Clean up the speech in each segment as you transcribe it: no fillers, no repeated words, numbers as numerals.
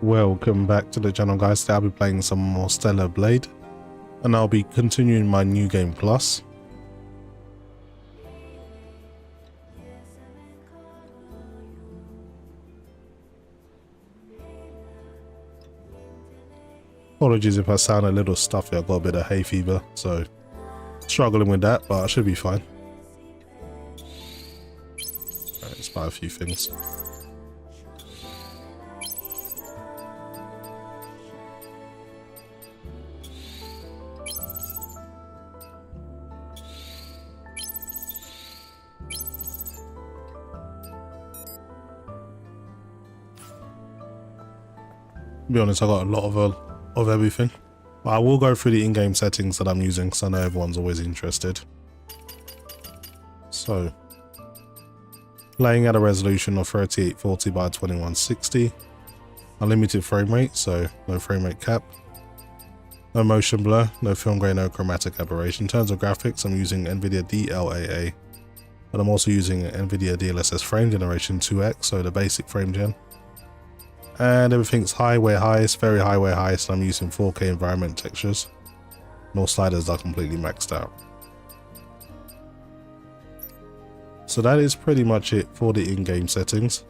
Welcome back to the channel, guys. Today I'll be playing some more Stellar Blade and I'll be continuing my new game Plus. Apologies if I sound a little stuffy, I've got a bit of hay fever, so struggling with that, but I should be fine. Let's buy a few things. To be honest, I got a lot of everything, but I will go through the in-game settings that I'm using because I know everyone's always interested. So, playing at a resolution of 3840 by 2160, unlimited frame rate, so no frame rate cap, no motion blur, no film grain, no chromatic aberration. In terms of graphics, I'm using Nvidia DLAA, but I'm also using Nvidia DLSS frame generation 2X, so the basic frame gen. And everything's highway highest, very highway highest. I'm using 4K environment textures. No sliders are completely maxed out. So that is pretty much it for the in-game settings.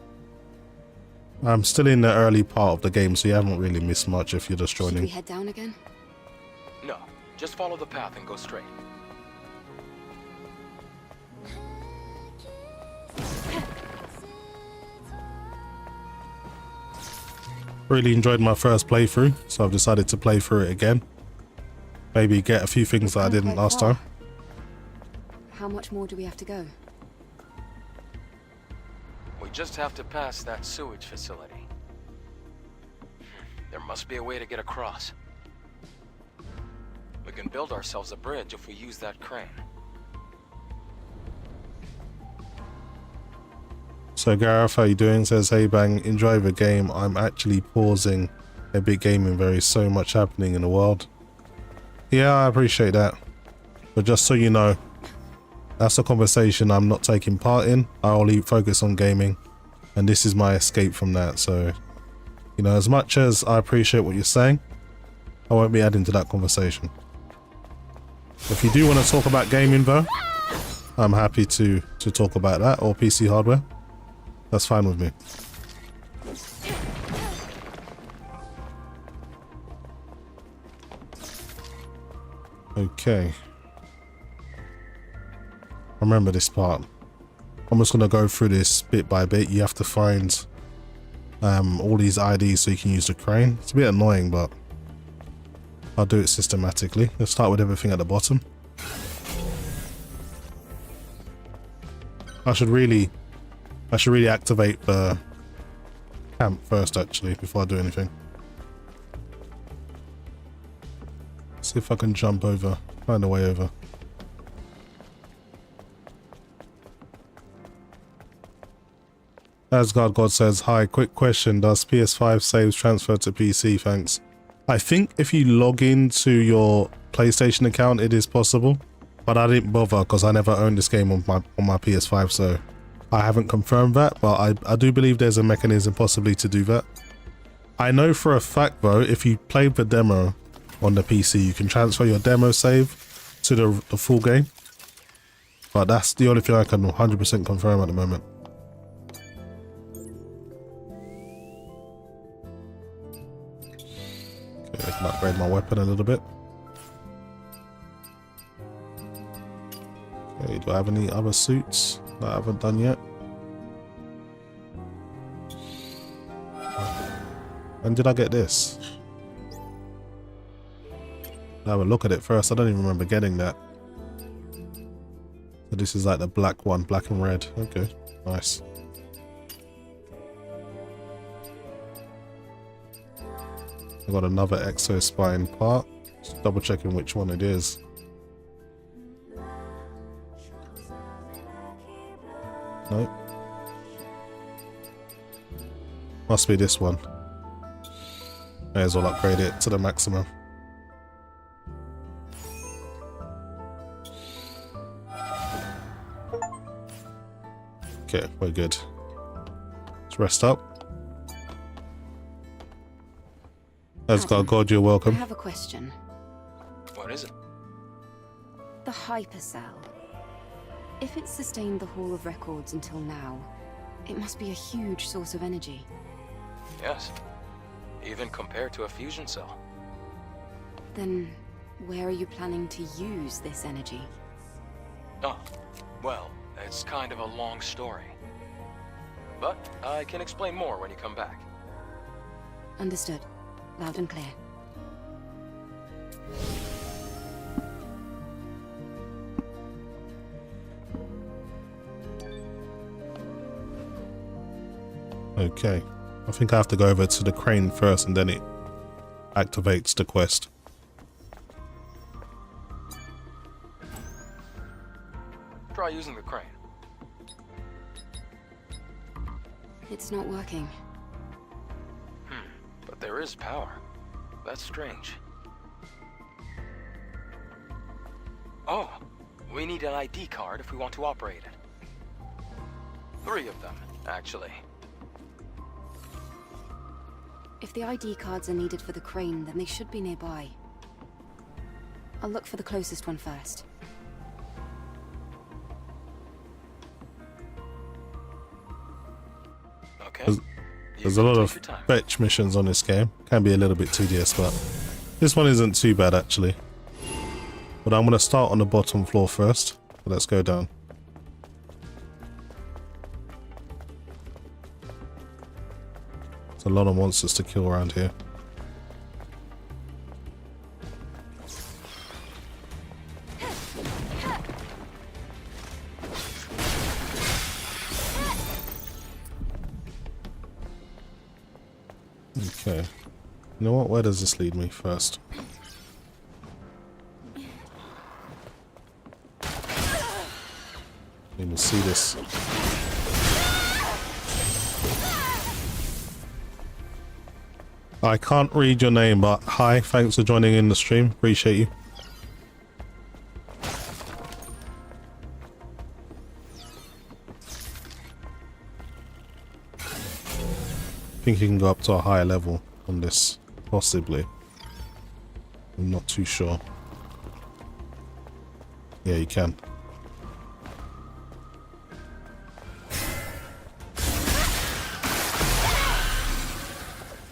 I'm still in the early part of the game, so you haven't really missed much if you're just joining. Should we head down again? No, just follow the path and go straight. Really enjoyed my first playthrough, so I've decided to play through it again. Maybe get a few things that I didn't last time. How much more do we have to go? We just have to pass that sewage facility. There must be a way to get across. We can build ourselves a bridge if we use that crane. So Gareth, how you doing? Says, hey bang, enjoy the game. I'm actually pausing a bit gaming. There is so much happening in the world. Yeah, I appreciate that. But just so you know, that's a conversation I'm not taking part in. I only focus on gaming, and this is my escape from that. So, you know, as much as I appreciate what you're saying, I won't be adding to that conversation. If you do want to talk about gaming though, I'm happy to talk about that, or PC hardware. That's fine with me. Okay. Remember this part. I'm just going to go through this bit by bit. You have to find all these IDs so you can use the crane. It's a bit annoying, but I'll do it systematically. Let's start with everything at the bottom. I should really activate the camp first, actually, before I do anything. See if I can jump over, find a way over. Asgard God says, hi, quick question. Does PS5 saves transfer to PC? Thanks. I think if you log into your PlayStation account, it is possible, but I didn't bother because I never owned this game on my PS5, so I haven't confirmed that, but I do believe there's a mechanism possibly to do that. I know for a fact though, if you played the demo on the PC, you can transfer your demo save to the full game, but that's the only thing I can 100% confirm at the moment. Okay, I can upgrade my weapon a little bit. Okay, do I have any other suits that I haven't done yet? When did I get this? I'll have a look at it first. I don't even remember getting that. So this is like the black one, black and red. Okay, nice. I got another exo spine part. Just double checking which one it is. Nope. Must be this one. May as well upgrade it to the maximum. Okay, we're good. Let's rest up. Asgard God, you're I welcome. have a question. What is it? The hypercell. If it's sustained the Hall of Records until now, it must be a huge source of energy. Yes. Even compared to a fusion cell. Then, where are you planning to use this energy? Oh, well, it's kind of a long story. But I can explain more when you come back. Understood. Loud and clear. Okay. I think I have to go over to the crane first and then it activates the quest. Try using the crane. It's not working. But there is power. That's strange. Oh, we need an ID card if we want to operate it. 3 of them, actually. If the ID cards are needed for the crane, then they should be nearby. I'll look for the closest one first. Okay. There's a lot of fetch missions on this game. Can be a little bit tedious, but this one isn't too bad actually. But I'm going to start on the bottom floor first. Let's go down. There's a lot of monsters to kill around here. Okay. You know what? Where does this lead me first? Let me see this. I can't read your name, but hi, thanks for joining in the stream. Appreciate you. I think you can go up to a higher level on this, possibly. I'm not too sure. Yeah, you can.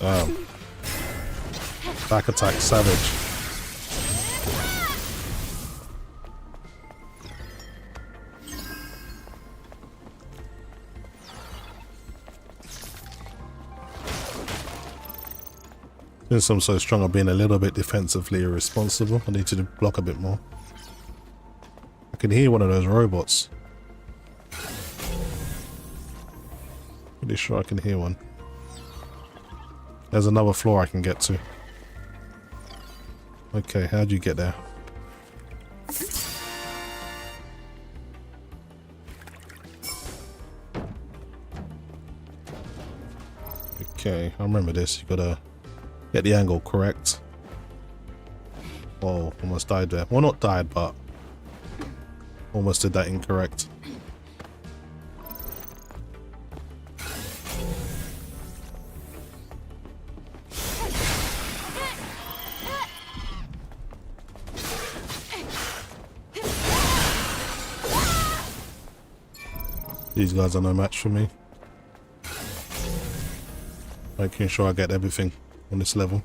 Wow. Back attack savage. Since I'm so strong, I'm being a little bit defensively irresponsible. I need to block a bit more. I can hear one of those robots. Pretty sure I can hear one. There's another floor I can get to. Okay, how'd you get there? Okay, I remember this. You gotta get the angle correct. Oh, almost died there. Well, not died, but almost did that incorrect. These guys are no match for me. Making sure I get everything on this level.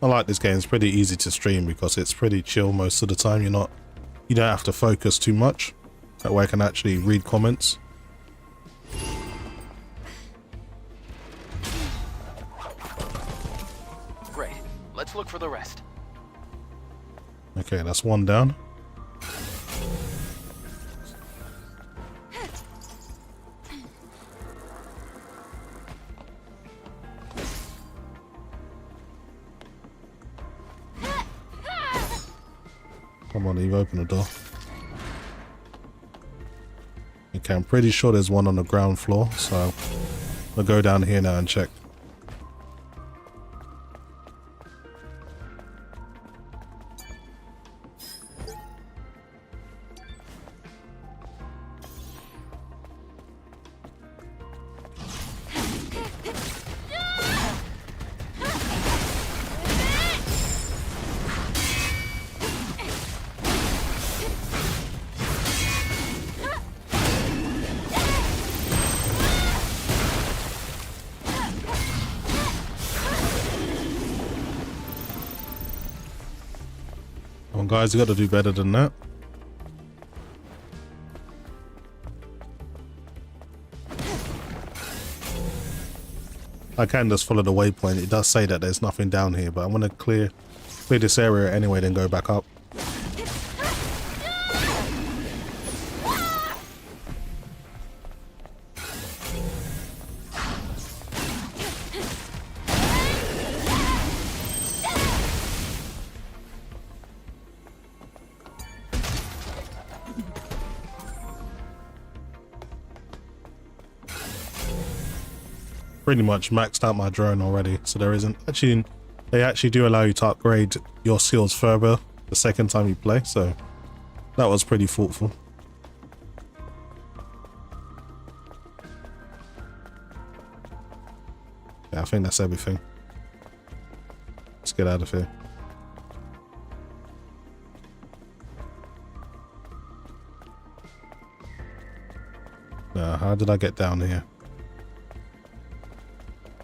I like this game. It's pretty easy to stream because it's pretty chill most of the time. You don't have to focus too much. That way I can actually read comments. Great. Let's look for the rest. Okay, that's one down. Come on, Eve, open the door. Okay, I'm pretty sure there's one on the ground floor, so I'll go down here now and check. on, guys, you got to do better than that. I can just follow the waypoint. It does say that there's nothing down here, but I'm going to clear this area anyway, then go back up. Pretty much maxed out my drone already, so there isn't actually, they actually do allow you to upgrade your skills further the second time you play, so that was pretty thoughtful. Yeah, I think that's everything. Let's get out of here. Now, how did I get down here?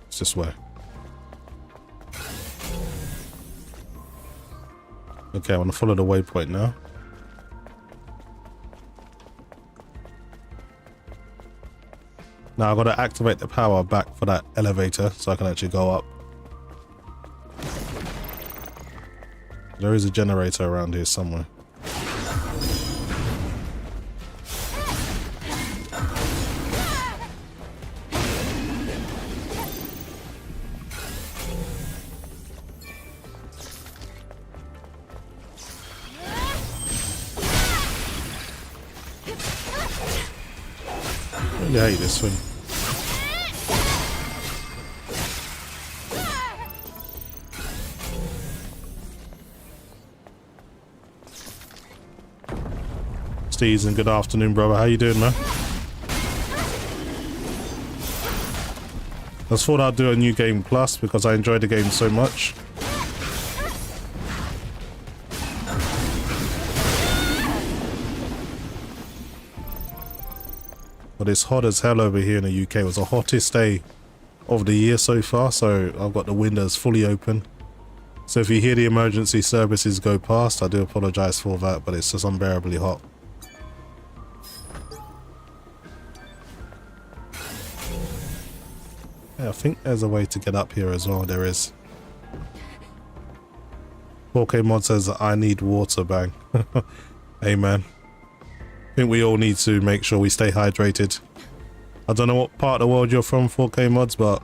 It's this way. Okay, I want to follow the waypoint now. Now I've got to activate the power back for that elevator so I can actually go up. There is a generator around here somewhere. I hate this thing. Steez, and good afternoon, brother. How you doing, man? I just thought I'd do a new game plus because I enjoyed the game so much. But it's hot as hell over here in the UK. It was the hottest day of the year so far, so I've got the windows fully open. So if you hear the emergency services go past, I do apologize for that, but it's just unbearably hot. Yeah, I think there's a way to get up here as well. There is. 4K Mod says, I need water, bang. Hey, man. I think we all need to make sure we stay hydrated. I don't know what part of the world you're from, 4K Mods, but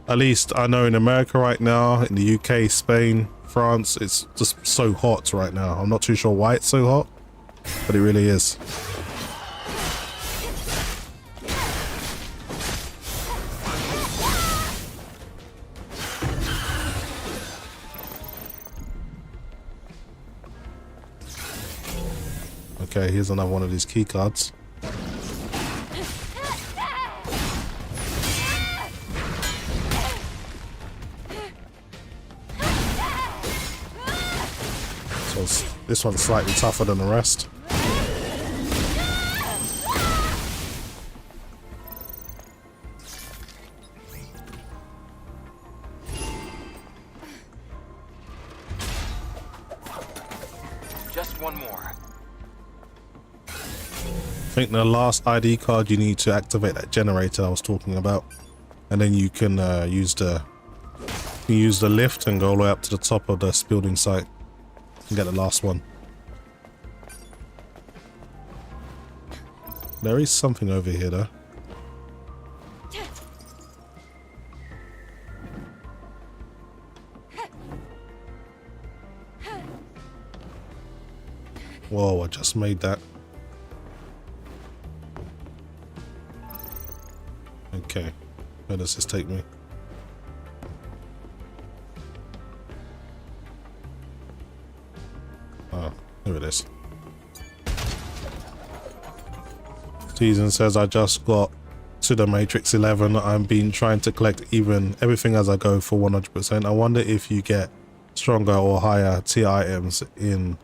at least I know in America right now, in the UK, Spain, France, it's just so hot right now. I'm not too sure why it's so hot, but it really is. Okay, here's another one of these key cards. So this one's slightly tougher than the rest. Just one more. I think the last ID card you need to activate that generator I was talking about, and then you can use the lift and go all the way up to the top of this building site and get the last one. There is something over here though. Whoa, I just made that. Okay, where does this take me? Oh, here it is. Season says I just got to the Matrix 11. I've been trying to collect everything as I go for 100%. I wonder if you get stronger or higher tier items in.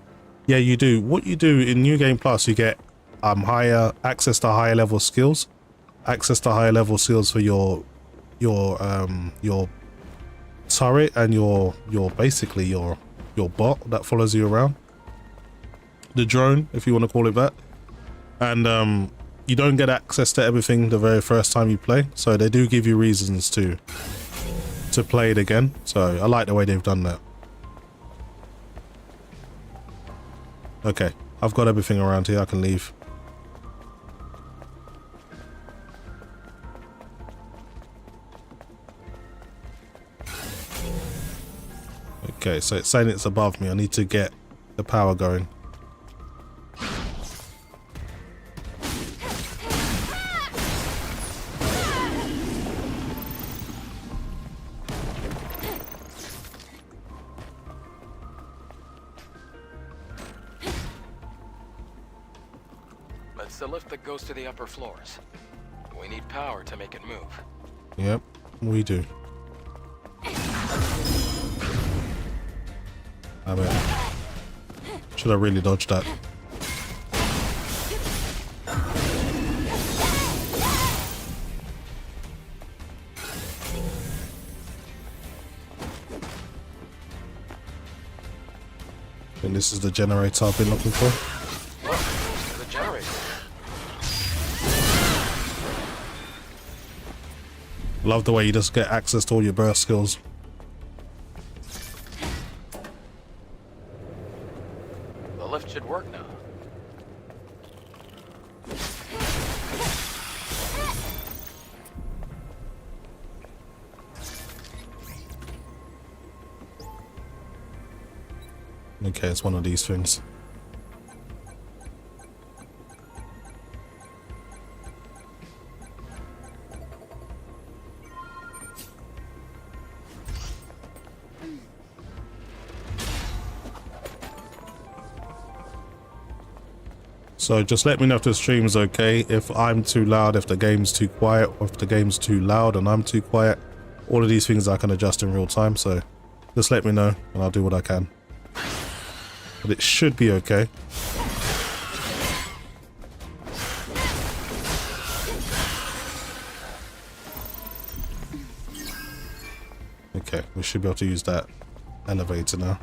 Yeah, you do. What you do in New Game Plus, you get higher access to higher level skills. Access to higher level skills for your turret and your basically your bot that follows you around. the drone, if you want to call it that. And you don't get access to everything the very first time you play, so they do give you reasons to play it again. So I like the way they've done that. Okay, I've got everything around here. I can leave. Okay, so it's saying it's above me. I need to get the power going. It's the lift that goes to the upper floors. We need power to make it move. Yep, we do. I mean, should I really dodge that? And this is the generator I've been looking for. The generator. Love the way you just get access to all your burst skills. The lift should work now. Okay, it's one of these things. So just let me know if the stream is okay, if I'm too loud, if the game's too quiet, or if the game's too loud and I'm too quiet. All of these things I can adjust in real time, so just let me know and I'll do what I can. But it should be okay. Okay, we should be able to use that elevator now.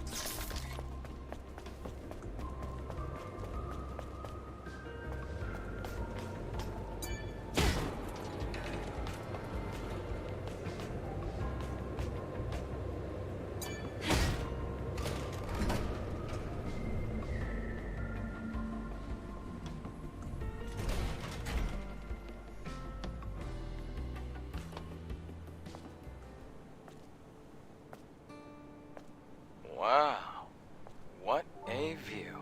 Wow. What a view.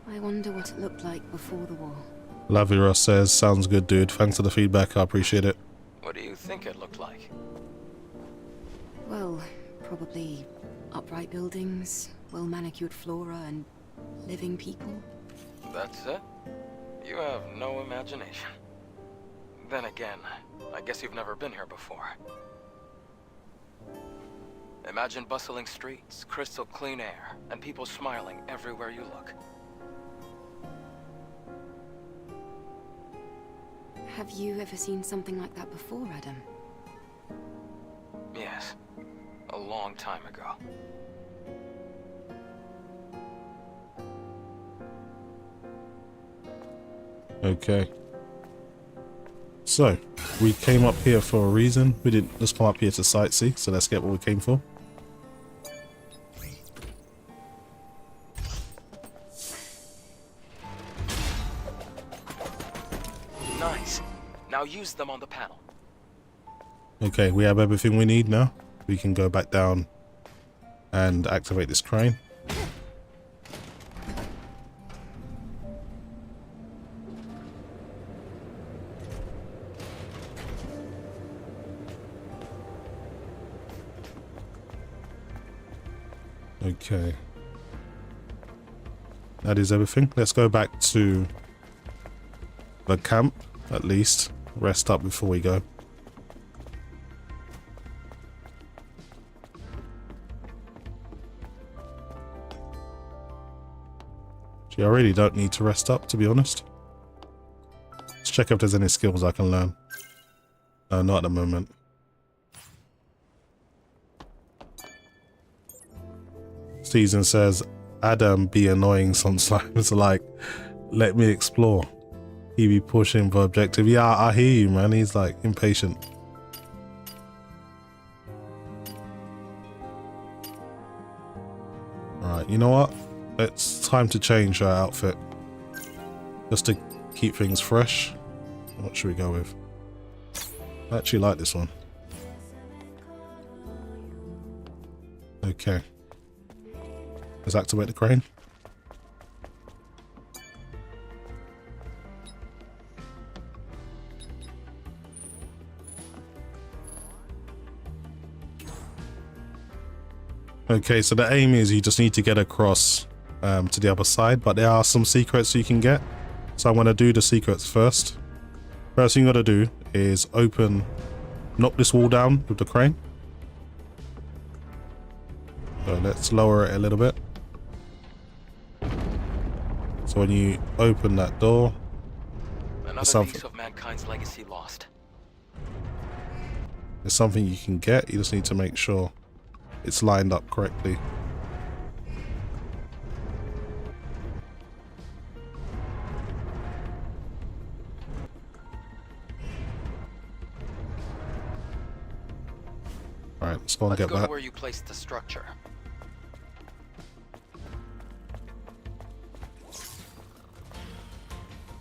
I wonder what it looked like before the war. Lavoir says, sounds good, dude. Thanks for the feedback. I appreciate it. What do you think it looked like? Well, probably upright buildings, well-manicured flora, and living people. That's it? You have no imagination. Then again, I guess you've never been here before. Imagine bustling streets, crystal clean air, and people smiling everywhere you look. Have you ever seen something like that before, Adam? Yes, a long time ago. Okay. So, we came up here for a reason. We didn't just come up here to sightsee, so let's get what we came for. Nice. Now use them on the panel. Okay, we have everything we need now. We can go back down and activate this crane. Okay. That is everything. Let's go back to the camp, at least. Rest up before we go. Gee, I really don't need to rest up, to be honest. Let's check if there's any skills I can learn. No, not at the moment. Teasing says, Adam be annoying sometimes. Like, let me explore. He be pushing for objective. Yeah, I hear you, man. He's like impatient. Alright, you know what? It's time to change our outfit. Just to keep things fresh. What should we go with? I actually like this one. Okay. Let's activate the crane. Okay, so the aim is you just need to get across to the other side, but there are some secrets you can get. So I'm going to do the secrets first. First thing you got to do is knock this wall down with the crane. So let's lower it a little bit. So when you open that door, another piece of mankind's legacy lost. There's something you can get. You just need to make sure it's lined up correctly. Alright, let's go and get that. Let's go to where you placed the structure.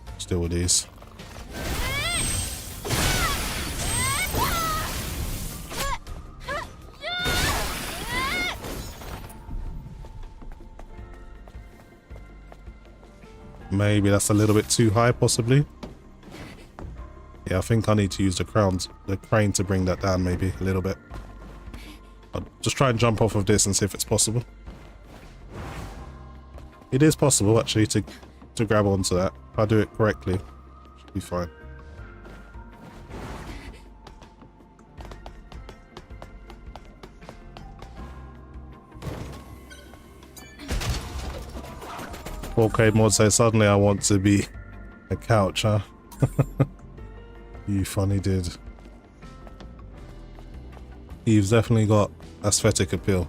Let's deal with these. Maybe that's a little bit too high, possibly. Yeah, I think I need to use the crane to bring that down maybe a little bit. I'll just try and jump off of this and see if it's possible. It is possible, actually, to grab onto that. If I do it correctly, should be fine. Okay, mod says suddenly I want to be a couch, huh? You funny dude. You've definitely got aesthetic appeal.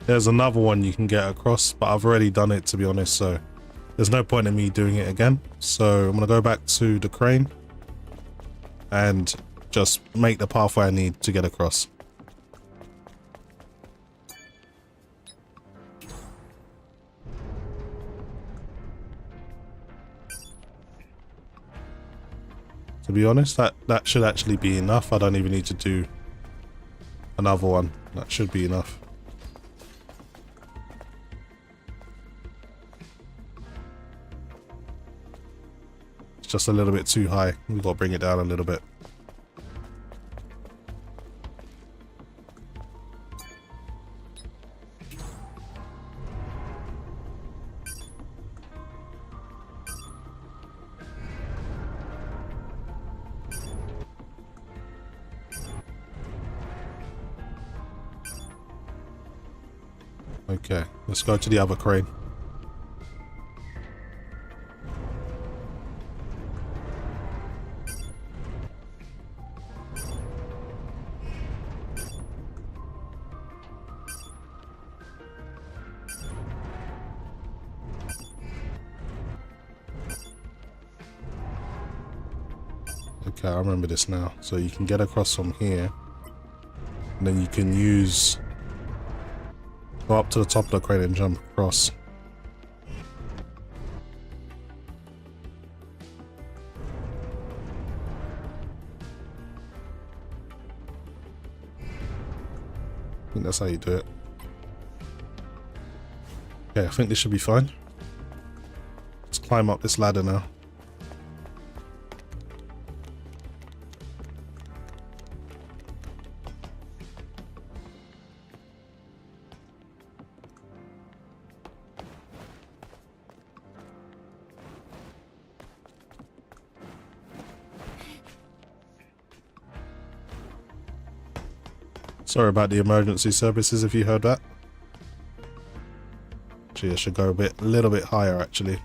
There's another one you can get across, but I've already done it, to be honest, so there's no point in me doing it again. So I'm gonna go back to the crane and just make the pathway I need to get across. To be honest, that should actually be enough. I don't even need to do another one. That should be enough. It's just a little bit too high. We've got to bring it down a little bit. Okay, let's go to the other crane. Okay, I remember this now. So you can get across from here, and then you can go up to the top of the crane and jump across. I think that's how you do it. Okay, I think this should be fine. Let's climb up this ladder now. Sorry about the emergency services if you heard that. Actually, I should go a little bit higher actually.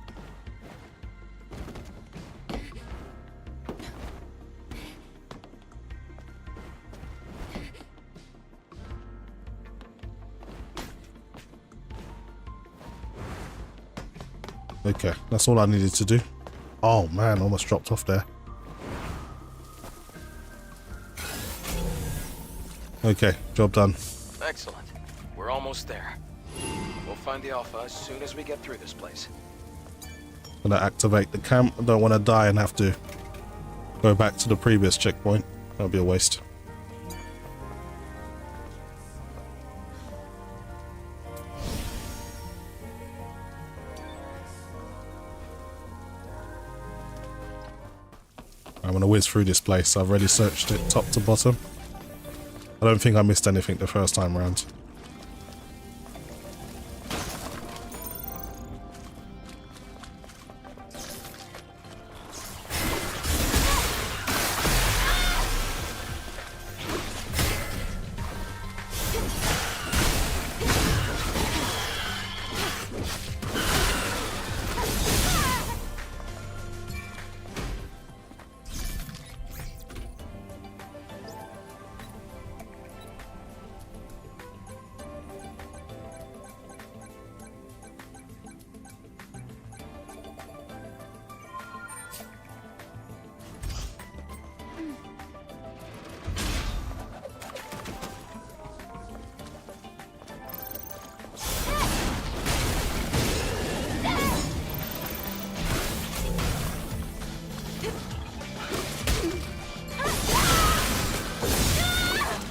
Okay, that's all I needed to do. Oh man, almost dropped off there. Okay, job done. Excellent. We're almost there. We'll find the Alpha as soon as we get through this place. Gonna activate the camp. I don't want to die and have to go back to the previous checkpoint. That'll be a waste. I'm gonna whiz through this place. I've already searched it top to bottom. I don't think I missed anything the first time around.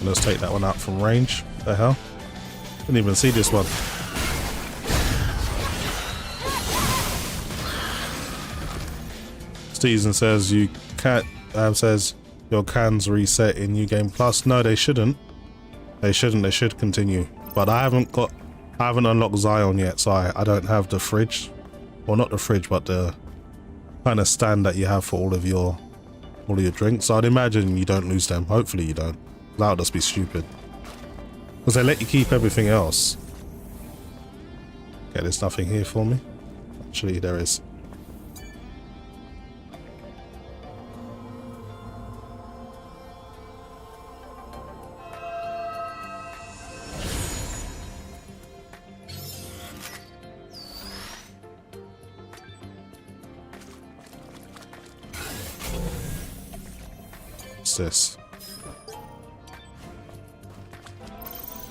Let's take that one out from range. What the hell? Didn't even see this one. Steven says you can't. Says your cans reset in New Game Plus. No, they shouldn't. They shouldn't. They should continue. But I haven't unlocked Zion yet, so I don't have the fridge. Well, not the fridge, but the kind of stand that you have for all of your drinks. So I'd imagine you don't lose them. Hopefully you don't. That would just be stupid. Because they let you keep everything else. Okay, there's nothing here for me. Actually, there is. What's this?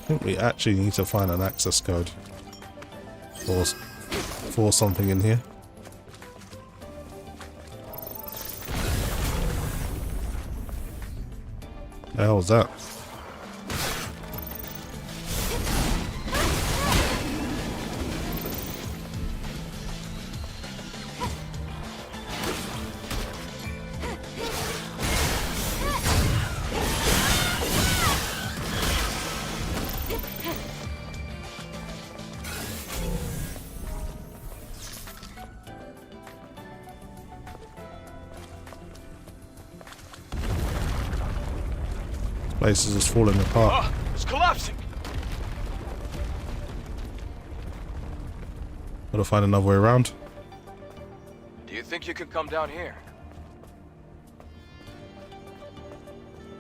I think we actually need to find an access code for something in here. The hell was that? Place is just falling apart. Oh, it's collapsing. Gotta find another way around. Do you think you could come down here?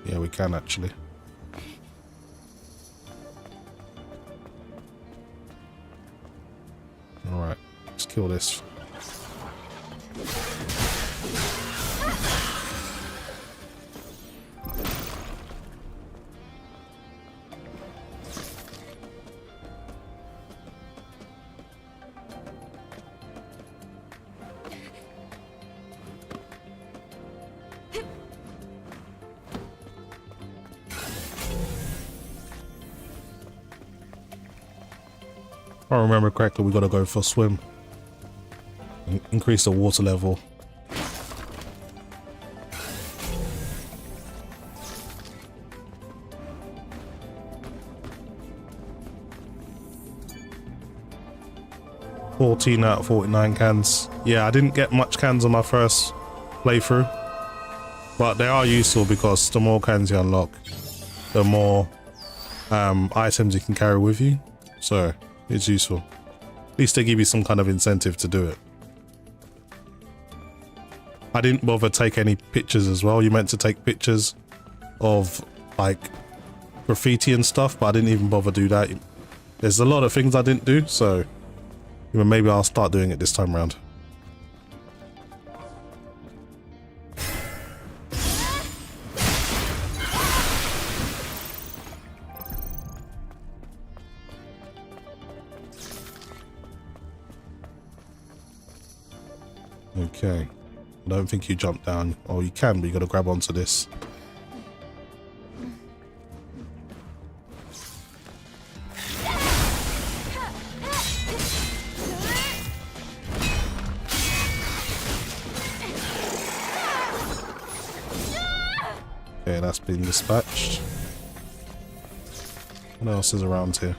Yeah, we can actually. Alright, let's kill this. If I remember correctly, we gotta go for a swim. Increase the water level. $14 out of 49 cans. Yeah, I didn't get much cans on my first playthrough, but they are useful because the more cans you unlock, the more items you can carry with you. So it's useful. At least they give you some kind of incentive to do it. I didn't bother take any pictures as well. You meant to take pictures of like graffiti and stuff, but I didn't even bother do that. There's a lot of things I didn't do, so maybe I'll start doing it this time around. Okay. I don't think you jump down. Oh, you can, but you got to grab onto this. Okay, that's been dispatched. What else is around here?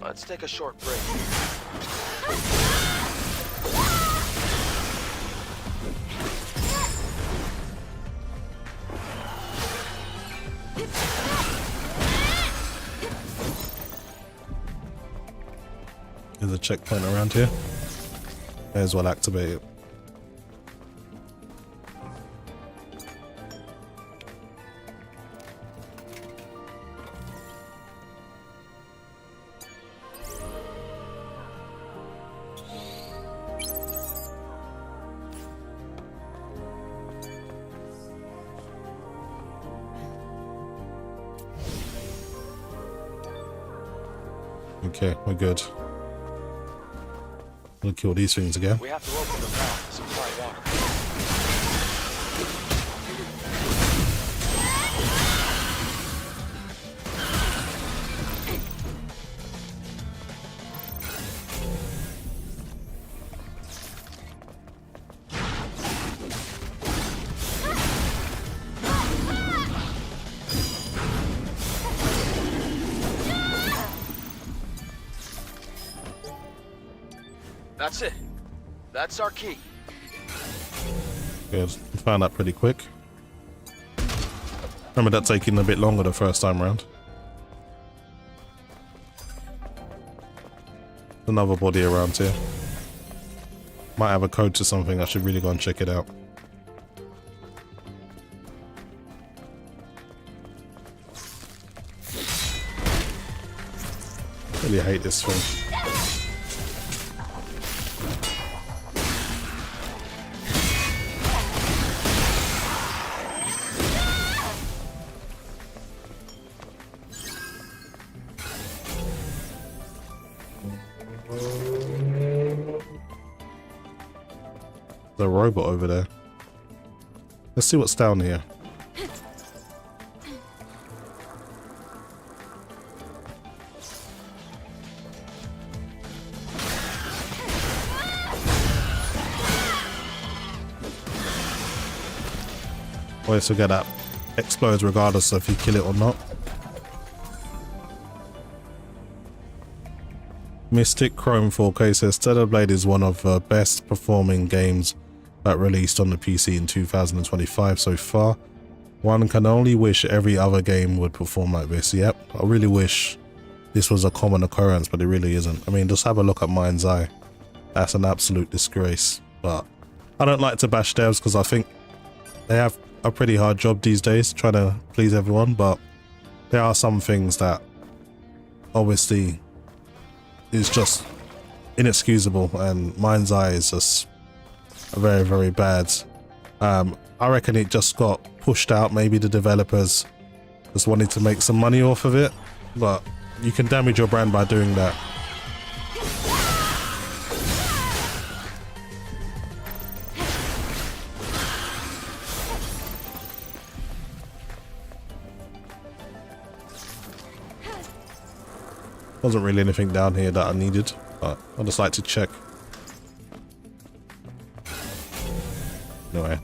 Let's take a short break. There's a checkpoint around here. May as well activate it. Okay, we're good. We'll kill these things again. We have to open the valve to supply water. That's it. That's our key. Good. We found that pretty quick. Remember that taking a bit longer the first time around. Another body around here. Might have a code to something. I should really go and check it out. Really hate this thing. The robot over there. Let's see what's down here. Always forget that explodes regardless of if you kill it or not. Mystic Chrome 4K says Stellar Blade is one of the best performing games that released on the PC in 2025 so far. One can only wish every other game would perform like this. Yep, I really wish this was a common occurrence, but it really isn't. I mean, just have a look at Mind's Eye. That's an absolute disgrace. But I don't like to bash devs because I think they have a pretty hard job these days trying to please everyone, but there are some things that obviously is just inexcusable, and Mind's Eye is just very, very bad. I reckon it just got pushed out. Maybe the developers just wanted to make some money off of it, but you can damage your brand by doing that. Wasn't really anything down here that I needed, but I'd just like to check. Anyway,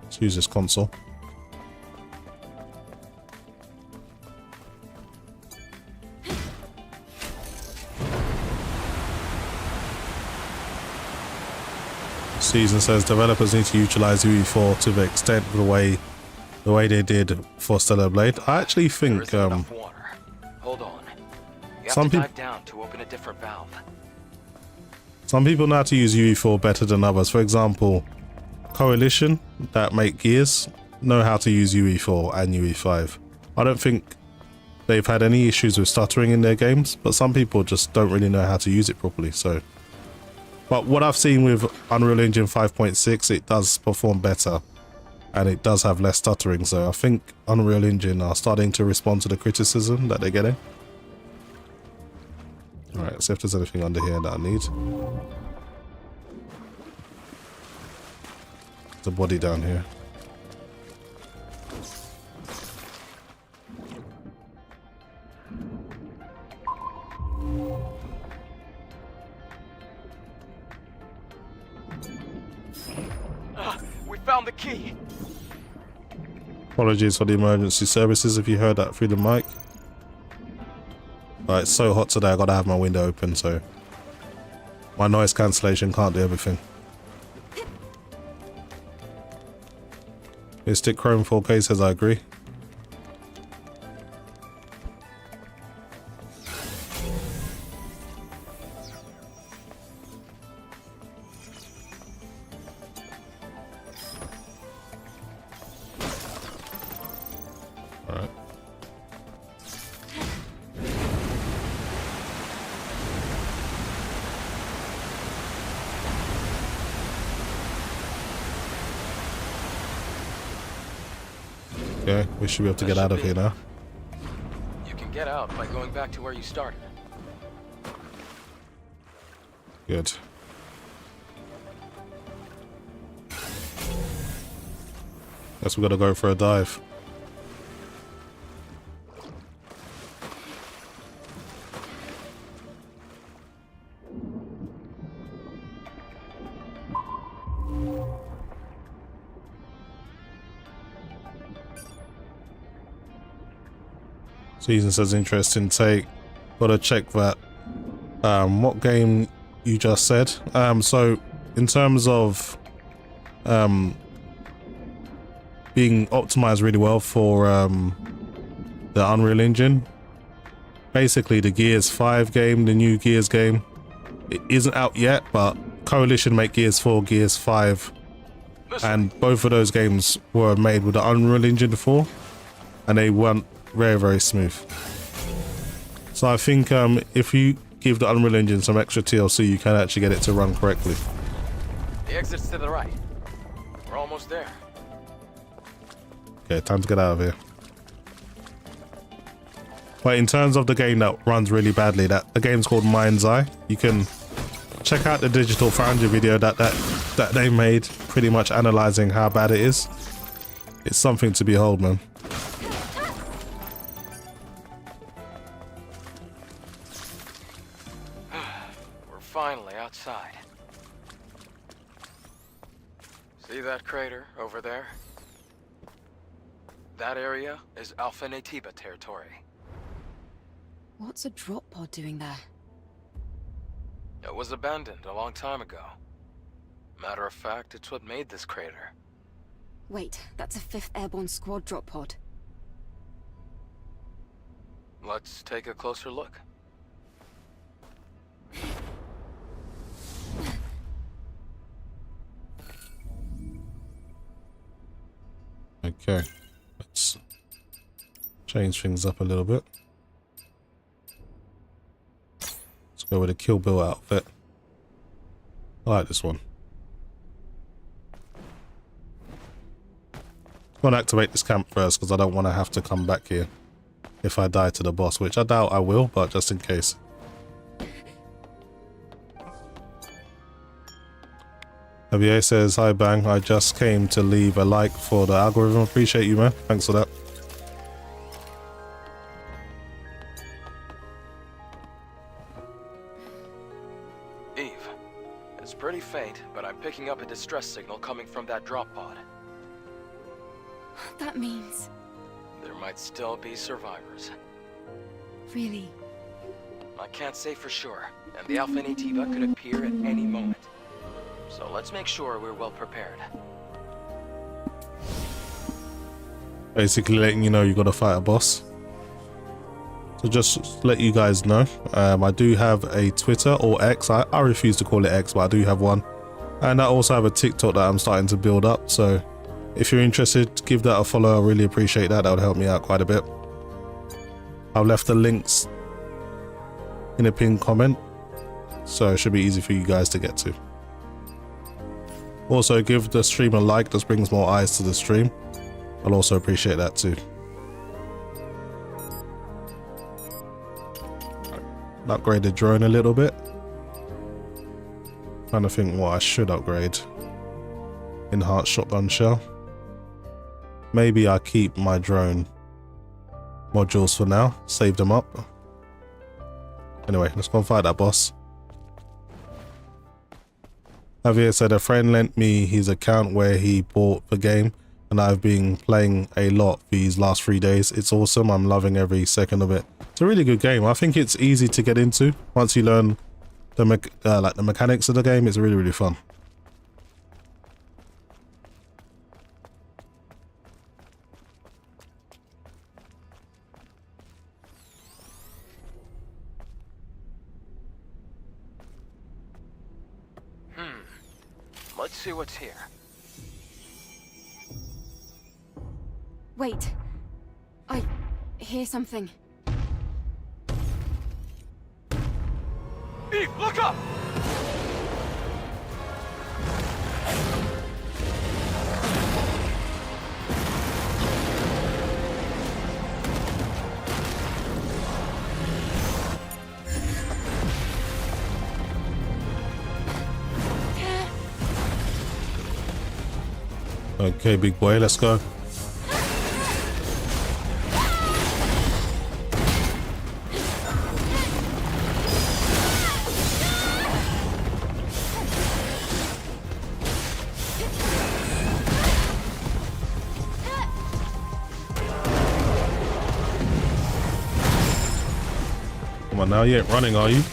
let's use this console. Season says developers need to utilize UE4 to the extent the way they did for Stellar Blade. I actually think Hold on. You have to dive down to open a different valve. Some people know how to use UE4 better than others. For example, Coalition that make gears know how to use UE4 and UE5. I don't think they've had any issues with stuttering in their games, but some people just don't really know how to use it properly. So, but what I've seen with Unreal Engine 5.6, it does perform better and it does have less stuttering. So I think Unreal Engine are starting to respond to the criticism that they're getting. Alright, see if there's anything under here that I need. The body down here. We found the key. Apologies for the emergency services if you heard that through the mic. But it's so hot today, I gotta have my window open, so my noise cancellation can't do everything. Mystic Chrome 4K says I agree. Alright. Okay, we should be able to get out of here now. You can get out by going back to where you started. Good. Guess we gotta go for a dive. Season says interesting take. Gotta check that. What game you just said? So in terms of being optimized really well for the Unreal Engine, basically the Gears 5 game, the new Gears game, it isn't out yet, but Coalition make Gears 4, Gears 5, and both of those games were made with the Unreal Engine 4, and they weren't very, very smooth. So I think if you give the Unreal Engine some extra TLC, you can actually get it to run correctly. The exit's to the right. We're almost there. Okay, time to get out of here. But in terms of the game that runs really badly, the game's called Mind's Eye. You can check out the Digital Foundry video that they made, pretty much analyzing how bad it is. It's something to behold, man. Finally outside. See that crater over there? That area is Alpha Naytiba territory. What's a drop pod doing there? It was abandoned a long time ago. Matter of fact, it's what made this crater. Wait, that's a 5th Airborne Squad drop pod. Let's take a closer look. Okay, let's change things up a little bit. Let's go with a Kill Bill outfit. I like this one. I'm gonna activate this camp first because I don't want to have to come back here if I die to the boss, which I doubt I will, but just in case. Javier says, hi Bang, I just came to leave a like for the algorithm. Appreciate you, man. Thanks for that. Eve, it's pretty faint, but I'm picking up a distress signal coming from that drop pod. That means... There might still be survivors. Really? I can't say for sure, and the Alpha Naytiba could appear at any moment. So let's make sure we're well prepared. Basically letting you know you gotta fight a boss. So just to let you guys know, I do have a Twitter or X. I refuse to call it X, but I do have one. And I also have a TikTok that I'm starting to build up. So if you're interested, give that a follow. I really appreciate that. That would help me out quite a bit. I've left the links in a pinned comment, so it should be easy for you guys to get to. Also, give the stream a like. This brings more eyes to the stream. I'll also appreciate that too. Upgrade the drone a little bit. Trying to think what I should upgrade. enhanced shotgun shell. Maybe I keep my drone modules for now, save them up. Anyway, let's go and fight that boss. Javier said a friend lent me his account where he bought the game, and I've been playing a lot these last 3 days. It's awesome. I'm loving every second of it. It's a really good game. I think it's easy to get into once you learn the like the mechanics of the game. It's really, really fun. Let's see what's here. Wait. I hear something. Eve, look up! Okay, big boy, let's go. Come on now, you ain't running, are you?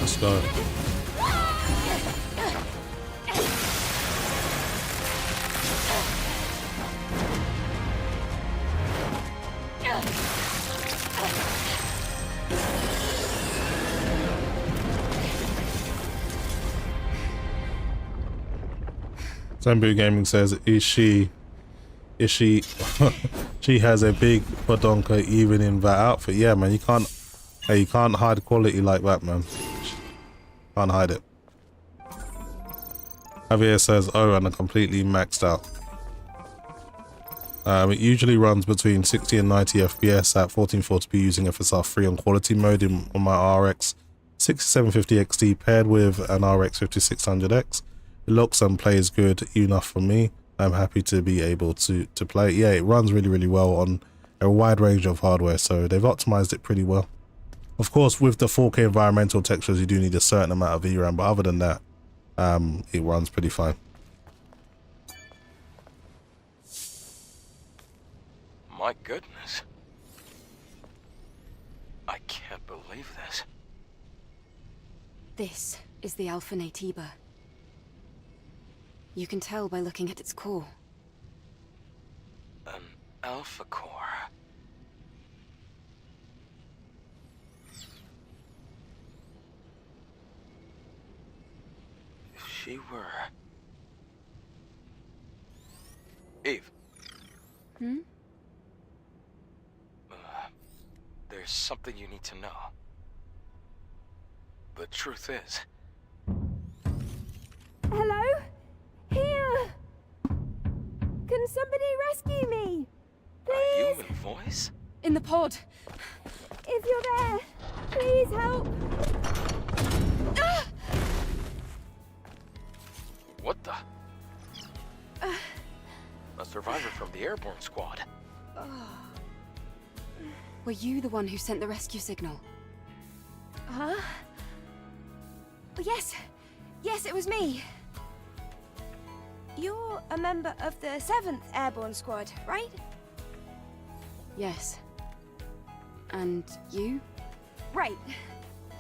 Let's go. Zambu Gaming says, is she she has a big badonka even in that outfit. Yeah, man, you can't hide quality like that, man. Can't hide it. Javier says, oh, and I'm completely maxed out. It usually runs between 60 and 90 FPS at 1440p using FSR 3 on quality mode on my RX 6750 XT paired with an RX 5600X. It looks and plays good enough for me. I'm happy to be able to play it. Yeah, it runs really, really well on a wide range of hardware, so they've optimized it pretty well. Of course, with the 4K environmental textures, you do need a certain amount of VRAM, but other than that, it runs pretty fine. My goodness. I can't believe this. This is the Alpha Naytiba. You can tell by looking at its core. An alpha core. If she were... Eve. Hmm? There's something you need to know. The truth is... Hello? Here! Can somebody rescue me? A Please? human voice? In the pod! If you're there, please help! What the? A survivor from the airborne squad. Were you the one who sent the rescue signal? Huh? Yes. Yes, it was me. You're a member of the 7th Airborne Squad, right? Yes. And you? Right.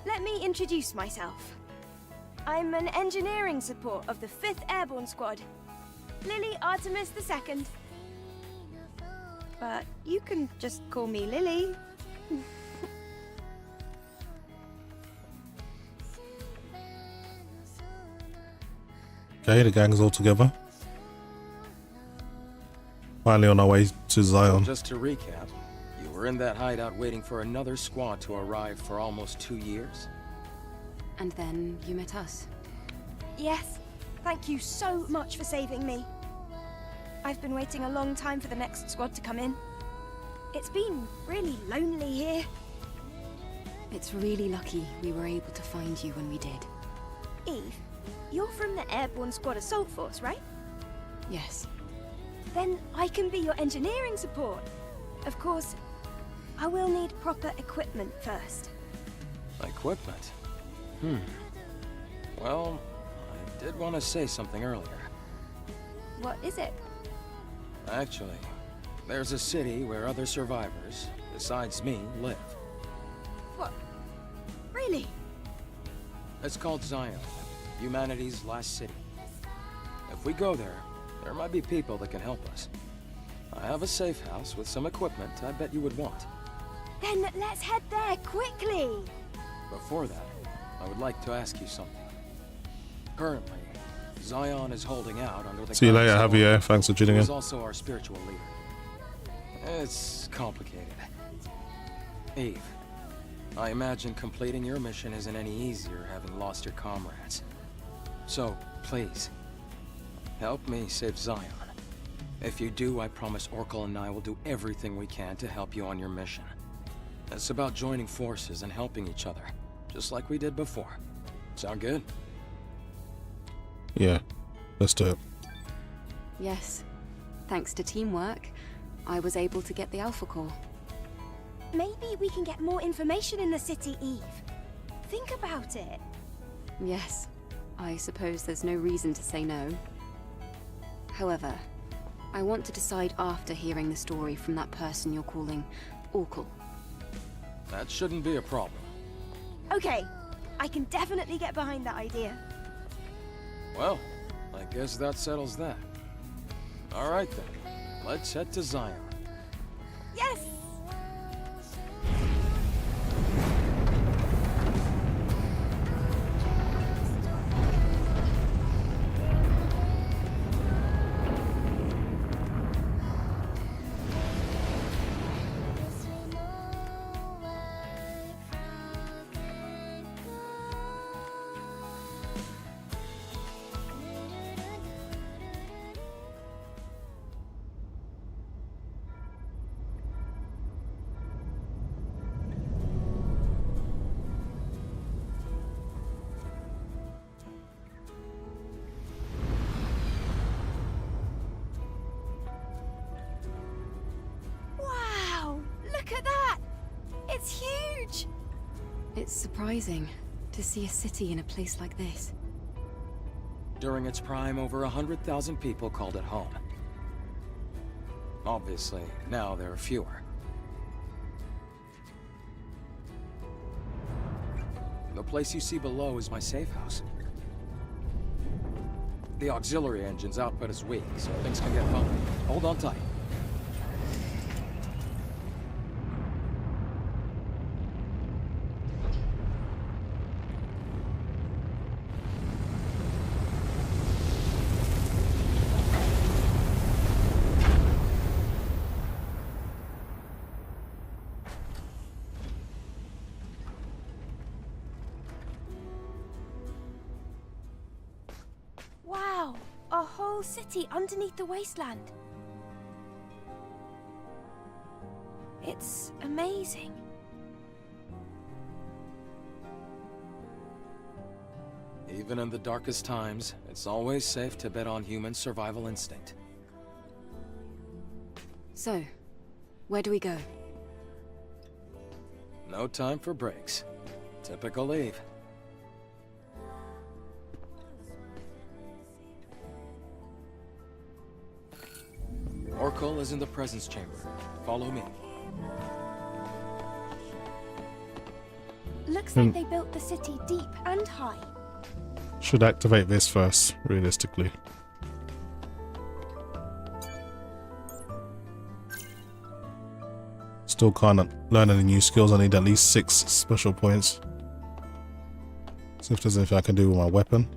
Let me introduce myself. I'm an engineering support of the 5th Airborne Squad. Lily Artemis II. But you can just call me Lily. Okay, the gang's all together. Finally on our way to Zion. Just to recap, you were in that hideout waiting for another squad to arrive for almost 2 years? And then you met us. Yes, thank you so much for saving me. I've been waiting a long time for the next squad to come in. It's been really lonely here. It's really lucky we were able to find you when we did. Eve, you're from the Airborne Squad Assault Force, right? Yes. Then I can be your engineering support. Of course, I will need proper equipment first. Equipment? Well, I did want to say something earlier. What is it? Actually, there's a city where other survivors, besides me, live. What? Really? It's called Zion, humanity's last city. If we go there, there might be people that can help us. I have a safe house with some equipment I bet you would want. Then let's head there quickly. Before that, I would like to ask you something. Currently, Zion is holding out under the... See you later, guidance of Javier. Thanks for tuning who in. is also our spiritual leader. It's complicated. Eve, I imagine completing your mission isn't any easier having lost your comrades. So, please, help me save Zion. If you do, I promise Oracle and I will do everything we can to help you on your mission. It's about joining forces and helping each other, just like we did before. Sound good? Yeah, let's do it. Yes. Thanks to teamwork, I was able to get the Alpha Core. Maybe we can get more information in the city, Eve. Think about it. Yes. I suppose there's no reason to say no. However, I want to decide after hearing the story from that person you're calling Oracle. That shouldn't be a problem. Okay, I can definitely get behind that idea. Well, I guess that settles that. All right then, let's head to Zion. Yes! Look at that! It's huge! It's surprising to see a city in a place like this. During its prime, over 100,000 people called it home. Obviously, now there are fewer. The place you see below is my safe house. The auxiliary engine's output is weak, so things can get bumpy. Hold on tight. Wow, a whole city underneath the wasteland. It's amazing. Even in the darkest times, it's always safe to bet on human survival instinct. So, where do we go? No time for breaks. Typical Eve. Oracle is in the presence chamber. Follow me. Looks like they built the city deep and high. Should activate this first, realistically. Still can't learn any new skills. I need at least 6 special points. See if there's anything I can do with my weapon.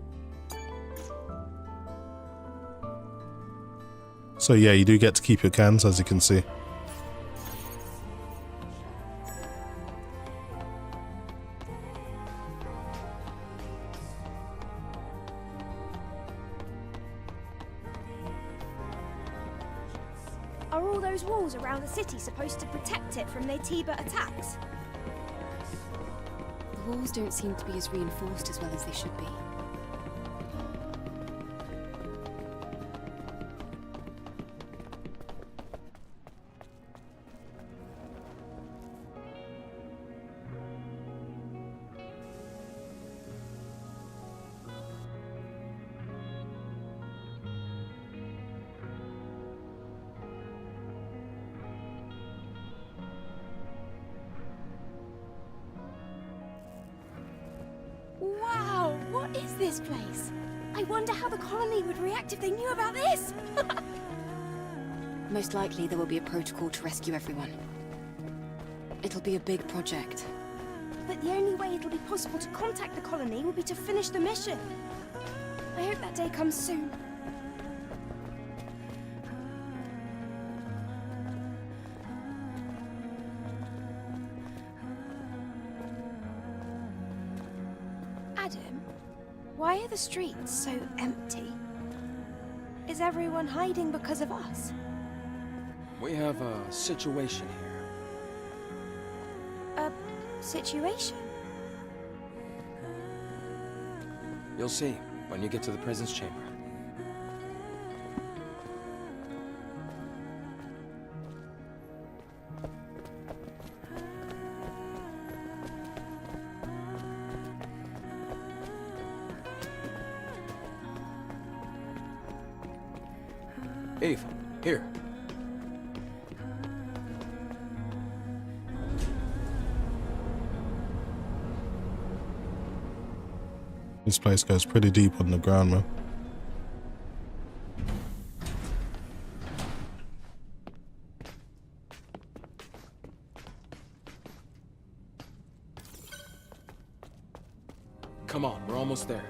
So yeah, you do get to keep your cans, as you can see. Are all those walls around the city supposed to protect it from Naytiba attacks? The walls don't seem to be as reinforced as well as they should be. Wow, what is this place? I wonder how the colony would react if they knew about this! Most likely there will be a protocol to rescue everyone. It'll be a big project. But the only way it'll be possible to contact the colony will be to finish the mission. I hope that day comes soon. Adam, why are the streets so empty? Is everyone hiding because of us? We have a situation here. A situation? You'll see when you get to the presence chamber. Eve, here. This place goes pretty deep on the ground, man. Come on, we're almost there.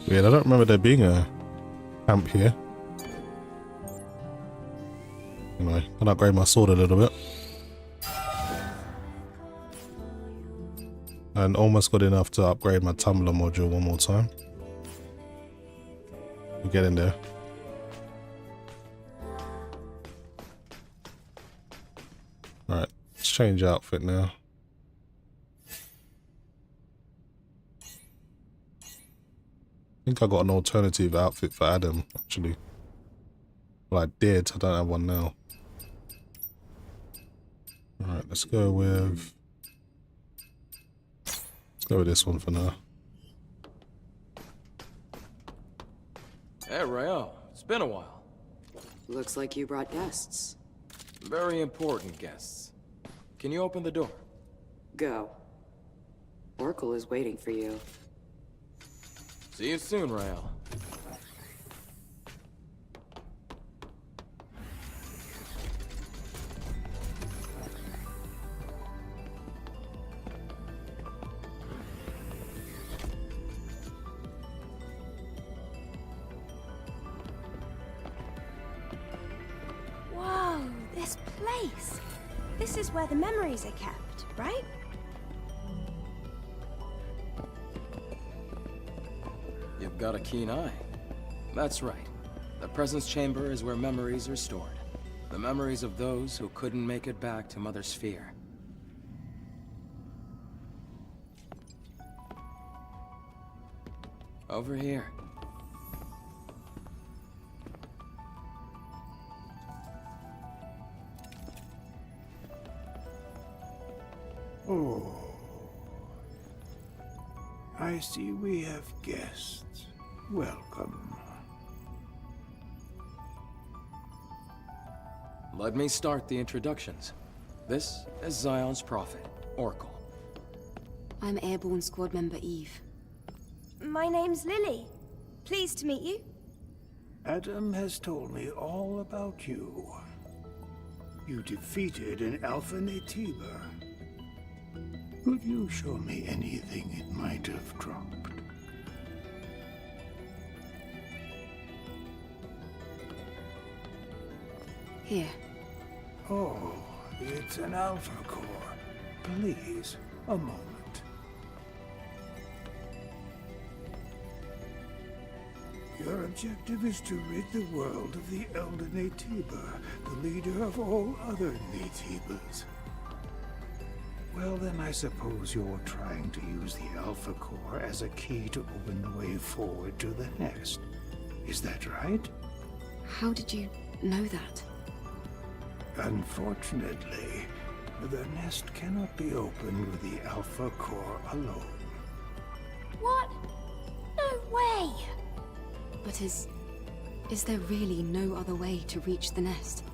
Weird, I don't remember there being a camp here. Anyway, I'll upgrade my sword a little bit. And almost got enough to upgrade my tumbler module one more time. We're getting there. Alright, let's change outfit now. I think I got an alternative outfit for Adam, actually. Well, I did. I don't have one now. Alright, let's go with this one for now. Hey, Rael. It's been a while. Looks like you brought guests. Very important guests. Can you open the door? Go. Oracle is waiting for you. See you soon, Rael. Whoa, this place! This is where the memories are kept, right? You've got a keen eye. That's right. The presence chamber is where memories are stored. The memories of those who couldn't make it back to Mother Sphere. Over here. Oh. I see we have guests. Welcome. Let me start the introductions. This is Zion's prophet, Oracle. I'm Airborne Squad Member Eve. My name's Lily. Pleased to meet you. Adam has told me all about you. You defeated an Alpha Naytiba. Could you show me anything it might have dropped? Here. Oh, it's an Alpha core. Please, a moment. Your objective is to rid the world of the elder Naytiba, the leader of all other Naytibas. Well, then I suppose you're trying to use the Alpha Core as a key to open the way forward to the nest. Is that right? How did you know that? Unfortunately, the nest cannot be opened with the Alpha Core alone. What? No way! But is there really no other way to reach the nest?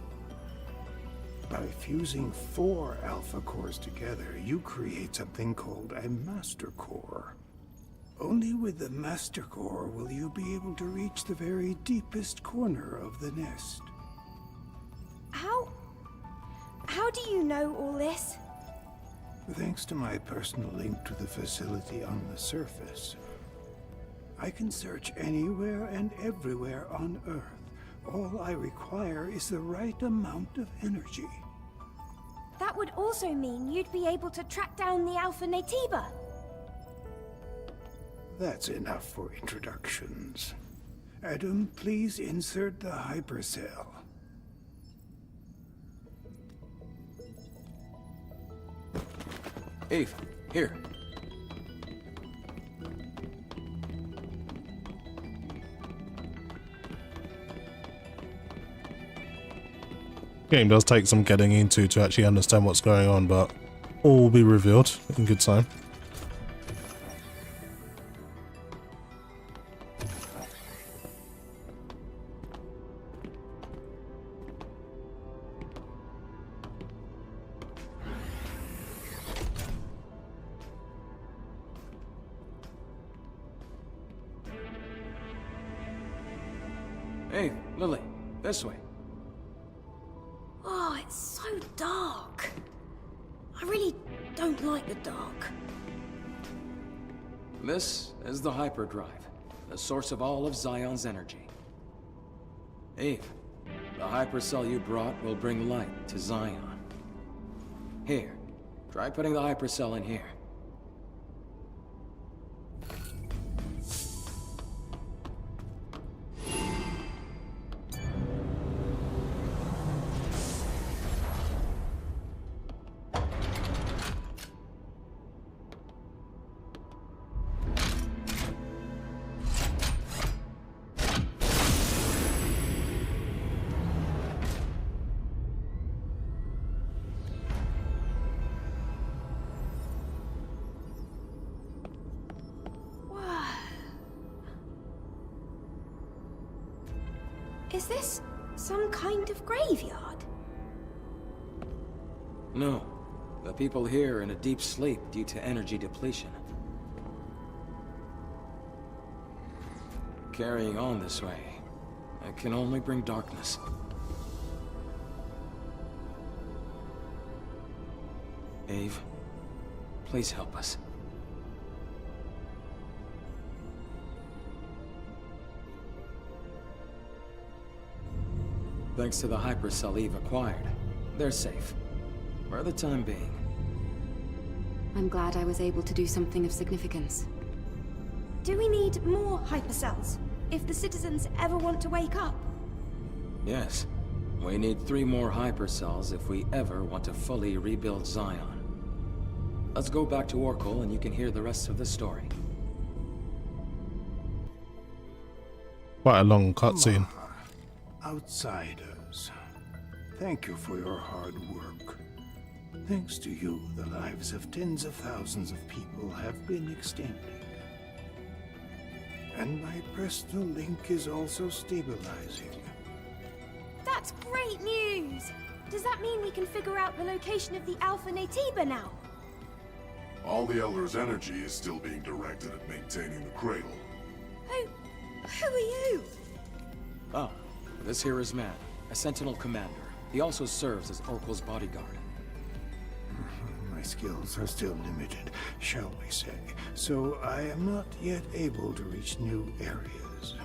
By fusing 4 Alpha Cores together, you create something called a Master Core. Only with the Master Core will you be able to reach the very deepest corner of the nest. How do you know all this? Thanks to my personal link to the facility on the surface. I can search anywhere and everywhere on Earth. All I require is the right amount of energy. That would also mean you'd be able to track down the Alpha Naytiba. That's enough for introductions. Adam, please insert the hypercell. Eve, here. Game does take some getting into to actually understand what's going on, but all will be revealed in good time. Hey, Lily, this way. Oh, it's so dark. I really don't like the dark. This is the hyperdrive, the source of all of Zion's energy. Eve, the hypercell you brought will bring light to Zion. Here, try putting the hypercell in here. Is this some kind of graveyard? No, the people here are in a deep sleep due to energy depletion. Carrying on this way, it can only bring darkness. Eve, please help us. Thanks to the hypercell Eve acquired, they're safe. For the time being. I'm glad I was able to do something of significance. Do we need more hypercells if the citizens ever want to wake up? Yes. We need 3 more hypercells if we ever want to fully rebuild Zion. Let's go back to Oracle and you can hear the rest of the story. Quite a long cutscene. Outsiders, thank you for your hard work. Thanks to you, the lives of tens of thousands of people have been extended. And my personal link is also stabilizing. That's great news! Does that mean we can figure out the location of the Alpha Naytiba now? All the Elder's energy is still being directed at maintaining the cradle. Who are you? Oh, this here is Matt, a Sentinel commander. He also serves as Oracle's bodyguard. My skills are still limited, shall we say, so I am not yet able to reach new areas.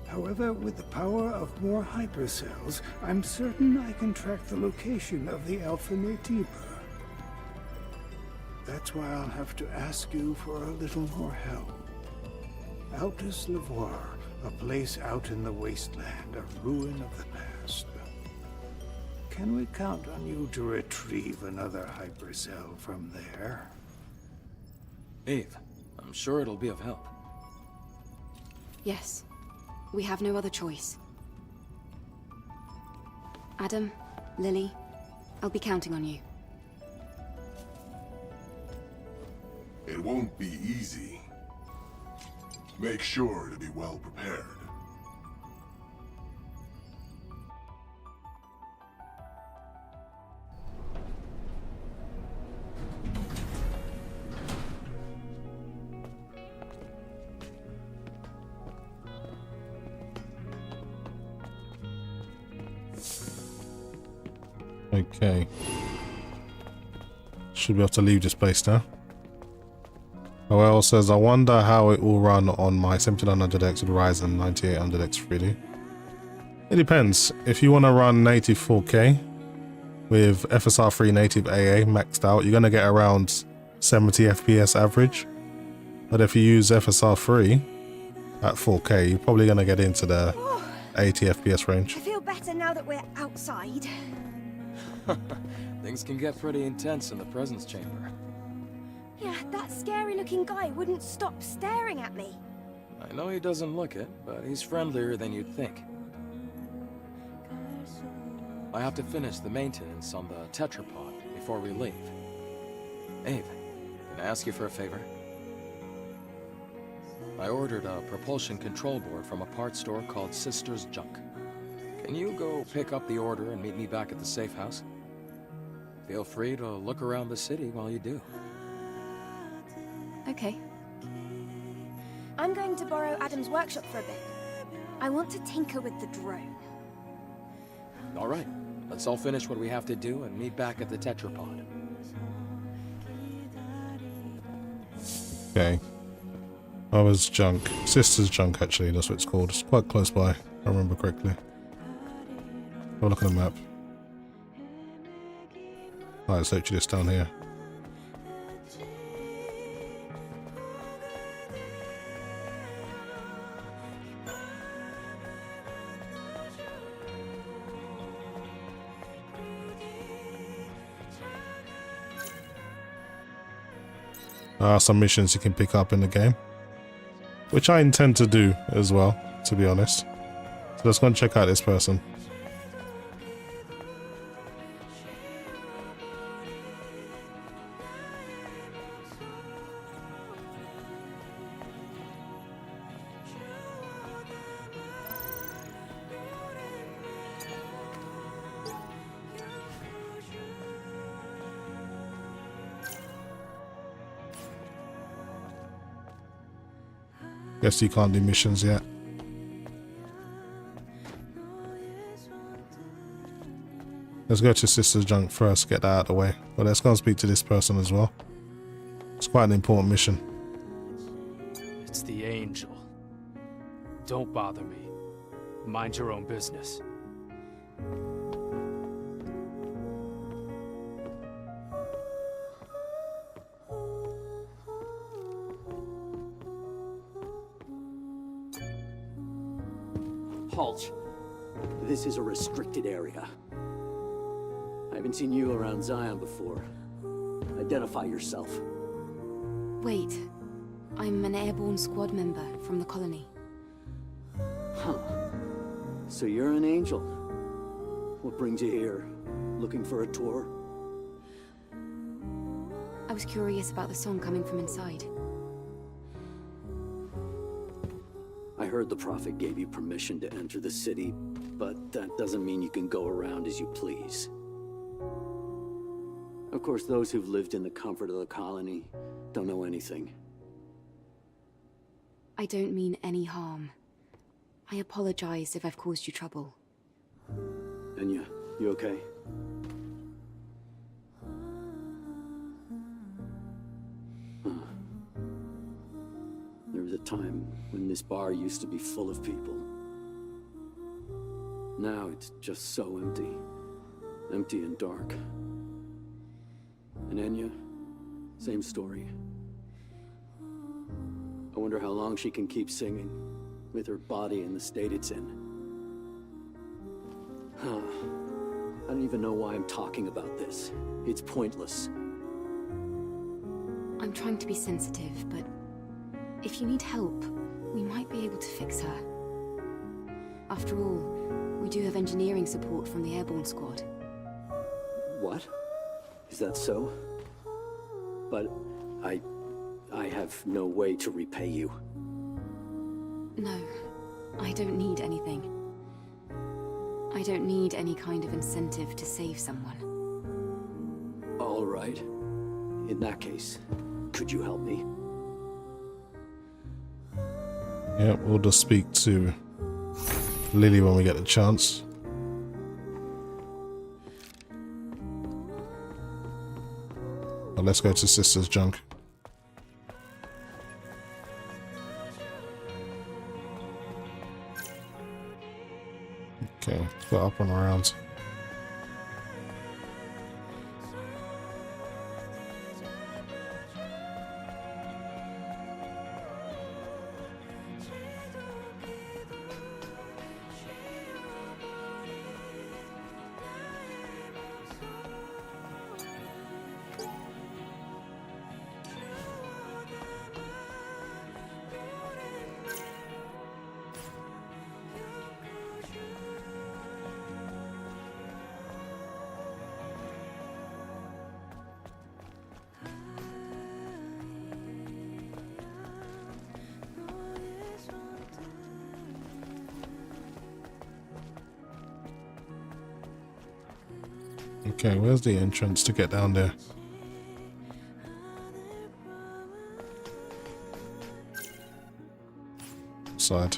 However, with the power of more hypercells, I'm certain I can track the location of the Alpha Naytiba. That's why I'll have to ask you for a little more help. Altus, Lavoir, A place out in the Wasteland, a ruin of the past. Can we count on you to retrieve another hypercell from there? Eve, I'm sure it'll be of help. Yes. We have no other choice. Adam, Lily, I'll be counting on you. It won't be easy. Make sure to be well prepared. Okay. Should be able to leave this place now. Noel says, I wonder how it will run on my 7900X with Ryzen 9800X 3D. It depends. If you want to run native 4K with FSR3 native AA maxed out, you're going to get around 70 FPS average. But if you use FSR3 at 4K, you're probably going to get into the 80 FPS range. I feel better now that we're outside. Things can get pretty intense in the presence chamber. Yeah, that scary-looking guy wouldn't stop staring at me. I know he doesn't look it, but he's friendlier than you'd think. I have to finish the maintenance on the tetrapod before we leave. Eve, can I ask you for a favor? I ordered a propulsion control board from a parts store called Sister's Junk. Can you go pick up the order and meet me back at the safe house? Feel free to look around the city while you do. Okay. I'm going to borrow Adam's workshop for a bit. I want to tinker with the drone. All right, let's all finish what we have to do and meet back at the tetrapod. Okay. Mother's Junk. Sister's Junk, actually, that's what it's called. It's quite close by, if I remember correctly. Have a look at the map. Alright, it's actually just down here. There are some missions you can pick up in the game, which I intend to do as well, to be honest. So let's go and check out this person. Guess you can't do missions yet. Let's go to Sister's Junk first, get that out of the way. But let's go and speak to this person as well. It's quite an important mission. It's the Angel. Don't bother me. Mind your own business. Halt. This is a restricted area. I haven't seen you around Zion before. Identify yourself. Wait. I'm an airborne squad member from the colony. Huh. So you're an angel. What brings you here? Looking for a tour? I was curious about the song coming from inside. I heard the Prophet gave you permission to enter the city, but that doesn't mean you can go around as you please. Of course, those who've lived in the comfort of the colony don't know anything. I don't mean any harm. I apologize if I've caused you trouble. And you okay? Huh. There was a time when this bar used to be full of people. Now it's just so empty. Empty and dark. And Enya, same story. I wonder how long she can keep singing. with her body in the state it's in. Huh. I don't even know why I'm talking about this. It's pointless. I'm trying to be sensitive, but if you need help, we might be able to fix her. After all, we do have engineering support from the airborne squad. What? Is that so? But I have no way to repay you. No, I don't need anything. I don't need any kind of incentive to save someone. All right. In that case, could you help me? Yeah, we'll just speak to Lily when we get the chance. Well, let's go to Sister's junk. Okay, put up and around. Okay, where's the entrance to get down there? Side.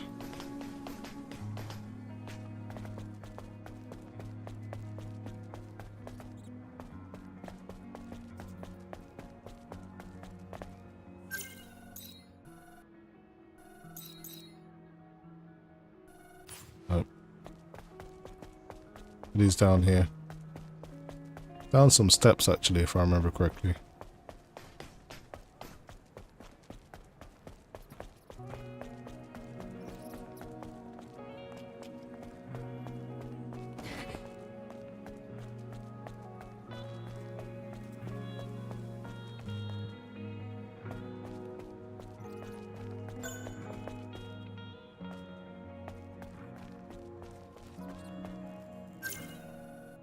Oh. He's down here. Down some steps actually, if I remember correctly.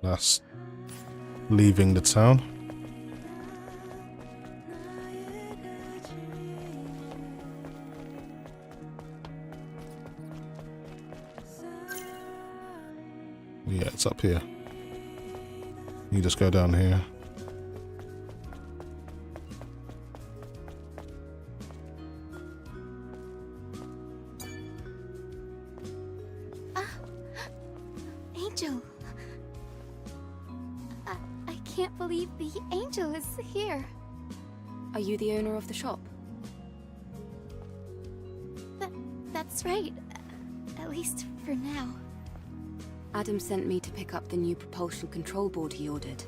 That's leaving the town. Yeah, it's up here. You just go down here. Angel. I can't believe the Angel is here. Are you the owner of the shop? That's right. At least for now. Adam sent me to pick up the new propulsion control board he ordered.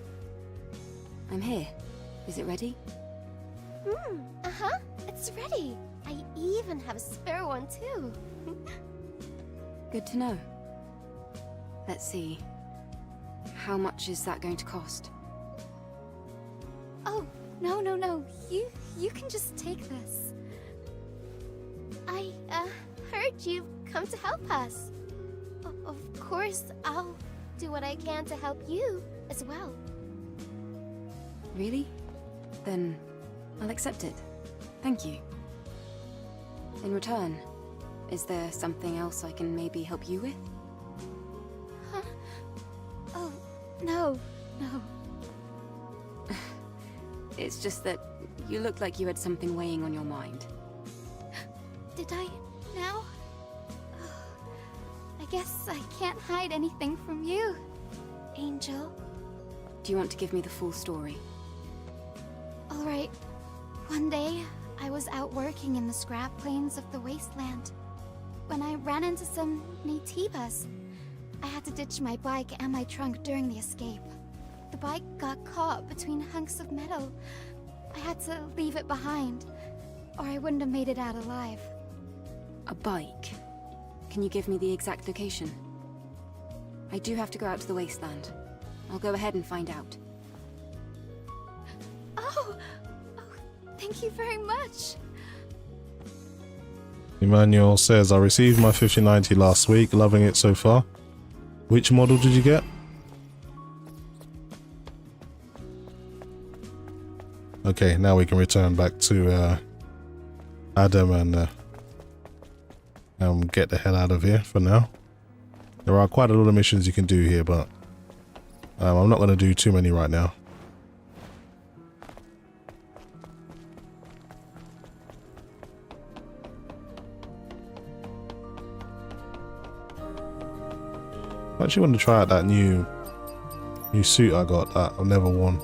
I'm here. Is it ready? Uh-huh. It's ready. I even have a spare one too. Good to know. Let's see. How much is that going to cost? Oh, no. You can just take this. I heard you've come to help us. Of course, I'll do what I can to help you as well. Really? Then I'll accept it. Thank you. In return, is there something else I can maybe help you with? Huh? Oh, no. It's just that you look like you had something weighing on your mind. Did I now? I guess I can't hide anything from you, Angel. Do you want to give me the full story? Alright. One day, I was out working in the scrap plains of the Wasteland when I ran into some Naytibas. I had to ditch my bike and my trunk during the escape. The bike got caught between hunks of metal. I had to leave it behind, or I wouldn't have made it out alive. A bike? Can you give me the exact location? I do have to go out to the Wasteland. I'll go ahead and find out. Oh, thank you very much. Emmanuel says, I received my 5090 last week, loving it so far. Which model did you get? Okay, now we can return back to Adam and get the hell out of here for now. There are quite a lot of missions you can do here, but I'm not going to do too many right now. I actually want to try out that new suit I got that I've never worn.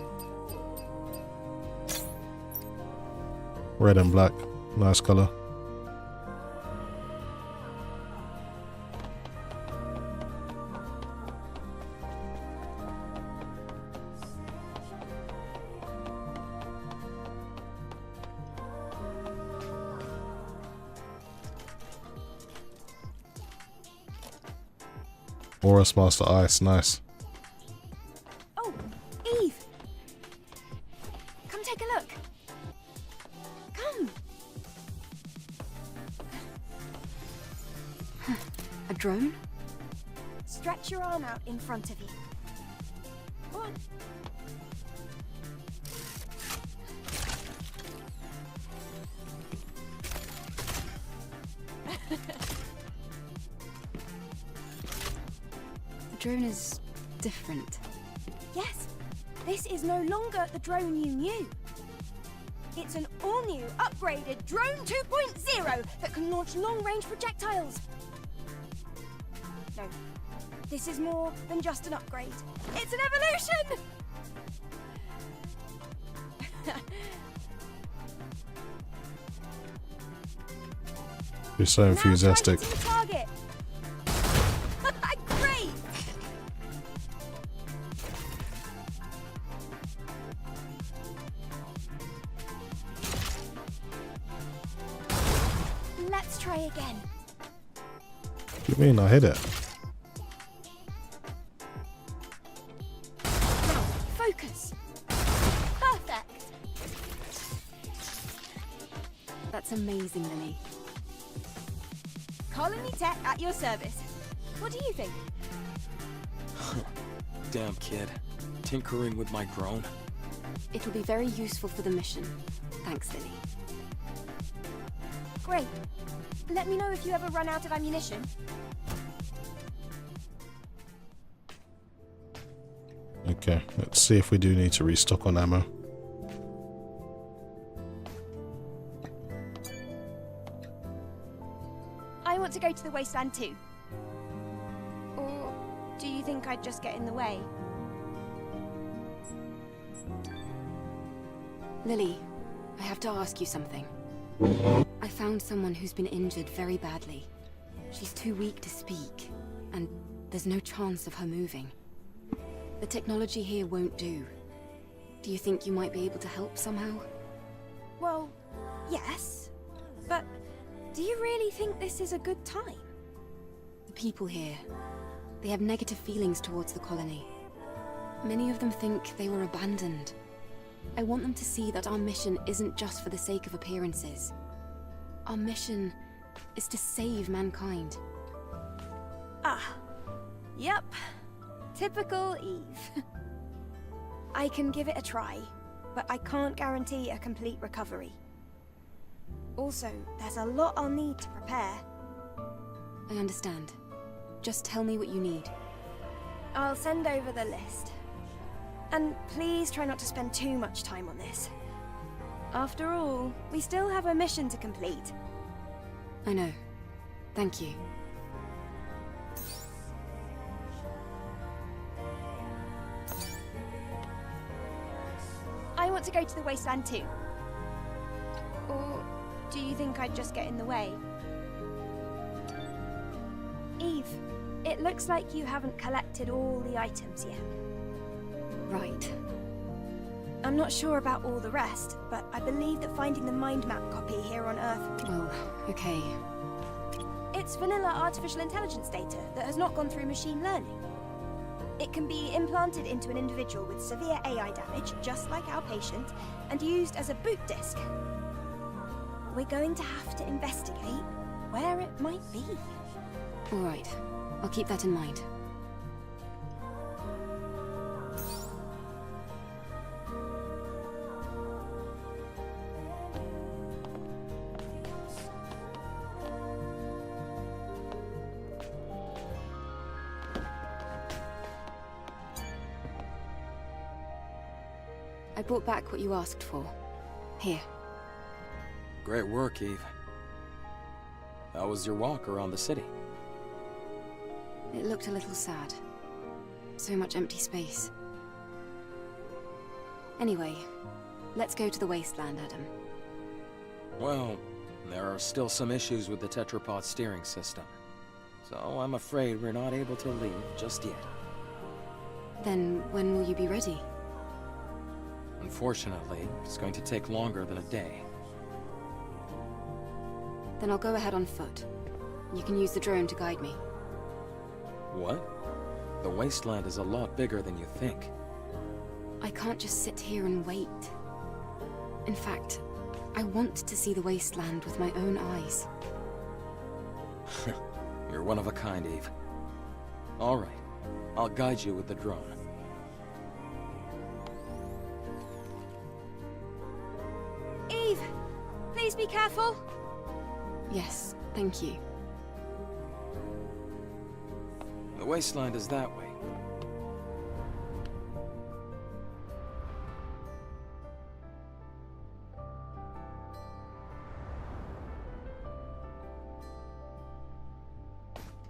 Red and black, nice color. Horus Master Ice, nice. Oh, Eve! Come take a look. Come. A drone? Stretch your arm out in front of you. Go on. The drone is different. Yes, this is no longer the drone you knew. It's an all-new, upgraded Drone 2.0 that can launch long-range projectiles. No, this is more than just an upgrade. It's an evolution! You're so enthusiastic. Now try to target. Great! Let's try again. What do you mean? I hit it. Now, focus. Perfect. That's amazing, Lily. Colony Tech at your service. What do you think? Damn kid. Tinkering with my drone. It'll be very useful for the mission. Thanks, Lily. Great. Let me know if you ever run out of ammunition. Okay, let's see if we do need to restock on ammo. I want to go to the Wasteland too. Or do you think I'd just get in the way? Lily, I have to ask you something. I found someone who's been injured very badly. She's too weak to speak, and there's no chance of her moving. The technology here won't do. Do you think you might be able to help somehow? Well, yes. But do you really think this is a good time? The people here, they have negative feelings towards the colony. Many of them think they were abandoned. I want them to see that our mission isn't just for the sake of appearances. Our mission is to save mankind. Ah, yep. Typical Eve. I can give it a try, but I can't guarantee a complete recovery. Also, there's a lot I'll need to prepare. I understand. Just tell me what you need. I'll send over the list. And please try not to spend too much time on this. After all, we still have a mission to complete. I know. Thank you. I want to go to the Wasteland too. Or do you think I'd just get in the way? Eve, it looks like you haven't collected all the items yet. Right. I'm not sure about all the rest, but I believe that finding the mind map copy here on Earth... Well, okay. It's vanilla artificial intelligence data that has not gone through machine learning. It can be implanted into an individual with severe AI damage, just like our patient, and used as a boot disk. We're going to have to investigate where it might be. All right. I'll keep that in mind. I brought back what you asked for. Here. Great work, Eve. How was your walk around the city? It looked a little sad. So much empty space. Anyway, let's go to the Wasteland, Adam. Well, there are still some issues with the tetrapod steering system. So I'm afraid we're not able to leave just yet. Then when will you be ready? Unfortunately, it's going to take longer than a day. Then I'll go ahead on foot. You can use the drone to guide me. What? The Wasteland is a lot bigger than you think. I can't just sit here and wait. In fact, I want to see the Wasteland with my own eyes. You're one of a kind, Eve. All right, I'll guide you with the drone. Eve, please be careful. Yes, thank you. The Wasteland is that way.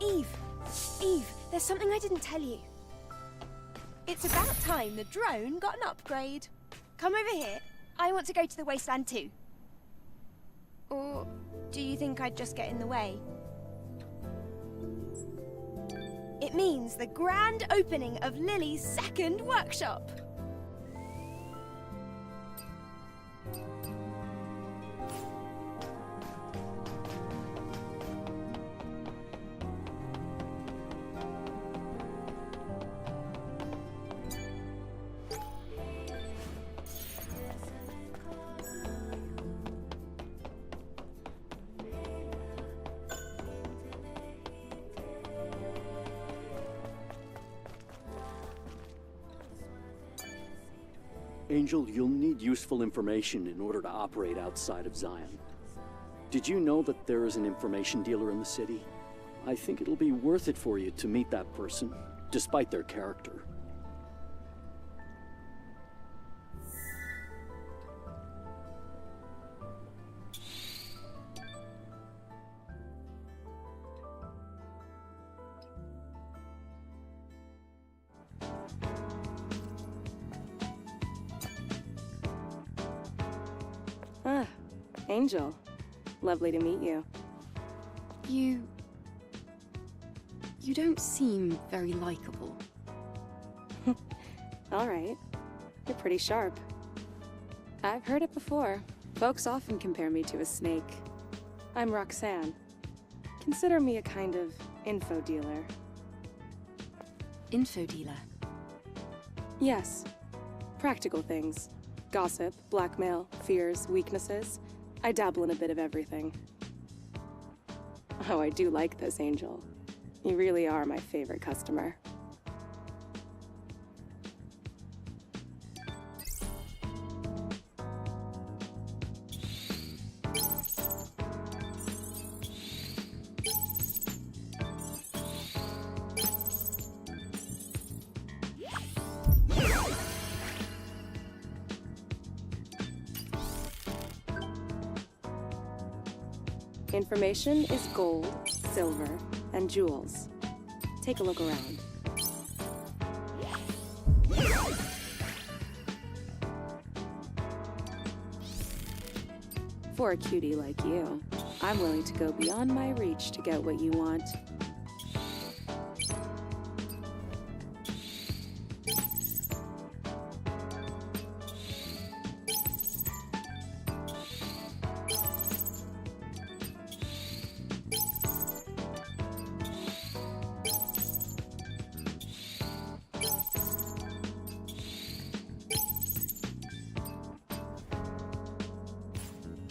Eve, there's something I didn't tell you. It's about time the drone got an upgrade. Come over here. I want to go to the Wasteland too. Or do you think I'd just get in the way? It means the grand opening of Lily's second workshop. Angel, you'll need useful information in order to operate outside of Zion. Did you know that there is an information dealer in the city? I think it'll be worth it for you to meet that person, despite their character. Ah, Angel. Lovely to meet you. You don't seem very likable. All right. You're pretty sharp. I've heard it before. Folks often compare me to a snake. I'm Roxanne. Consider me a kind of info dealer. Info dealer? Yes. Practical things. Gossip, blackmail, fears, weaknesses. I dabble in a bit of everything. Oh, I do like this, Angel. You really are my favorite customer. Information is gold, silver, and jewels. Take a look around. For a cutie like you, I'm willing to go beyond my reach to get what you want.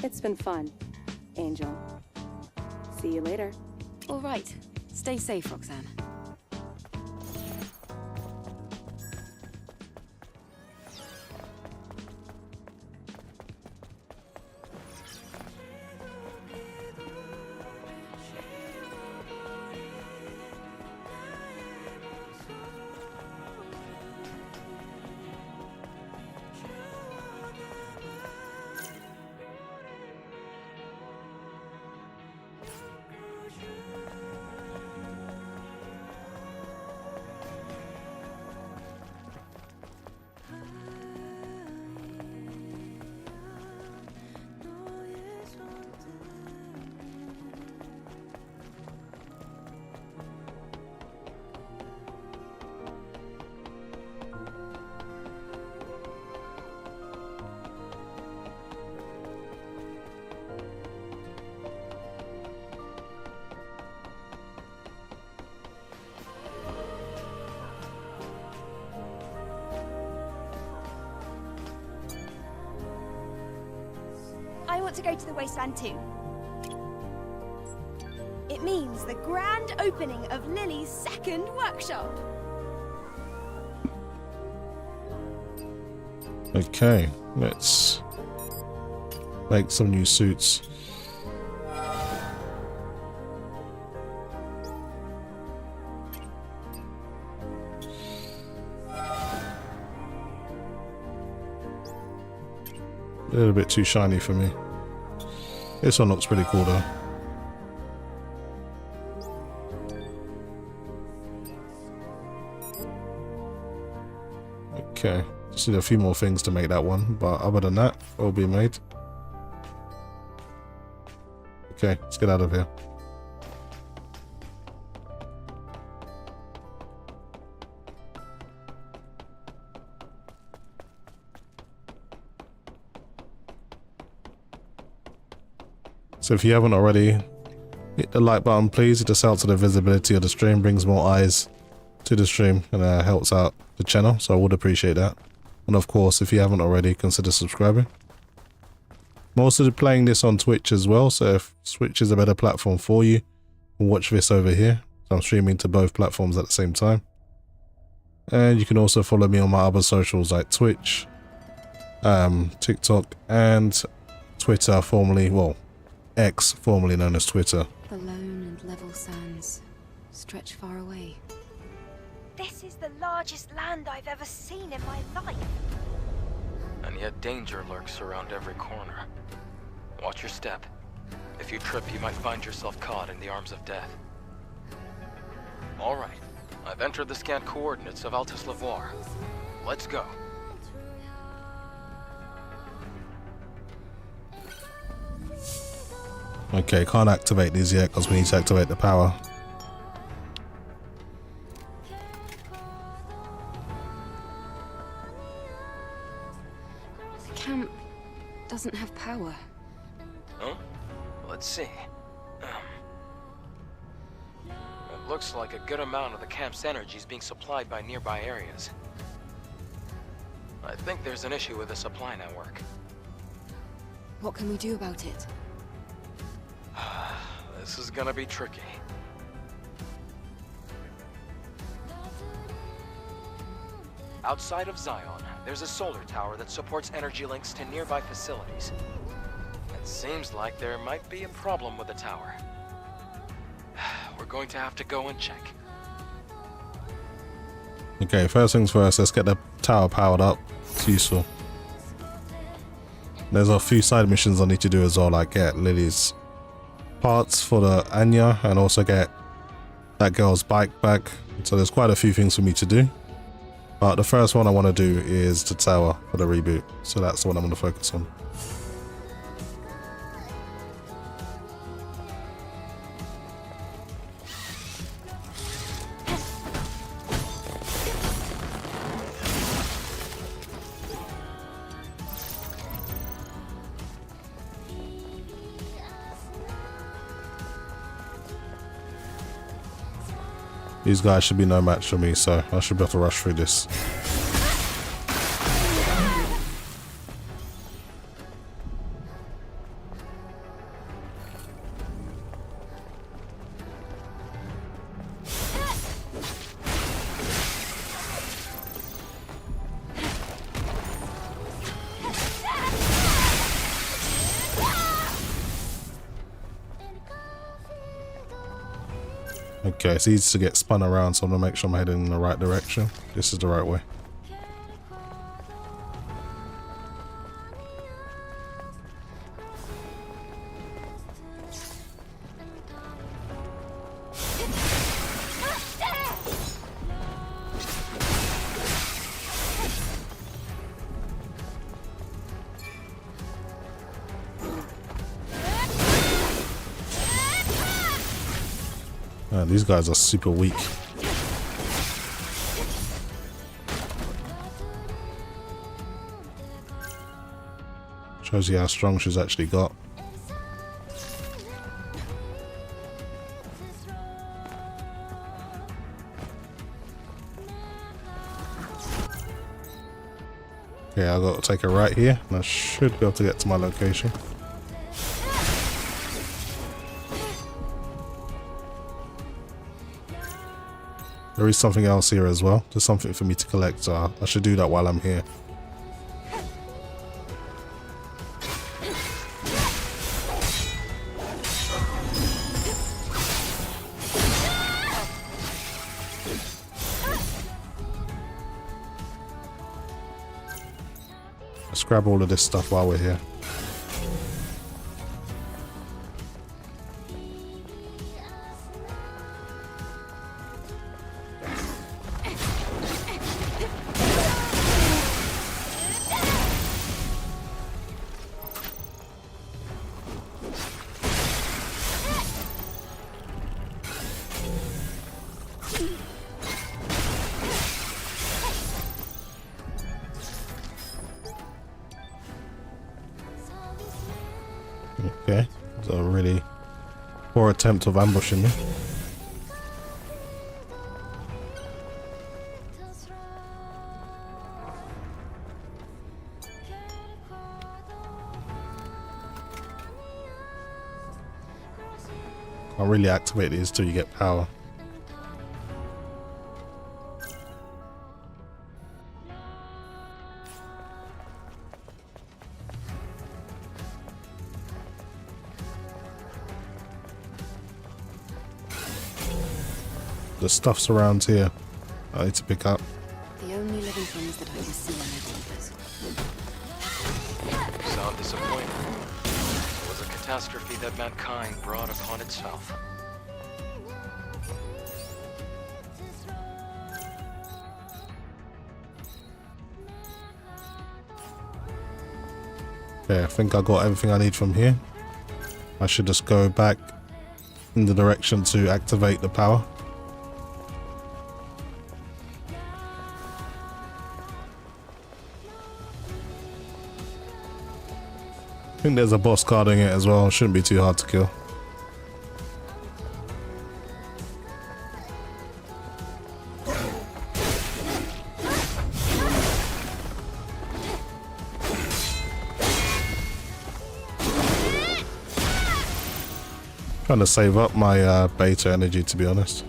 It's been fun, Angel. See you later. All right. Stay safe, Roxanne. I want to go to the Wasteland too. It means the grand opening of Lily's second workshop. Okay, let's make some new suits. A little bit too shiny for me. This one looks pretty cool though. Okay, just need a few more things to make that one, but other than that, it'll be made. Okay, let's get out of here. So if you haven't already, hit the like button please. It just helps with the visibility of the stream, brings more eyes to the stream, and helps out the channel, so I would appreciate that. And of course, if you haven't already, consider subscribing. I'm also playing this on Twitch as well, so if Twitch is a better platform for you, watch this over here. So I'm streaming to both platforms at the same time. And you can also follow me on my other socials like Twitch, TikTok, and Twitter, formerly, well, X, formerly known as Twitter. The lone and level sands stretch far away. This is the largest land I've ever seen in my life. And yet danger lurks around every corner. Watch your step. If you trip, you might find yourself caught in the arms of death. All right, I've entered the scanned coordinates of Altus Lavoir. Let's go. Okay, can't activate these yet because we need to activate the power. The camp doesn't have power. Huh? Let's see. It looks like a good amount of the camp's energy is being supplied by nearby areas. I think there's an issue with the supply network. What can we do about it? This is gonna be tricky. Outside of Zion, there's a solar tower that supports energy links to nearby facilities. It seems like there might be a problem with the tower. We're going to have to go and check. Okay, first things first, let's get the tower powered up. It's useful. There's a few side missions I need to do as well, like get Lily's parts for the Anya and also get that girl's bike back. So there's quite a few things for me to do. But the first one I want to do is the tower for the reboot. So that's the one I'm going to focus on. These guys should be no match for me, so I should be able to rush through this. Okay, it's easy to get spun around, so I'm gonna make sure I'm heading in the right direction. This is the right way. These guys are super weak. Shows you how strong she's actually got. Okay, I've got to take a right here, and I should be able to get to my location. There is something else here as well. There's something for me to collect, so I should do that while I'm here. Let's grab all of this stuff while we're here. Okay, it's a really poor attempt of ambushing me. Can't really activate these till you get power. The stuff's around here. I need to pick up. The only living things that I can see on Naytibas. Sound disappointing. It was a catastrophe that mankind brought upon itself. Okay, I think I got everything I need from here. I should just go back in the direction to activate the power. I think there's a boss guarding it as well. It shouldn't be too hard to kill. Trying to save up my beta energy, to be honest.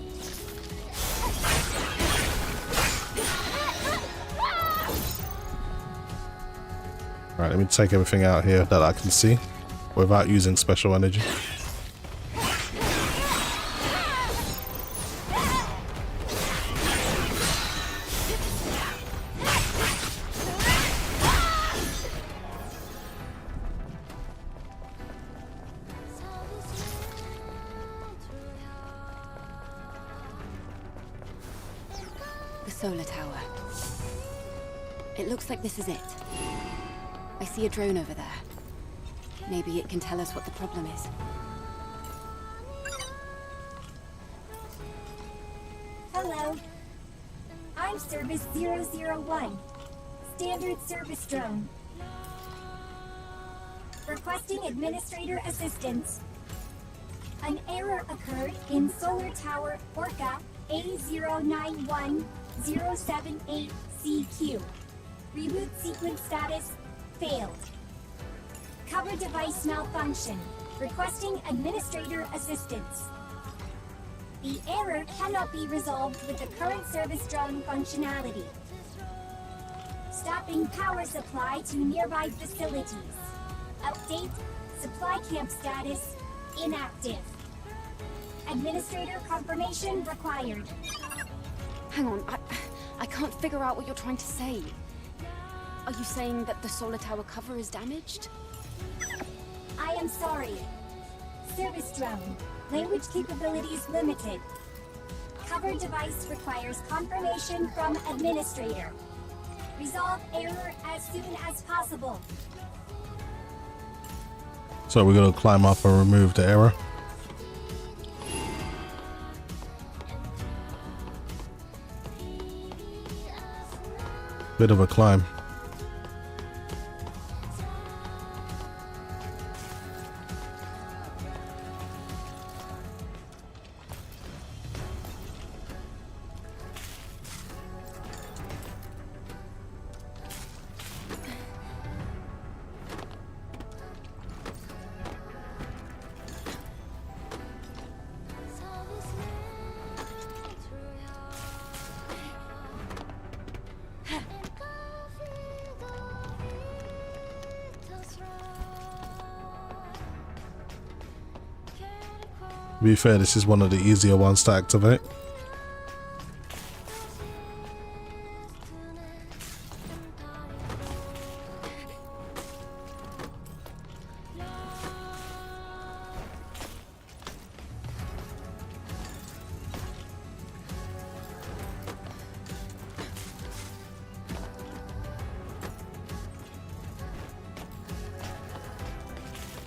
Right, let me take everything out here that I can see without using special energy. The solar tower. It looks like this is it. I see a drone over there. Maybe it can tell us what the problem is. Hello. I'm Service 001. Standard service drone. Requesting administrator assistance. An error occurred in Solar Tower Orca A091078CQ. Reboot sequence status failed. Cover device malfunction. Requesting administrator assistance. The error cannot be resolved with the current service drone functionality. Stopping power supply to nearby facilities. Update. Supply camp status inactive. Administrator confirmation required. Hang on, I can't figure out what you're trying to say. Are you saying that the solar tower cover is damaged? I am sorry. Service drone. Language capabilities limited. Cover device requires confirmation from administrator. Resolve error as soon as possible. So we're going to climb up and remove the error. Bit of a climb. To be fair, this is one of the easier ones to activate.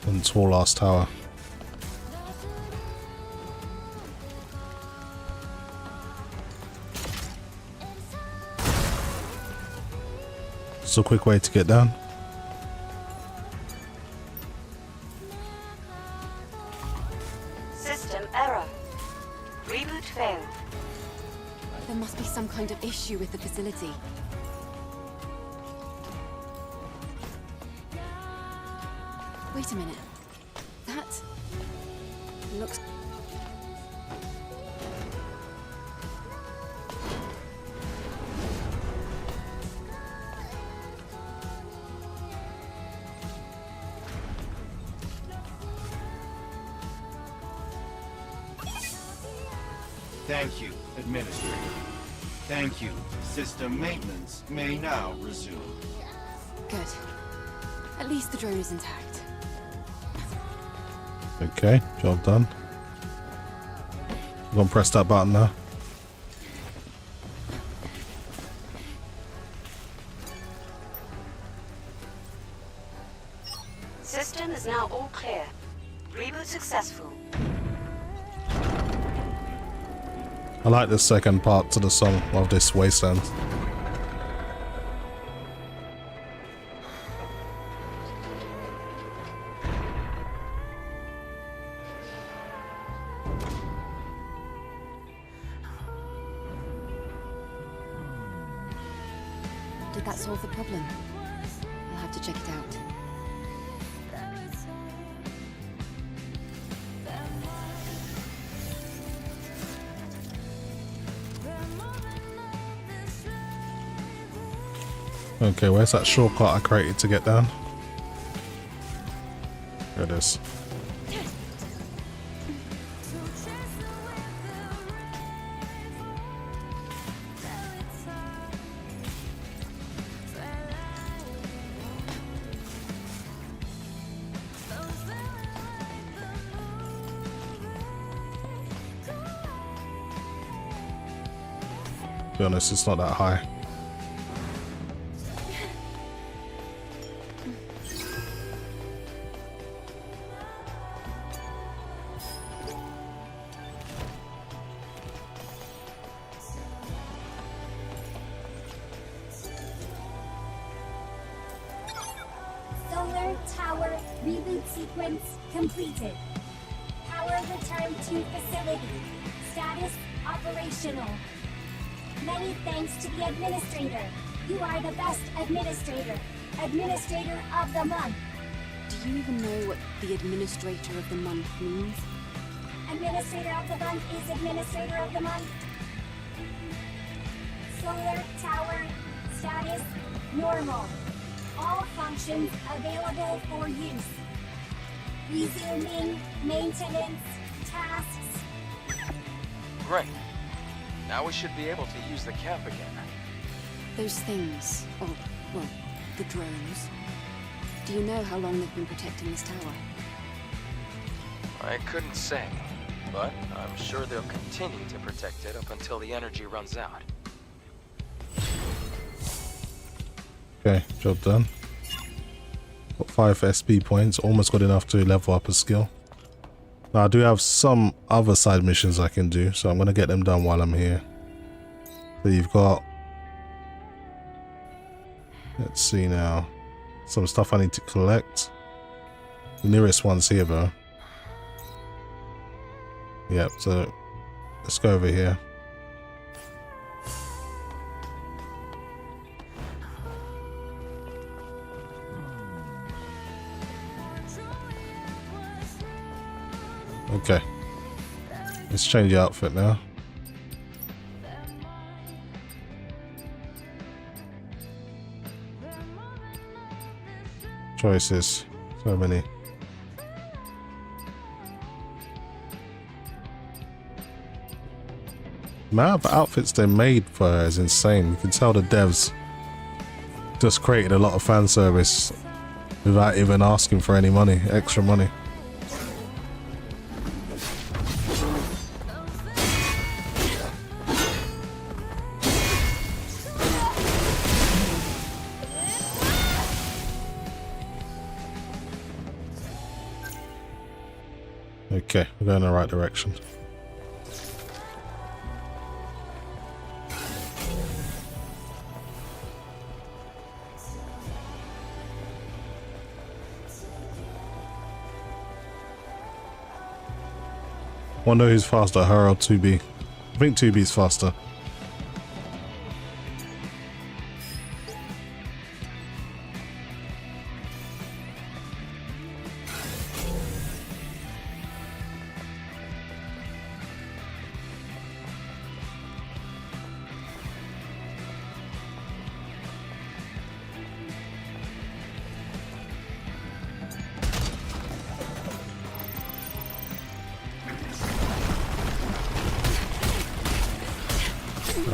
And tall last tower. It's a quick way to get down. System error. Reboot failed. There must be some kind of issue with the facility. Wait a minute. That looks... Thank you, Administrator. Thank you. System maintenance may now resume. Good. At least the drone is intact. Okay, job done. I'm gonna press that button now. System is now all clear. Reboot successful. I like the second part to the song of this Wasteland. Did that solve the problem? I'll have to check it out. Okay, where's that shortcut I created to get down? There it is. To be honest, it's not that high. Solar tower reboot sequence completed. Power returned to facility. Status operational. Many thanks to the administrator. You are the best administrator. Administrator of the month. Do you even know what the Administrator of the Month means? Administrator of the month is Administrator of the month. Solar tower status normal. All functions available for use. Resuming maintenance tasks. Great. Now we should be able to use the camp again. Those things, or, well, the drones. Do you know how long they've been protecting this tower? I couldn't say, but I'm sure they'll continue to protect it up until the energy runs out. Okay, job done. Got 5 SP points, almost got enough to level up a skill. Now I do have some other side missions I can do, so I'm going to get them done while I'm here. So you've got, let's see now, some stuff I need to collect. The nearest one's here though. Yep, so let's go over here. Okay, let's change the outfit now. Choices, so many. The amount of outfits they made for her is insane. You can tell the devs just created a lot of fan service without even asking for any money, extra money. Okay, we're going in the right direction. Wonder who's faster, her or 2B. I think 2B's faster.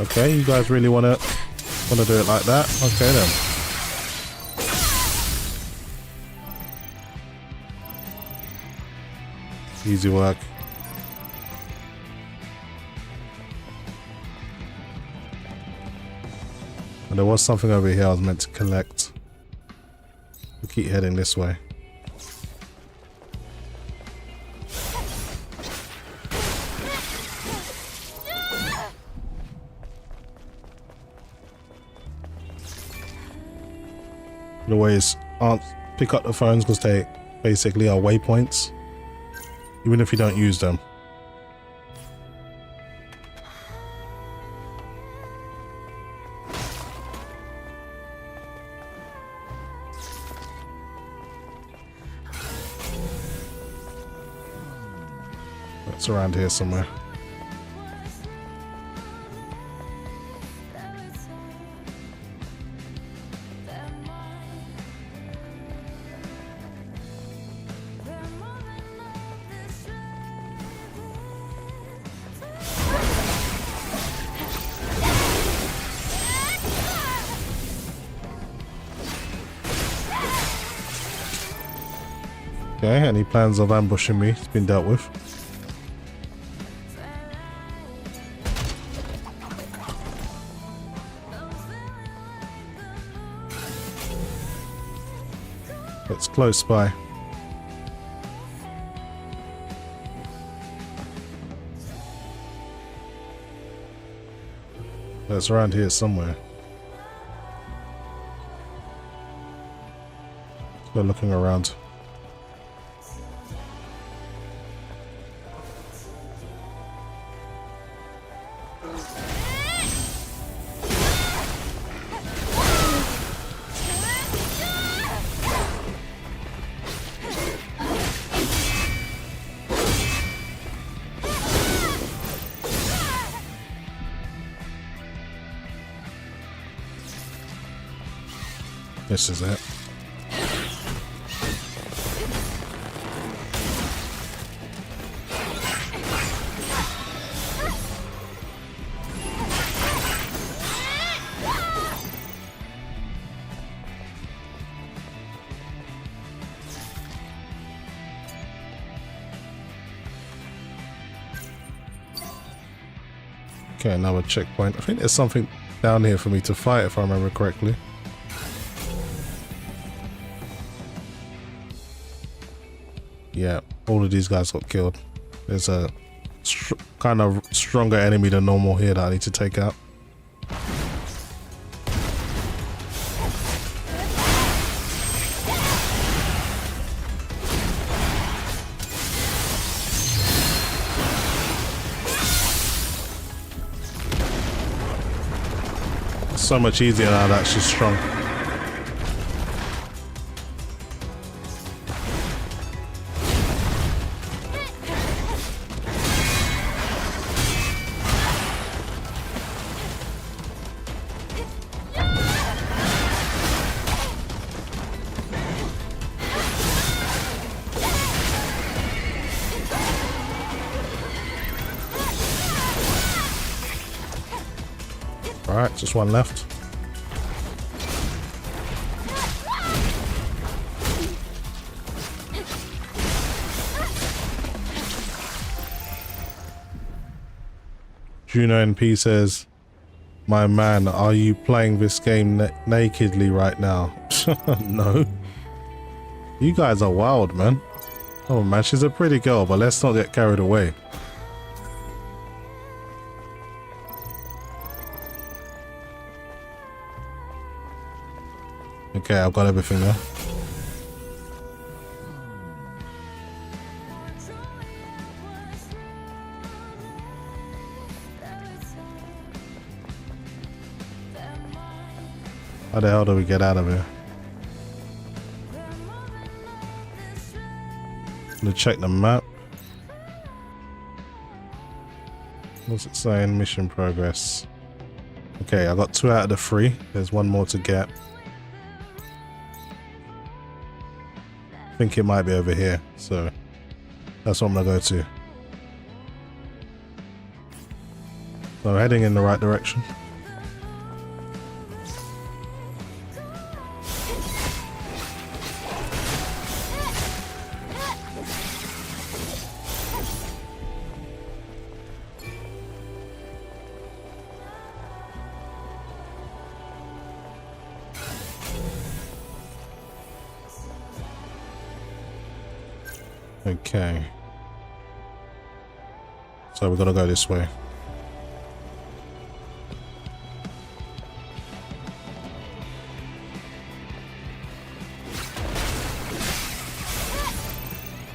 Okay, you guys really wanna do it like that? Okay then. Easy work. And there was something over here I was meant to collect. We'll keep heading this way. Always pick up the phones because they basically are waypoints, even if you don't use them. It's around here somewhere. Okay, any plans of ambushing me? It's been dealt with. It's close by. It's around here somewhere. Let's go looking around. This is it. Okay, another checkpoint. I think there's something down here for me to fight if I remember correctly. Yeah, all of these guys got killed. There's a kind of stronger enemy than normal here that I need to take out. So much easier now that she's strong. Alright, just one left. Juno NP says, my man, are you playing this game nakedly right now? No. You guys are wild, man. Oh man, she's a pretty girl, but let's not get carried away. Okay, I've got everything now. How the hell do we get out of here? I'm gonna check the map. What's it saying? Mission progress. Okay, I got 2 out of the 3. There's 1 more to get. I think it might be over here, so that's what I'm gonna go to. So I'm heading in the right direction. Okay. So we're gonna go this way.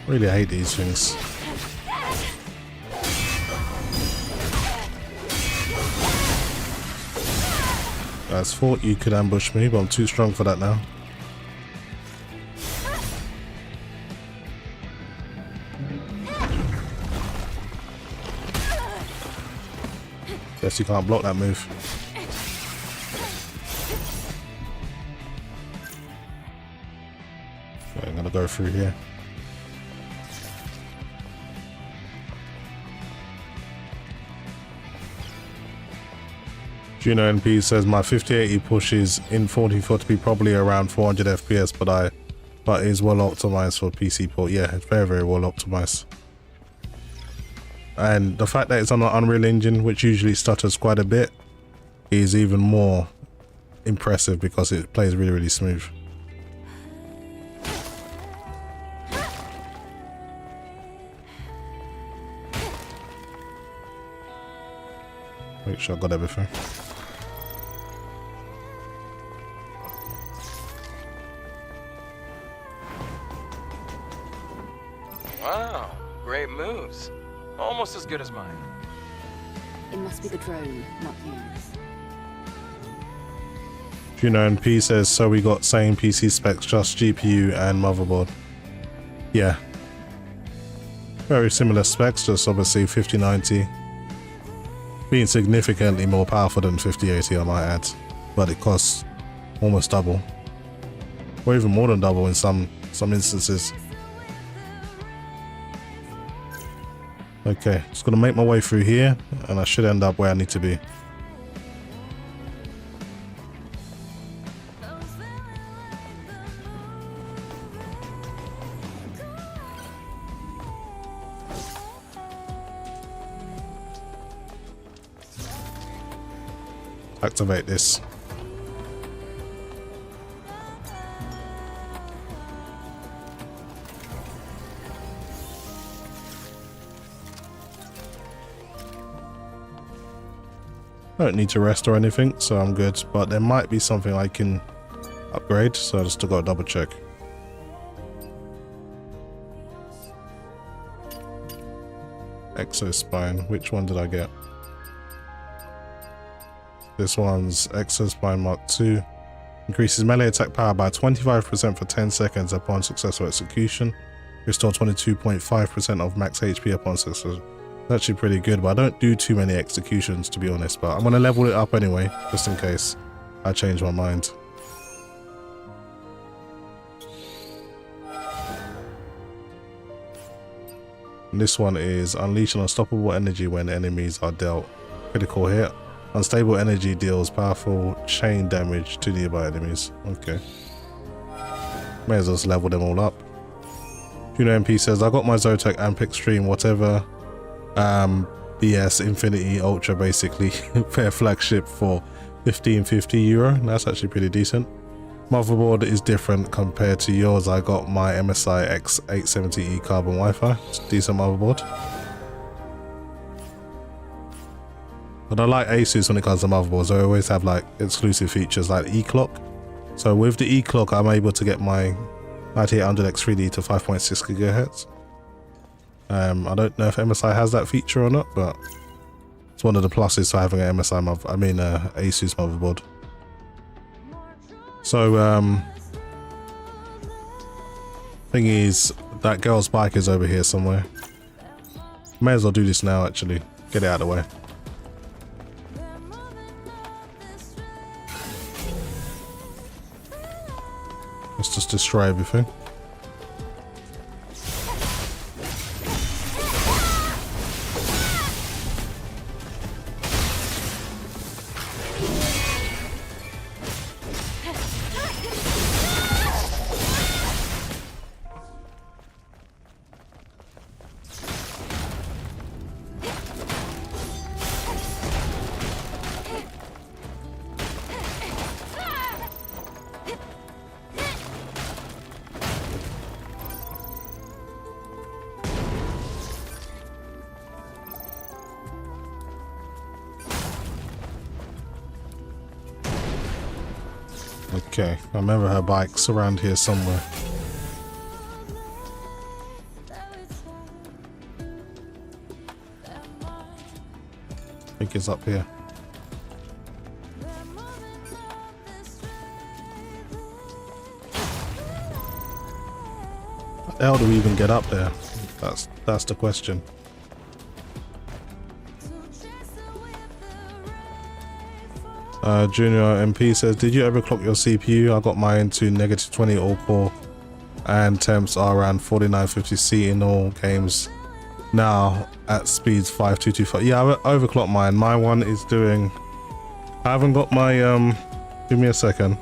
Really hate these things. I thought you could ambush me, but I'm too strong for that now. Guess you can't block that move. Okay, I'm gonna go through here. Juno NP says my 5080 pushes in 4040p probably around 400 FPS, but is well optimized for PC port. Yeah, it's very, very well optimized. And the fact that it's on an Unreal Engine, which usually stutters quite a bit, is even more impressive because it plays really, really smooth. Make sure I got everything. Wow, great moves. Almost as good as mine. It must be the drone, not you. Juno NP says, so we got same PC specs, just GPU and motherboard. Yeah. Very similar specs, just obviously 5090. Being significantly more powerful than 5080, I might add. But it costs almost double. Or even more than double in some instances. Okay, just gonna make my way through here, and I should end up where I need to be. activate this. I don't need to rest or anything, so I'm good, but there might be something I can upgrade, so I just got to double check. Exospine, which one did I get? This one's Exospine Mark II. Increases melee attack power by 25% for 10 seconds upon successful execution. Restore 22.5% of max HP upon success. It's actually pretty good, but I don't do too many executions, to be honest, but I'm going to level it up anyway, just in case I change my mind. And this one is unleash an unstoppable energy when enemies are dealt critical hit. Unstable energy deals powerful chain damage to nearby enemies. Okay. May as well just level them all up. Juno MP says, I got my Zotac Ampix Stream, whatever. BS Infinity Ultra, basically. Fair flagship for €1550. That's actually pretty decent. Motherboard is different compared to yours. I got my MSI X870E carbon Wi-Fi. It's a decent motherboard. But I like Asus when it comes to motherboards. They always have like exclusive features like E-clock. So with the E-clock, I'm able to get my 9800X3D to 5.6 GHz. I don't know if MSI has that feature or not, but it's one of the pluses for having an Asus motherboard. So thing is, that girl's bike is over here somewhere. May as well do this now, actually. Get it out of the way. Let's just destroy everything. Okay, I remember her bike's around here somewhere. I think it's up here. How the hell do we even get up there? That's the question. Junior MP says, did you ever clock your CPU? I got mine to -20 all core and temps are around 4950C in all games now at speeds 5225. Yeah, I overclocked mine. My one is doing, I haven't got my give me a second.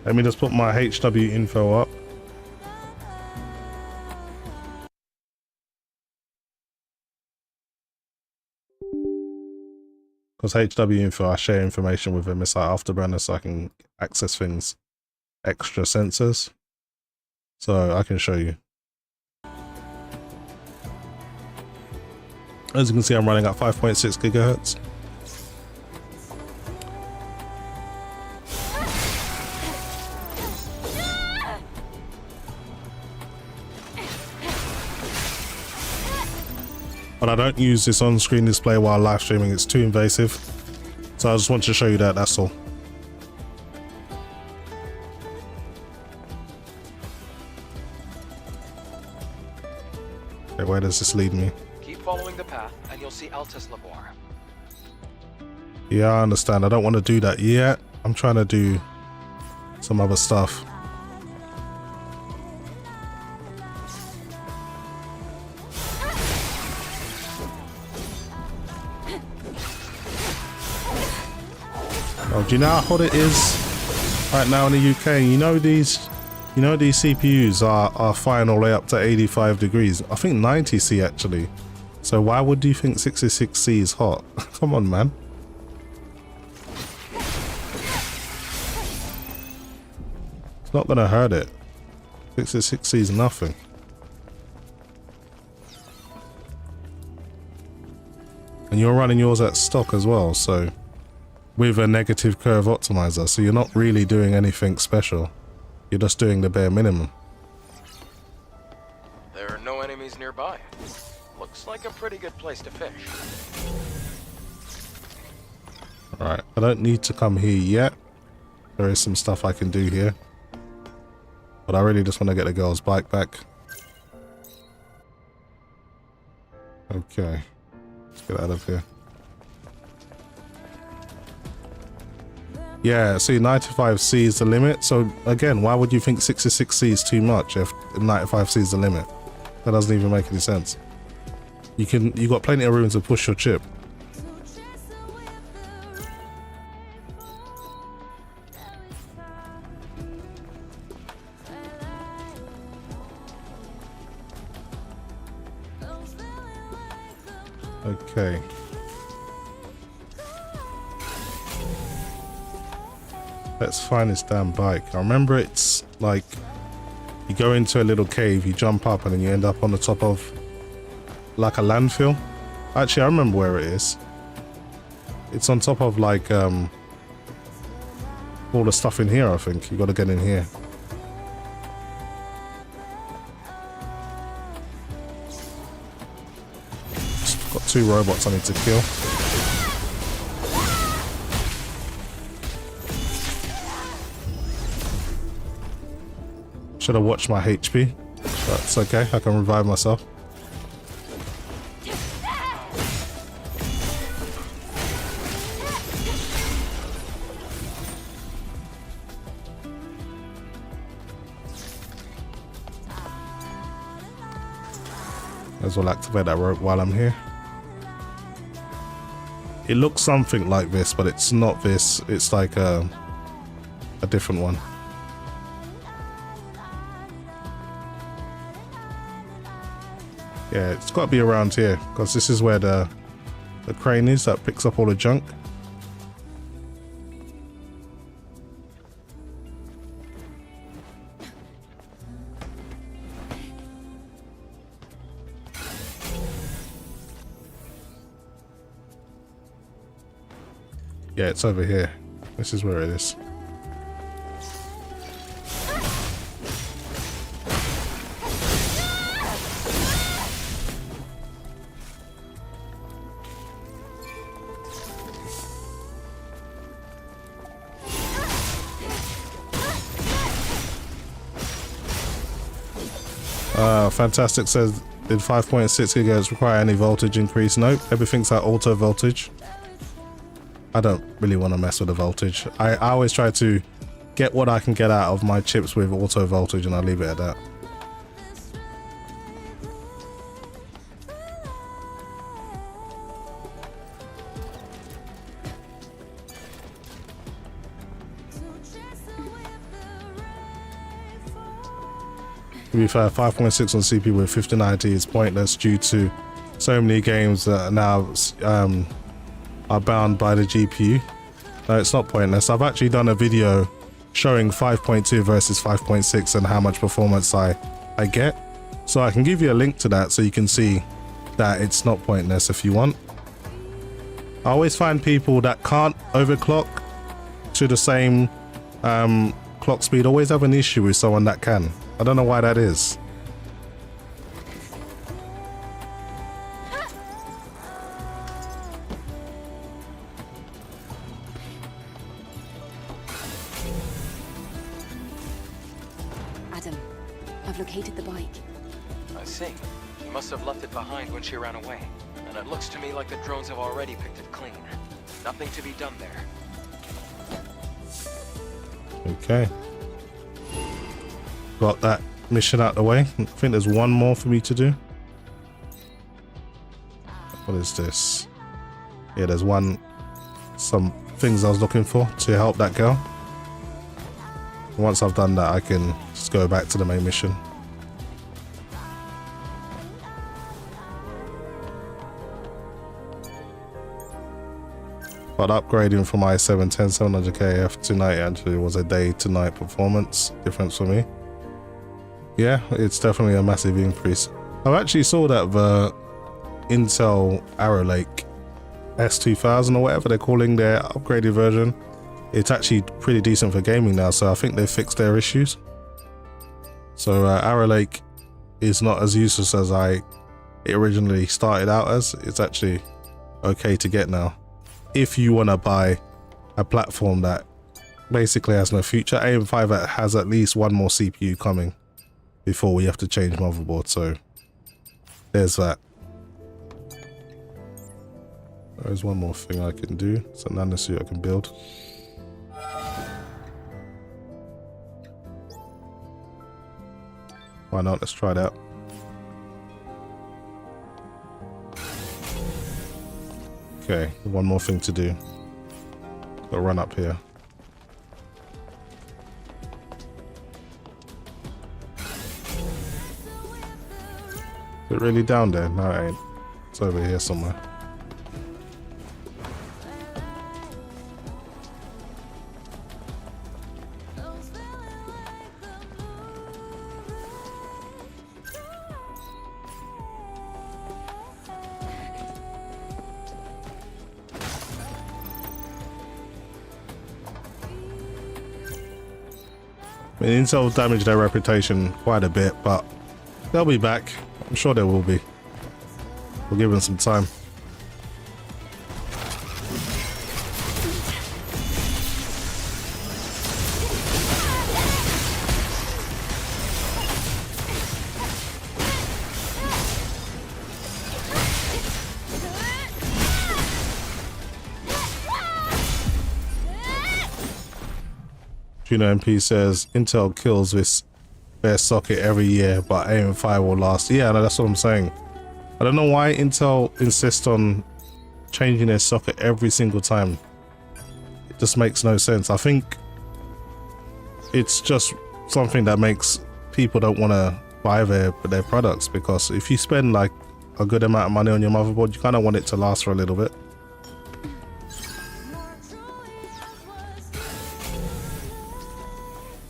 Let me just put my HW info up. Because HW info, I share information with MSI Afterburner so I can access things, extra sensors. So I can show you. As you can see, I'm running at 5.6 gigahertz. But I don't use this on-screen display while live streaming, it's too invasive. So I just want to show you that, that's all. Okay, where does this lead me? Keep following the path and you'll see Altus Lavoir. Yeah, I understand. I don't want to do that yet. I'm trying to do some other stuff. Oh, do you know how hot it is right now in the UK? You know these CPUs are fine all the way up to 85 degrees. I think 90C actually. So why would you think 66C is hot? Come on, man. It's not gonna hurt it. 66C is nothing. And you're running yours at stock as well, so with a negative curve optimizer, so you're not really doing anything special. You're just doing the bare minimum. There are no enemies nearby. Looks like a pretty good place to fish. Alright, I don't need to come here yet. There is some stuff I can do here. But I really just want to get the girl's bike back. Okay. Let's get out of here. Yeah, see, 95C is the limit. So again, why would you think 66C is too much if 95C is the limit? That doesn't even make any sense. You got plenty of room to push your chip. Okay. Let's find this damn bike. I remember it's like you go into a little cave, you jump up, and then you end up on the top of like a landfill. Actually, I remember where it is. It's on top of like all the stuff in here, I think. You gotta get in here. Got 2 robots I need to kill. Should have watched my HP. That's okay, I can revive myself. May as well activate that rope while I'm here. It looks something like this, but it's not this. It's like a different one. Yeah, it's got to be around here, because this is where the crane is that picks up all the junk. Yeah, it's over here. This is where it is. Fantastic says, did 5.6 gigahertz require any voltage increase? Nope, everything's at auto voltage. I don't really want to mess with the voltage. I always try to get what I can get out of my chips with auto voltage, and I'll leave it at that. To be fair, 5.6 on CPU with 5090 is pointless due to so many games that are now are bound by the GPU. No, it's not pointless. I've actually done a video showing 5.2 versus 5.6 and how much performance I get. So I can give you a link to that so you can see that it's not pointless if you want. I always find people that can't overclock to the same clock speed always have an issue with someone that can. I don't know why that is. Adam, I've located the bike. I see. She must have left it behind when she ran away. And it looks to me like the drones have already picked it clean. Nothing to be done there. Okay. Got that mission out the way. I think there's one more for me to do. What is this? Yeah, there's some things I was looking for to help that girl. Once I've done that, I can just go back to the main mission. But upgrading from i7 10700KF to 90 actually was a day to night performance difference for me. Yeah, it's definitely a massive increase. I actually saw that the Intel Arrow Lake S2000 or whatever they're calling their upgraded version, it's actually pretty decent for gaming now, so I think they fixed their issues. So Arrow Lake is not as useless as it originally started out as. It's actually okay to get now if you want to buy a platform that basically has no future. AM5 has at least one more CPU coming before we have to change motherboard, so there's that. There's one more thing I can do. It's a nanosuit I can build. Why not? Let's try that. Okay, one more thing to do. Gotta run up here. Is it really down there? No, it ain't. It's over here somewhere. I mean, Intel damaged their reputation quite a bit, but they'll be back. I'm sure they will be. We'll give them some time. Juno MP says Intel kills their socket every year, but AM5 will last. Yeah, no, that's what I'm saying. I don't know why Intel insists on changing their socket every single time. It just makes no sense. I think it's just something that makes people don't want to buy their products, because if you spend like a good amount of money on your motherboard, you kind of want it to last for a little bit.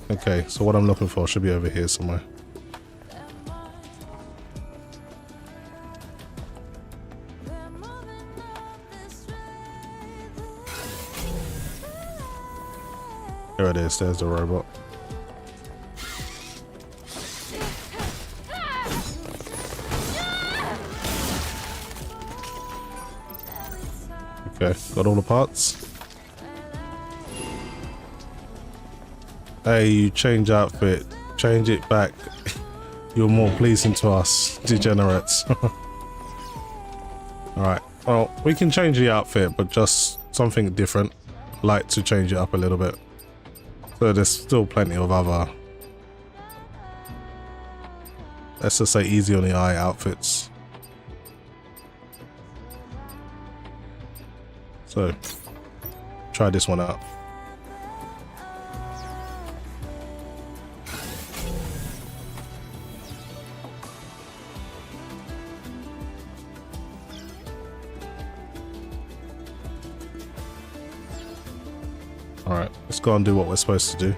Okay, so what I'm looking for should be over here somewhere. There it is, there's the robot. Okay, got all the parts. Hey, you change outfit, change it back. You're more pleasing to us, degenerates. Alright, well, we can change the outfit, but just something different. Like to change it up a little bit. So there's still plenty of other, let's just say easy on the eye outfits. So, try this one out. Alright, let's go and do what we're supposed to do.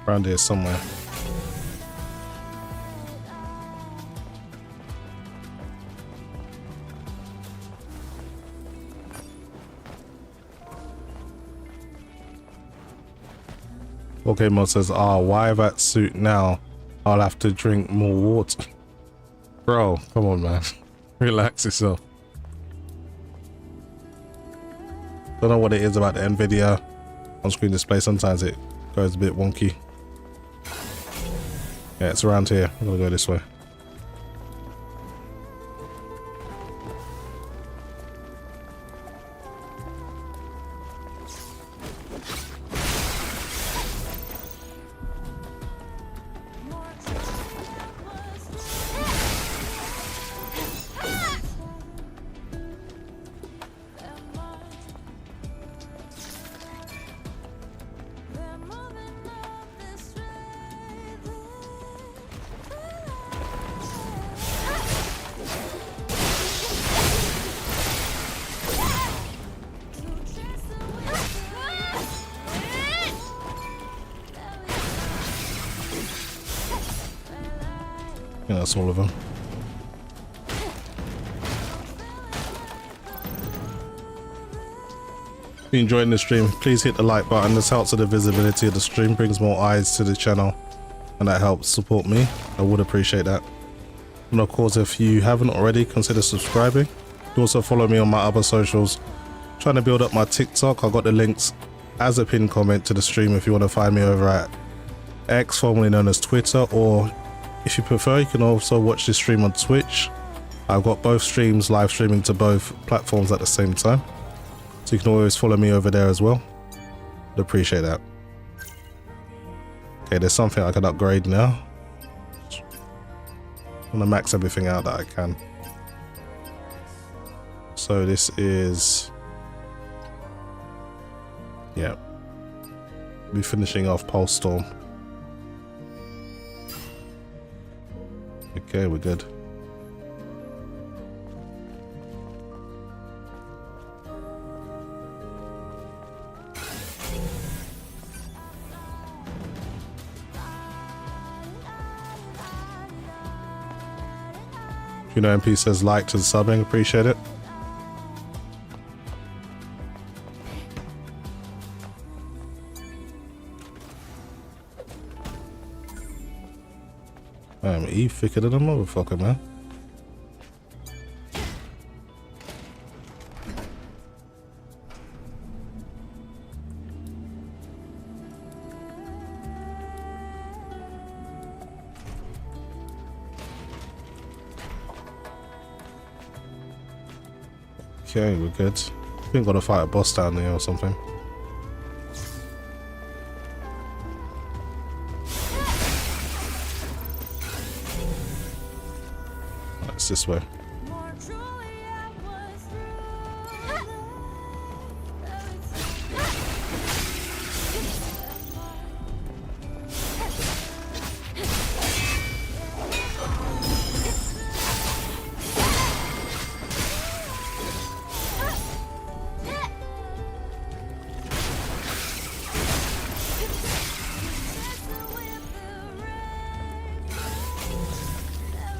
Around here somewhere. Okay, Mod says, why that suit now? I'll have to drink more water. Bro, come on, man. Relax yourself. Don't know what it is about the Nvidia on-screen display. Sometimes it goes a bit wonky. Yeah, it's around here. I'm gonna go this way. That's all of them. If you're enjoying the stream, please hit the like button. This helps with the visibility of the stream, brings more eyes to the channel, and that helps support me. I would appreciate that. And of course, if you haven't already, consider subscribing. You can also follow me on my other socials. Trying to build up my TikTok. I got the links as a pinned comment to the stream if you want to find me over at X, formerly known as Twitter, or if you prefer, you can also watch this stream on Twitch. I've got both streams live streaming to both platforms at the same time, so you can always follow me over there as well. I'd appreciate that. Okay, there's something I can upgrade now. I'm gonna max everything out that I can. So this is, yeah, be finishing off Pulse Storm. Okay, we're good. You know, MP says like to the subbing, appreciate it. E thicker than a motherfucker, man. Okay, we're good. I think we're gonna fight a boss down there or something. It's this way.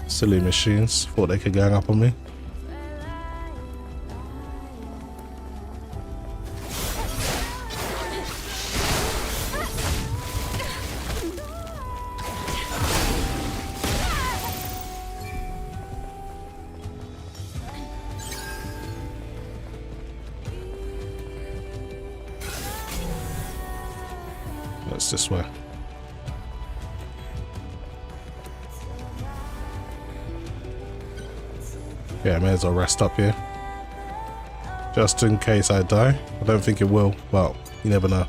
Silly machines, thought they could gang up on me. That's this way. Yeah, I may as well rest up here. Just in case I die. I don't think it will, but you never know.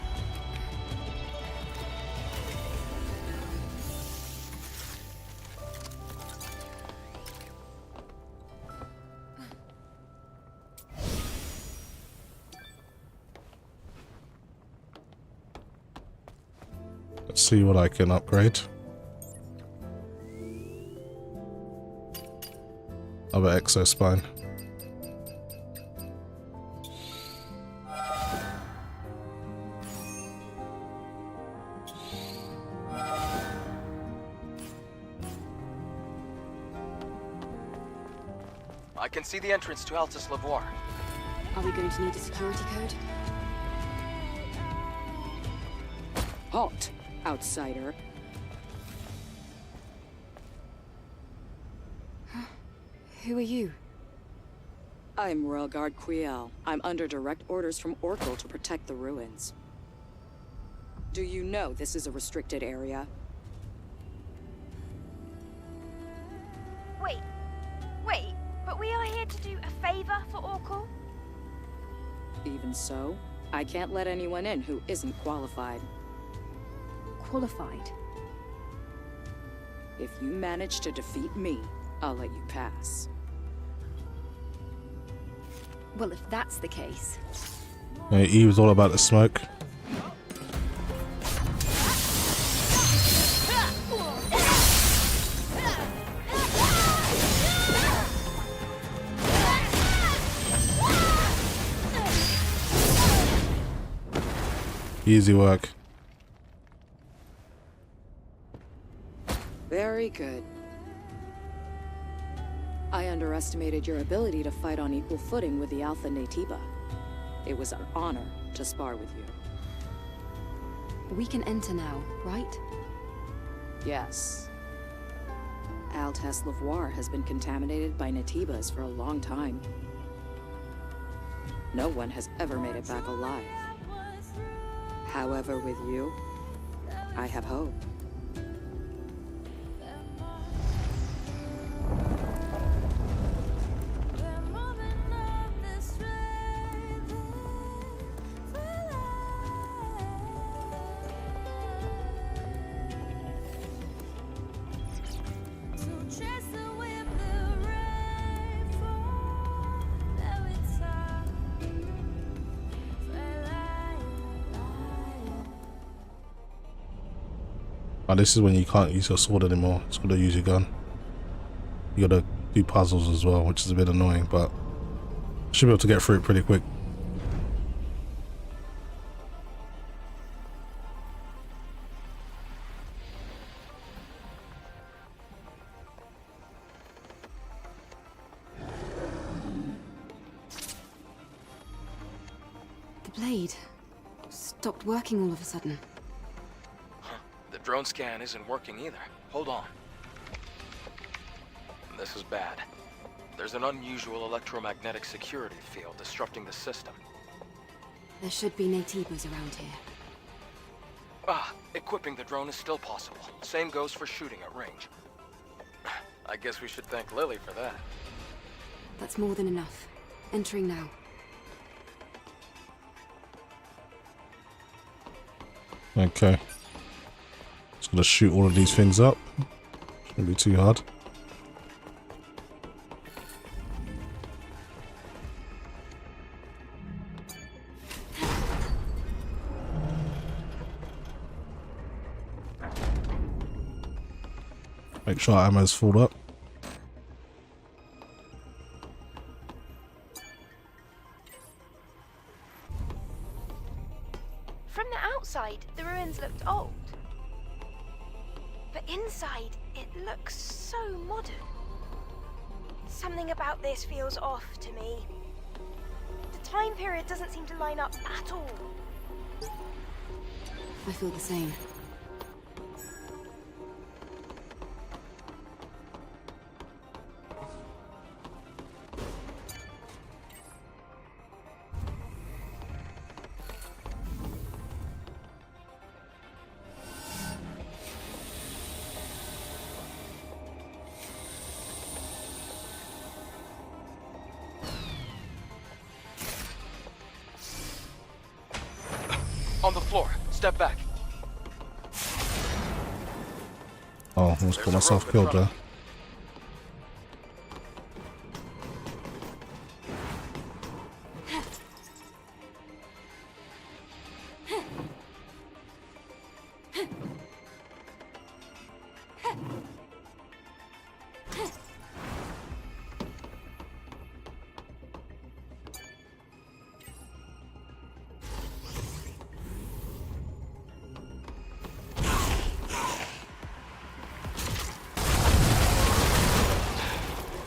Let's see what I can upgrade. Other exospine. I can see the entrance to Altus Lavoir. Are we going to need a security code? Halt, outsider. Who are you? I'm Royal Guard Quiel. I'm under direct orders from Oracle to protect the ruins. Do you know this is a restricted area? Wait, but we are here to do a favor for Oracle? Even so, I can't let anyone in who isn't qualified. Qualified? If you manage to defeat me, I'll let you pass. Well, if that's the case... Yeah, E was all about the smoke. Easy work. Very good. I underestimated your ability to fight on equal footing with the Alpha Naytiba. It was an honor to spar with you. We can enter now, right? Yes. Altus Lavoir has been contaminated by Naytibas for a long time. No one has ever made it back alive. However, with you, I have hope. Oh, this is when you can't use your sword anymore. It's got to use your gun. You got to do puzzles as well, which is a bit annoying, but should be able to get through it pretty quick. The blade stopped working all of a sudden. The drone scan isn't working either. Hold on. This is bad. There's an unusual electromagnetic security field disrupting the system. There should be Naytibas around here. Equipping the drone is still possible. Same goes for shooting at range. I guess we should thank Lily for that. That's more than enough. Entering now. Okay. Just gonna shoot all of these things up. Shouldn't be too hard. Make sure our ammo's full up. From the outside, the ruins looked old. But inside, it looks so modern. Something about this feels off to me. The time period doesn't seem to line up at all. I feel the same. On the floor. Step back. Oh, I almost got myself killed there.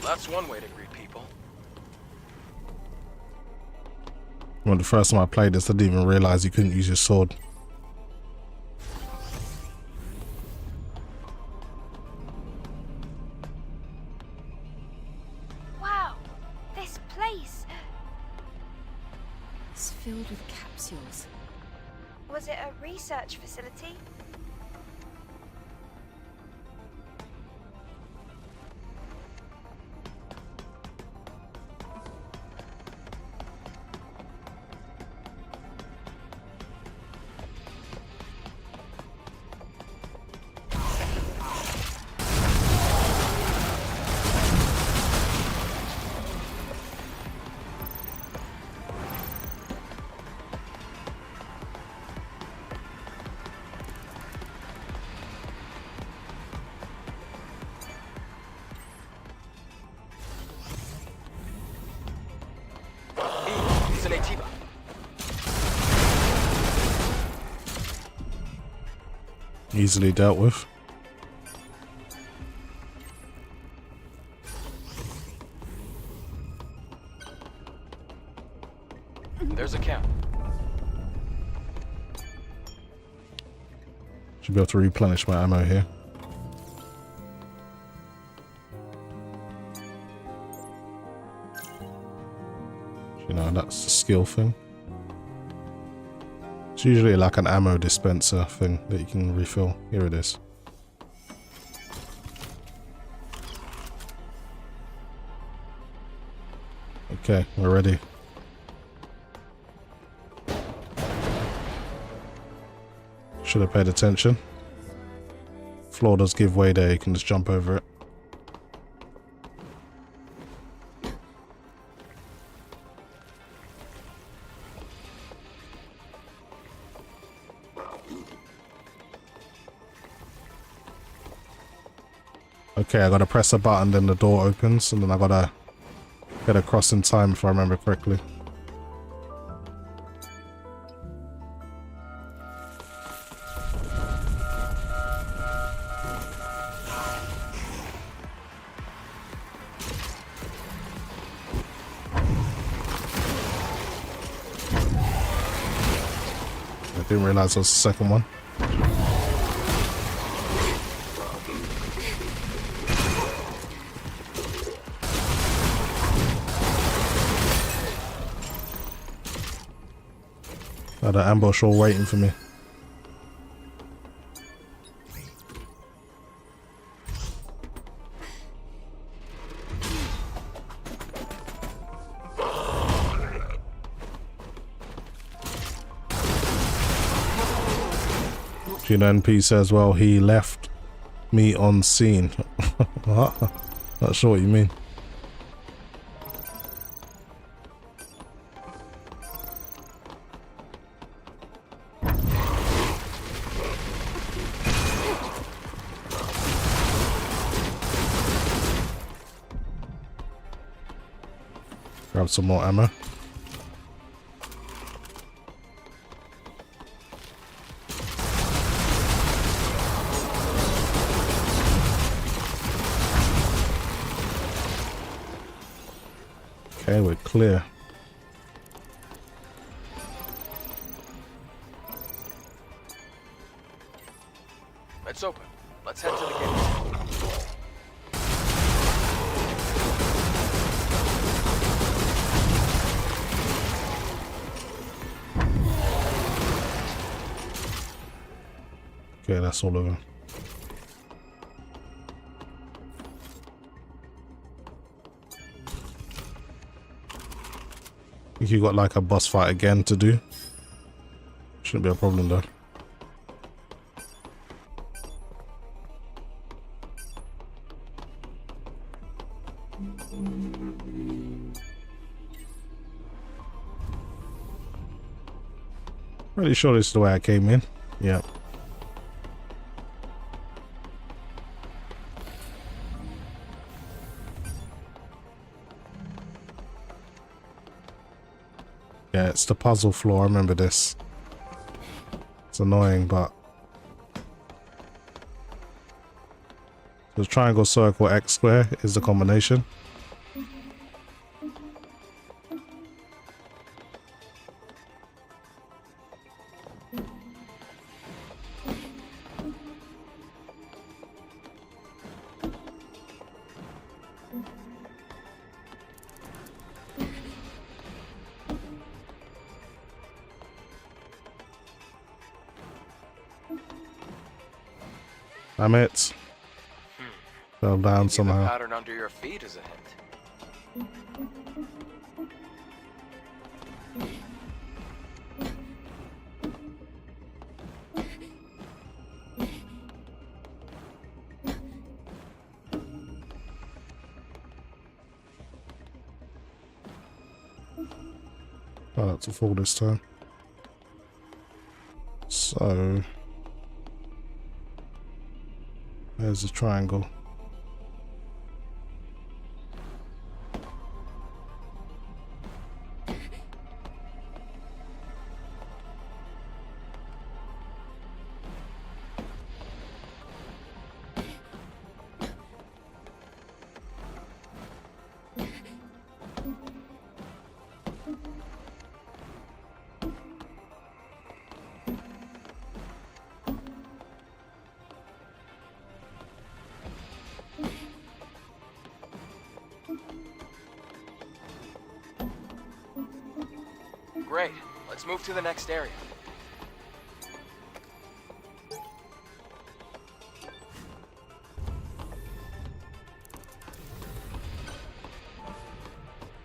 That's one way to greet people. Well, the first time I played this, I didn't even realize you couldn't use your sword. Wow, this place. It's filled with capsules. Was it a research facility? It's an Naytiba. Easily dealt with. There's a count. Should be able to replenish my ammo here. You know, that's the skill thing. It's usually like an ammo dispenser thing that you can refill. Here it is. Okay, we're ready. Should have paid attention. Floor does give way there, you can just jump over it. Okay, I gotta press a button, then the door opens, and then I gotta get across in time if I remember correctly. I didn't realize there was the second one. Had an ambush all waiting for me. NP says, well, he left me on scene. What? Not sure what you mean. Grab some more ammo. Okay, we're clear. It's open. Let's head to the gate. Okay, that's all over. I think you got like a boss fight again to do. Shouldn't be a problem though. Pretty sure this is the way I came in. Yeah. Yeah, it's the puzzle floor. I remember this. It's annoying, but the triangle, circle, X square is the combination. Damn it. Fell down somehow. The pattern under your feet is a hint. Oh, that's a fall this time. So there's a triangle. Great. Let's move to the next area.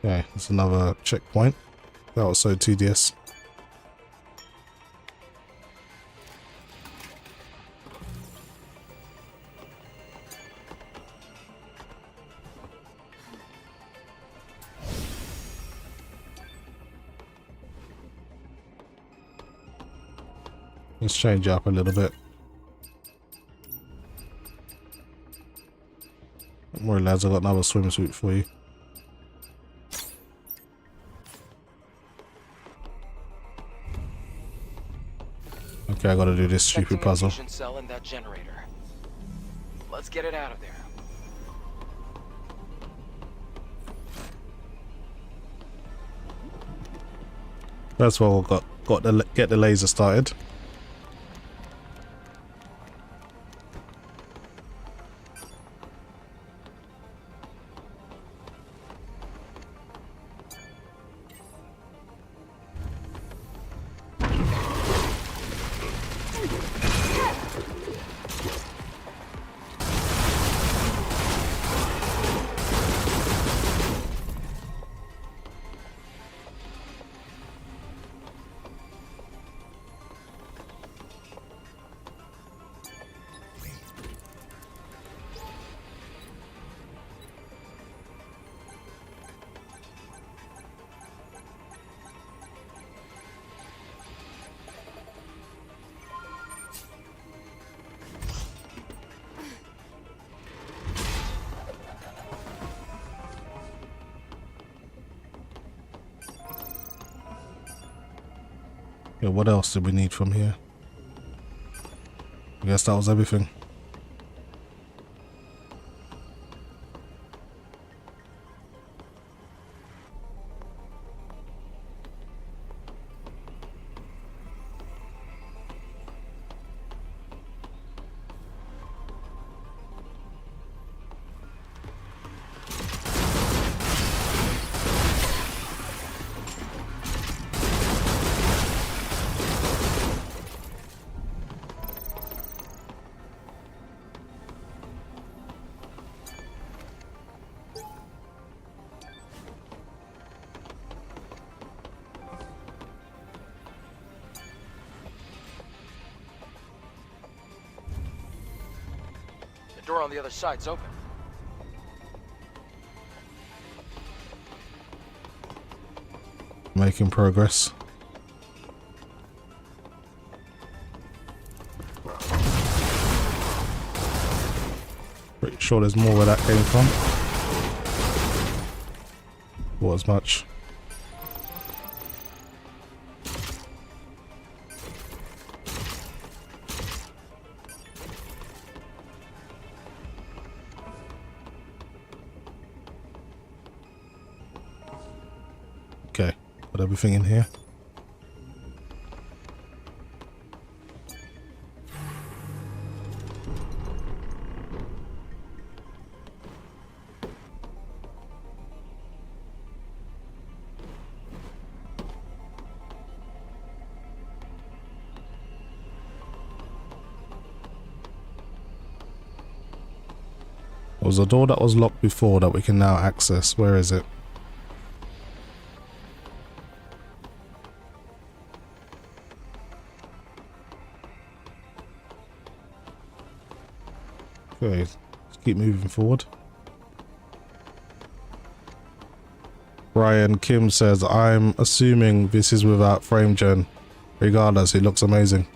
Okay, that's another checkpoint. That was so tedious. Let's change it up a little bit. Don't worry lads, I've got another swimsuit for you. Okay, I gotta do this stupid puzzle. Cell in that generator. Let's get it out of there. First of all, got to get the laser started. Yeah, what else did we need from here? I guess that was everything. Door on the other side's open. Making progress. Pretty sure there's more where that came from. Not as much. Okay, got everything in here. There was a door that was locked before that we can now access. Where is it? Okay, let's keep moving forward. Brian Kim says, I'm assuming this is without frame gen. Regardless, it looks amazing.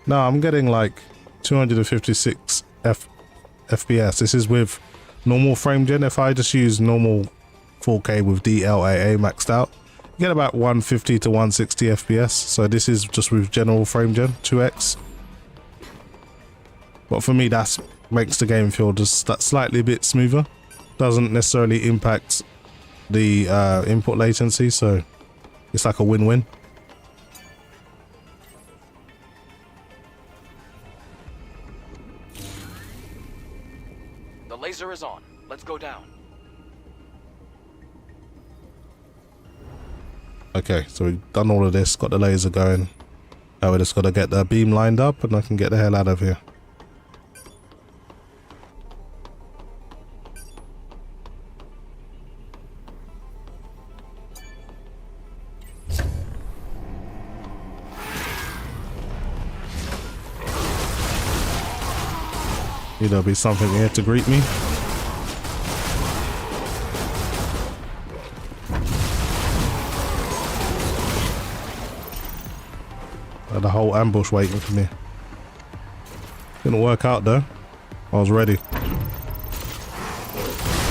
No, I'm getting like 256 FPS. This is with normal frame gen. If I just use normal 4K with DLAA maxed out, you get about 150 to 160 FPS. So this is just with general frame gen, 2x. But for me, that makes the game feel just that slightly a bit smoother. Doesn't necessarily impact the input latency, so it's like a win-win. The laser is on. Let's go down. Okay, so we've done all of this, got the laser going. Now we just got to get the beam lined up and I can get the hell out of here. There'll be something here to greet me. The whole ambush waiting for me. Didn't work out though. I was ready.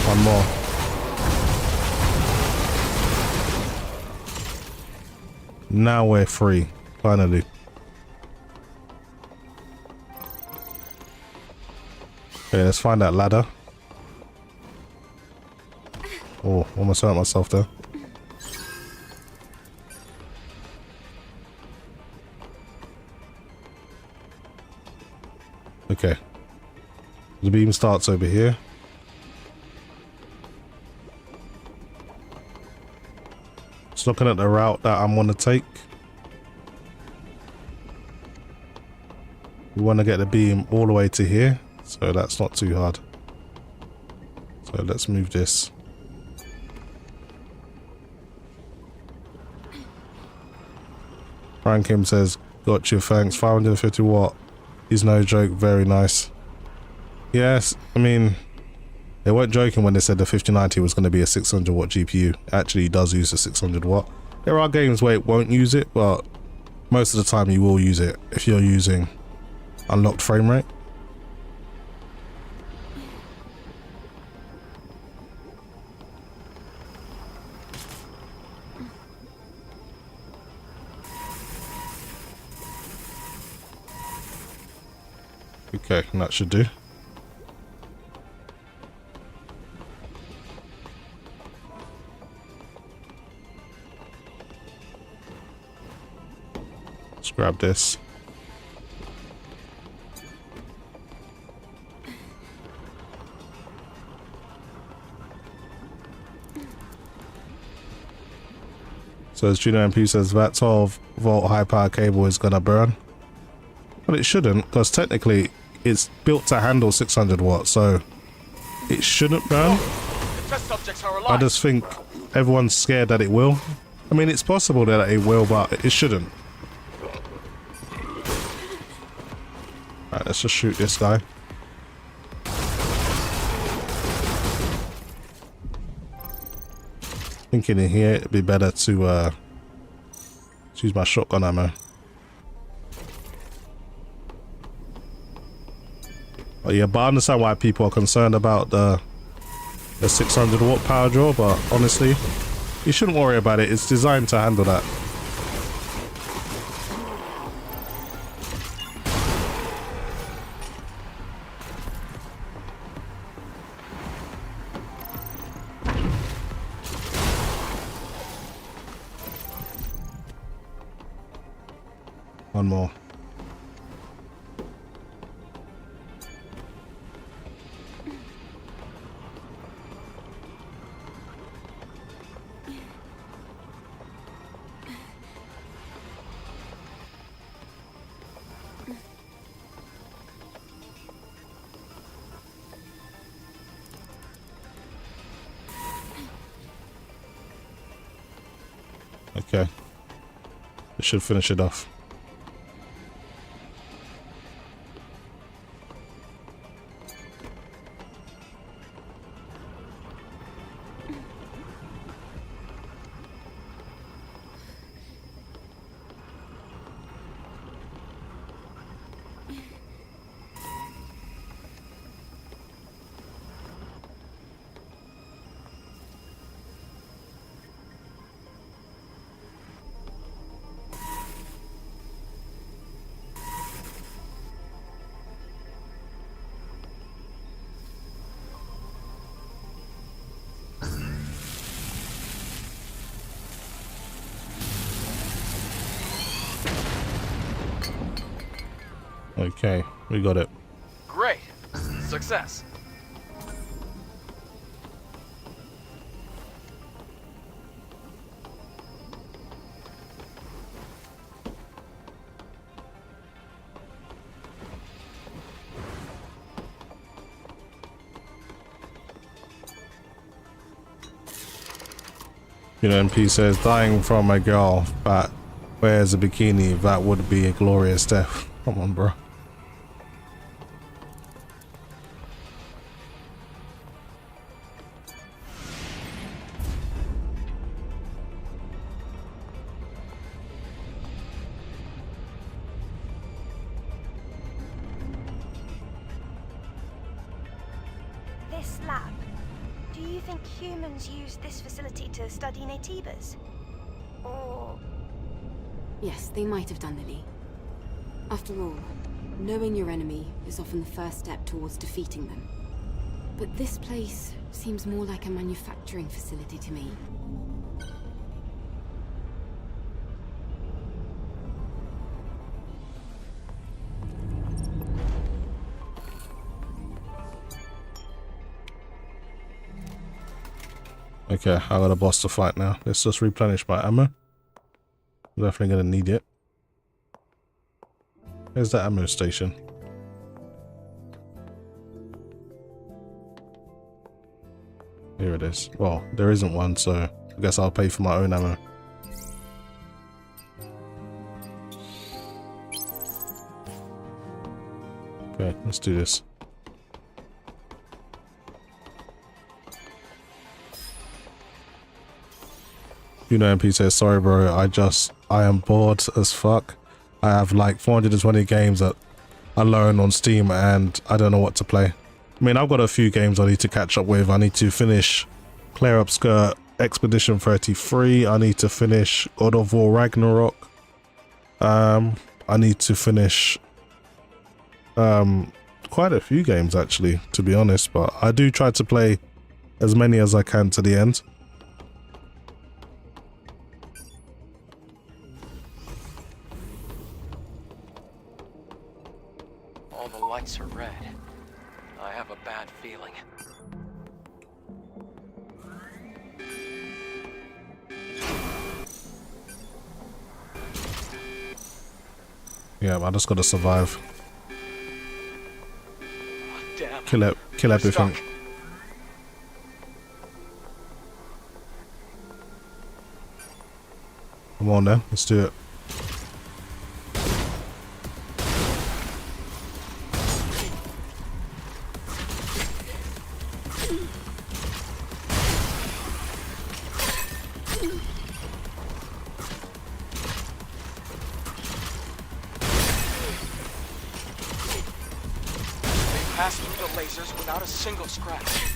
One more. Now we're free, finally. Okay, let's find that ladder. Oh, almost hurt myself there. Okay. The beam starts over here. Just looking at the route that I'm gonna take. We want to get the beam all the way to here, so that's not too hard. So let's move this. Frank Kim says, got you, thanks. 550 watt. Is no joke, very nice. Yes, I mean, they weren't joking when they said the 5090 was going to be a 600 watt GPU. Actually, it does use a 600 watt. There are games where it won't use it, but most of the time you will use it if you're using unlocked frame rate. Okay, that should do. Let's grab this. So as Juno MP says, that 12 volt high power cable is gonna burn. But it shouldn't, because technically it's built to handle 600 watts, so it shouldn't burn. I just think everyone's scared that it will. I mean, it's possible that it will, but it shouldn't. Alright, let's just shoot this guy. Thinking in here it'd be better to use my shotgun ammo. But yeah, but I understand why people are concerned about the 600 watt power draw, but honestly, you shouldn't worry about it. It's designed to handle that. One more. Okay. It should finish it off. Okay, we got it. Great. Success. You know, MP says, dying from a girl that wears a bikini, that would be a glorious death. Come on, bro. This lab, do you think humans use this facility to study Naytibas? Or... Yes, they might have done, Lily. After all, knowing your enemy is often the first step towards defeating them. But this place seems more like a manufacturing facility to me. Okay, I got a boss to fight now. Let's just replenish my ammo. I'm definitely gonna need it. Where's the ammo station? Here it is. Well, there isn't one, so I guess I'll pay for my own ammo. Okay, let's do this. You know, MP says, sorry bro, I am bored as fuck. I have like 420 games that I loan on Steam and I don't know what to play. I mean, I've got a few games I need to catch up with. I need to finish Clear Up Skirt Expedition 33. I need to finish God of War Ragnarok. I need to finish quite a few games actually, to be honest, but I do try to play as many as I can to the end. All the lights are red. I have a bad feeling. Yeah, I just gotta survive. Damn. Kill everything. Come on then, let's do it. Passed through the lasers without a single scratch.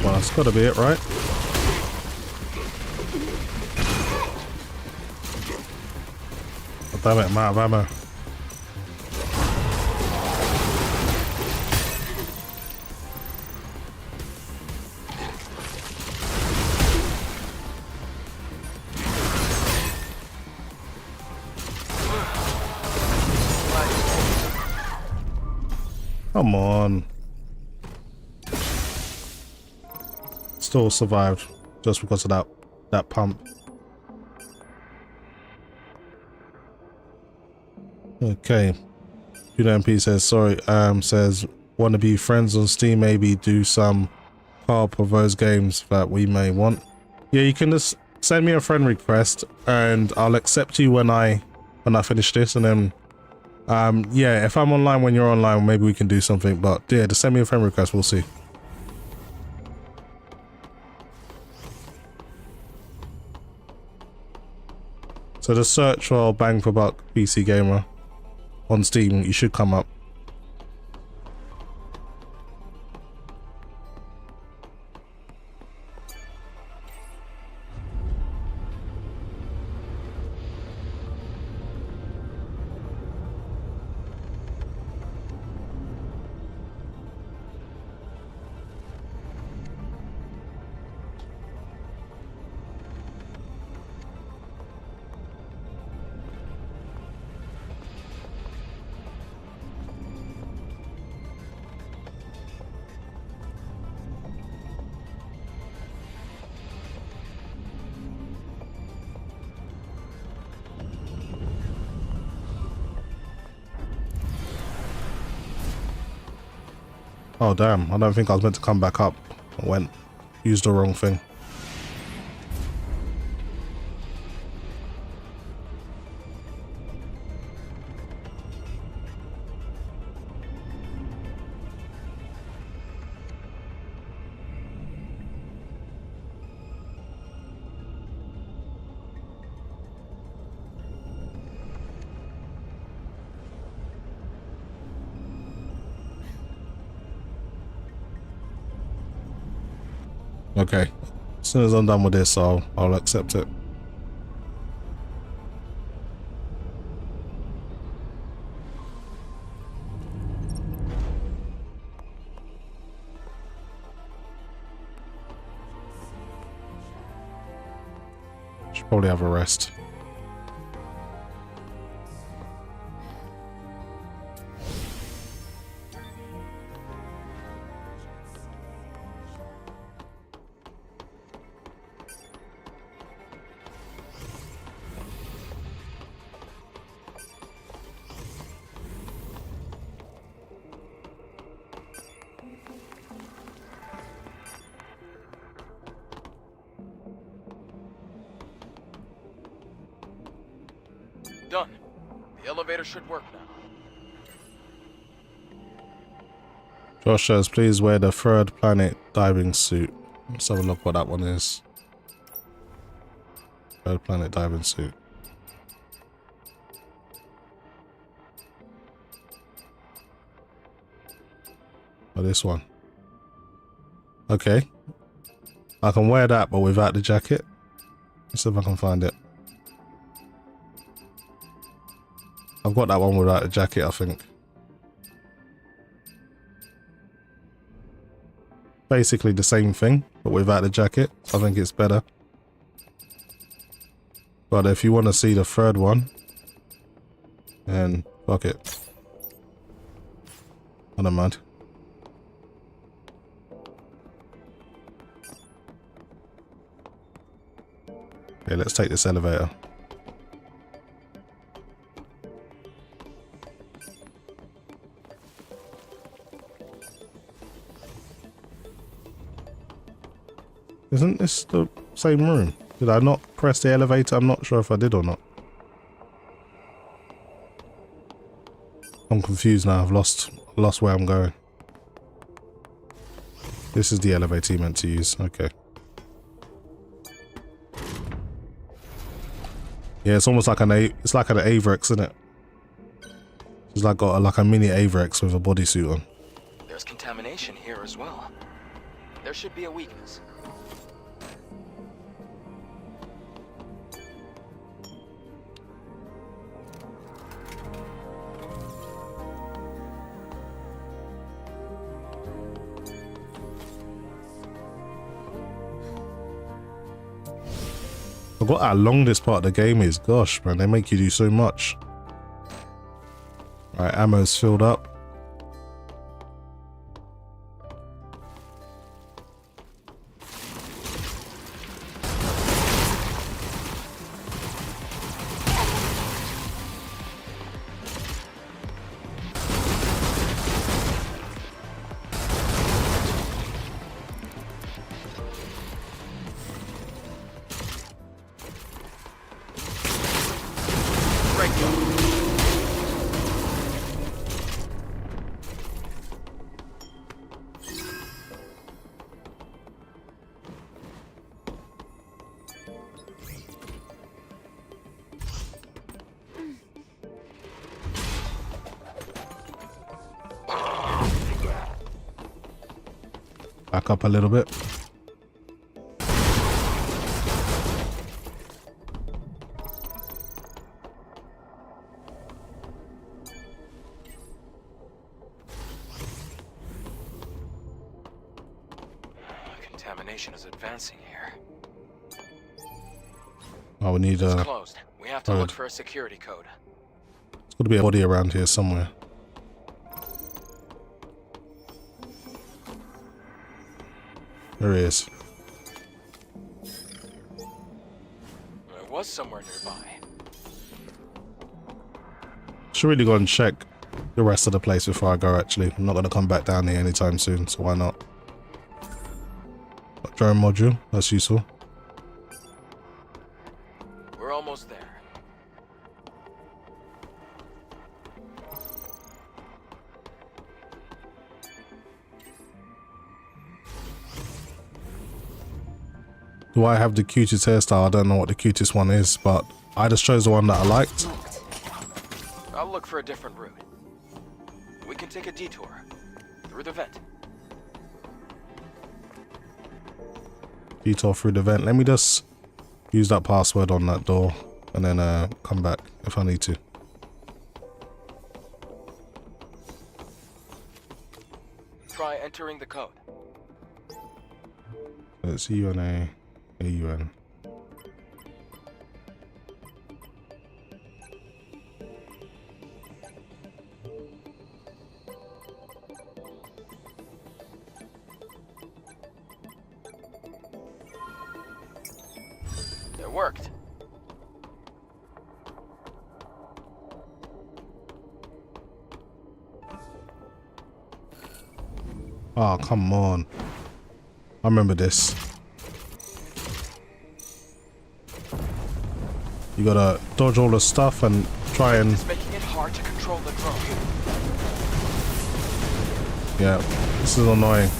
Well, that's gotta be it, right? Oh, damn it, I'm out of ammo. Come on. Still survived just because of that pump. Okay. UMP says sorry. Says want to be friends on Steam. Maybe do some co-op of those games that we may want. Yeah, you can just send me a friend request and I'll accept you when I finish this, and then yeah, if I'm online when you're online, maybe we can do something. But yeah, just send me a friend request. We'll see. So just search for Bang for Buck PC Gamer on Steam, you should come up. Oh damn, I don't think I was meant to come back up. I used the wrong thing. Okay, as soon as I'm done with this, I'll accept it. Should probably have a rest. Done. The elevator should work now. Josh says, please wear the third planet diving suit. Let's have a look what that one is. Third planet diving suit. Oh, this one. Okay. I can wear that, but without the jacket. Let's see if I can find it. I've got that one without a jacket, I think. Basically the same thing, but without the jacket. I think it's better. But if you want to see the third one, then fuck it. I don't mind. Okay, let's take this elevator. Isn't this the same room? Did I not press the elevator? I'm not sure if I did or not. I'm confused now. I've lost where I'm going. This is the elevator you meant to use. Okay. Yeah, it's almost like an Avrex, isn't it? It's like got like a mini Avrex with a bodysuit on. There's contamination here as well. There should be a weakness. I forgot how long this part of the game is. Gosh, man, they make you do so much. Right, ammo's filled up. Back up a little bit. Contamination is advancing here. Oh, we need It's closed. We have to look for a security code. There's got to be a body around here somewhere. There he is. There was somewhere nearby. Should really go and check the rest of the place before I go, actually. I'm not going to come back down here anytime soon, so why not? Drone module, that's useful. We're almost there. Do I have the cutest hairstyle? I don't know what the cutest one is, but I just chose the one that I liked. I'll look for a different route. We can take a detour through the vent. Detour through the vent. Let me just use that password on that door and then come back if I need to. Try entering the code. It's UNA AUN. It worked. Oh, come on. I remember this. You gotta dodge all the stuff and try and... It's making it hard to control the drone. Yeah, this is annoying.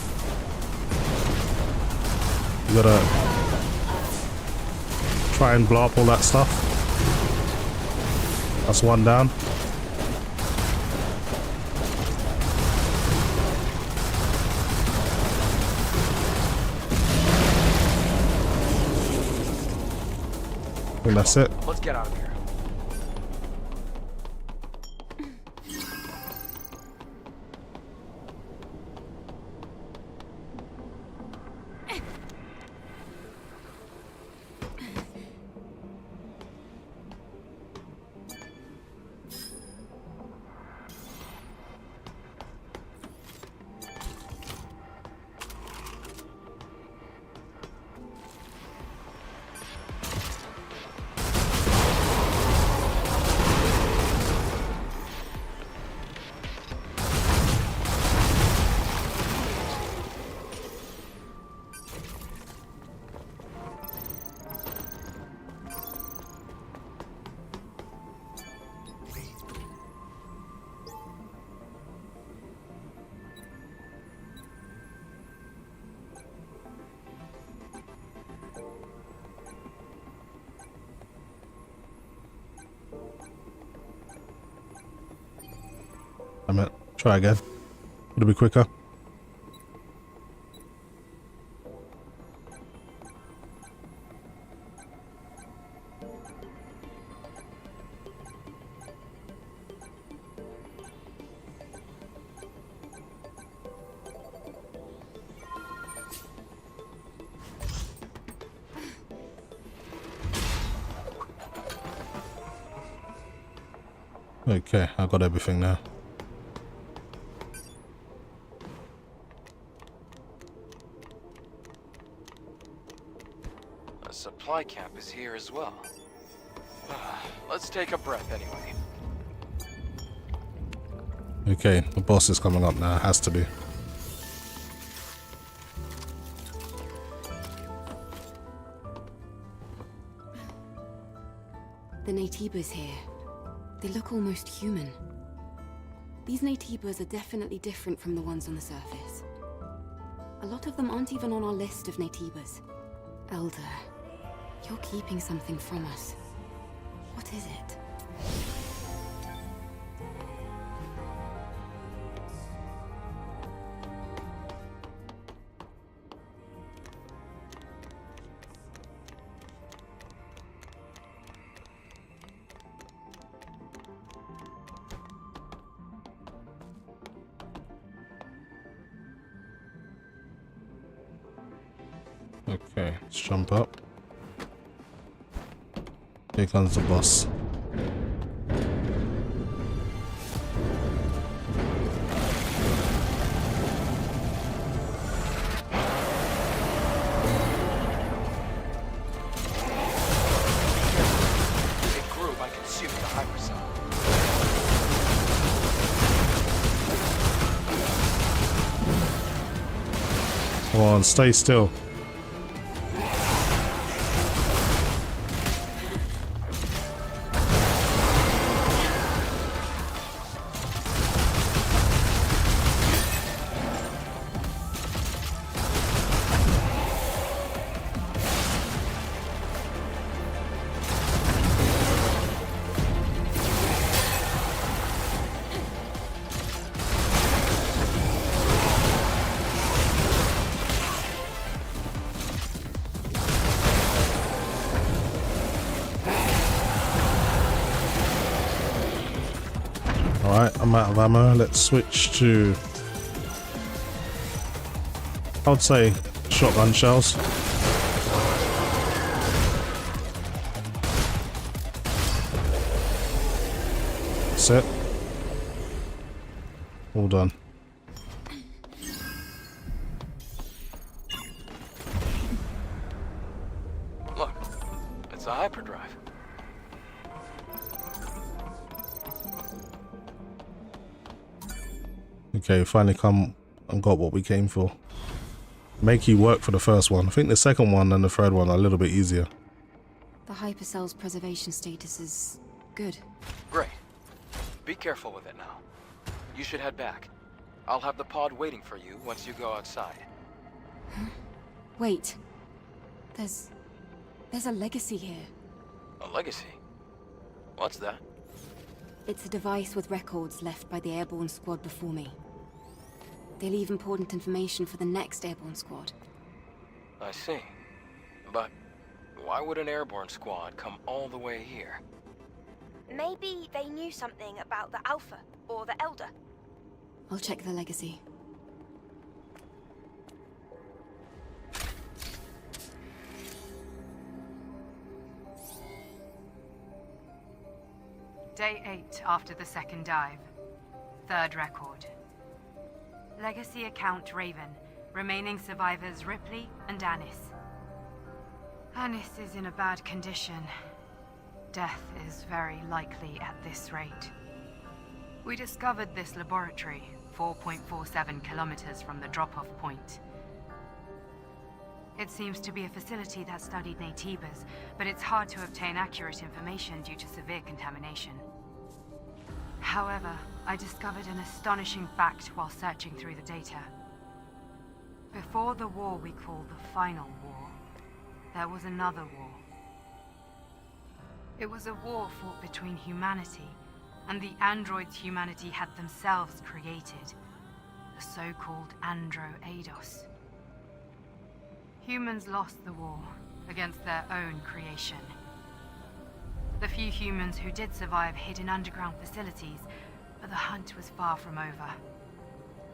You gotta try and blow up all that stuff. That's one down. I think that's it. Let's get out of here. Damn it. Try again. It'll be quicker. Okay, I got everything now. A supply camp is here as well. Let's take a breath anyway. Okay, the boss is coming up now. Has to be. The Naytibas here. They look almost human. These Naytibas are definitely different from the ones on the surface. A lot of them aren't even on our list of Naytibas. Elder, you're keeping something from us. What is it? Okay, let's jump up. Here comes the boss. It grew by consuming the hypersonic. on, stay still. Alright, I'm out of ammo. Let's switch to, I would say, shotgun shells. That's it. All done. Look, it's a hyperdrive. Okay, finally come and got what we came for. Make you work for the first one. I think the second one and the third one are a little bit easier. The hypercell's preservation status is good. Great. Be careful with it now. You should head back. I'll have the pod waiting for you once you go outside. Wait. There's a legacy here. A legacy? What's that? It's a device with records left by the airborne squad before me. They leave important information for the next airborne squad. I see. But why would an airborne squad come all the way here? Maybe they knew something about the Alpha or the Elder. I'll check the legacy. Day 8 after the second dive. Third record. Legacy account Raven. Remaining survivors Ripley and Anis. Anis is in a bad condition. Death is very likely at this rate. We discovered this laboratory 4.47 kilometers from the drop-off point. It seems to be a facility that studied Naytibas, but it's hard to obtain accurate information due to severe contamination. However, I discovered an astonishing fact while searching through the data. Before the war we call the Final War, there was another war. It was a war fought between humanity and the androids humanity had themselves created, the so-called Andro-Eidos. Humans lost the war against their own creation. The few humans who did survive hid in underground facilities, but the hunt was far from over.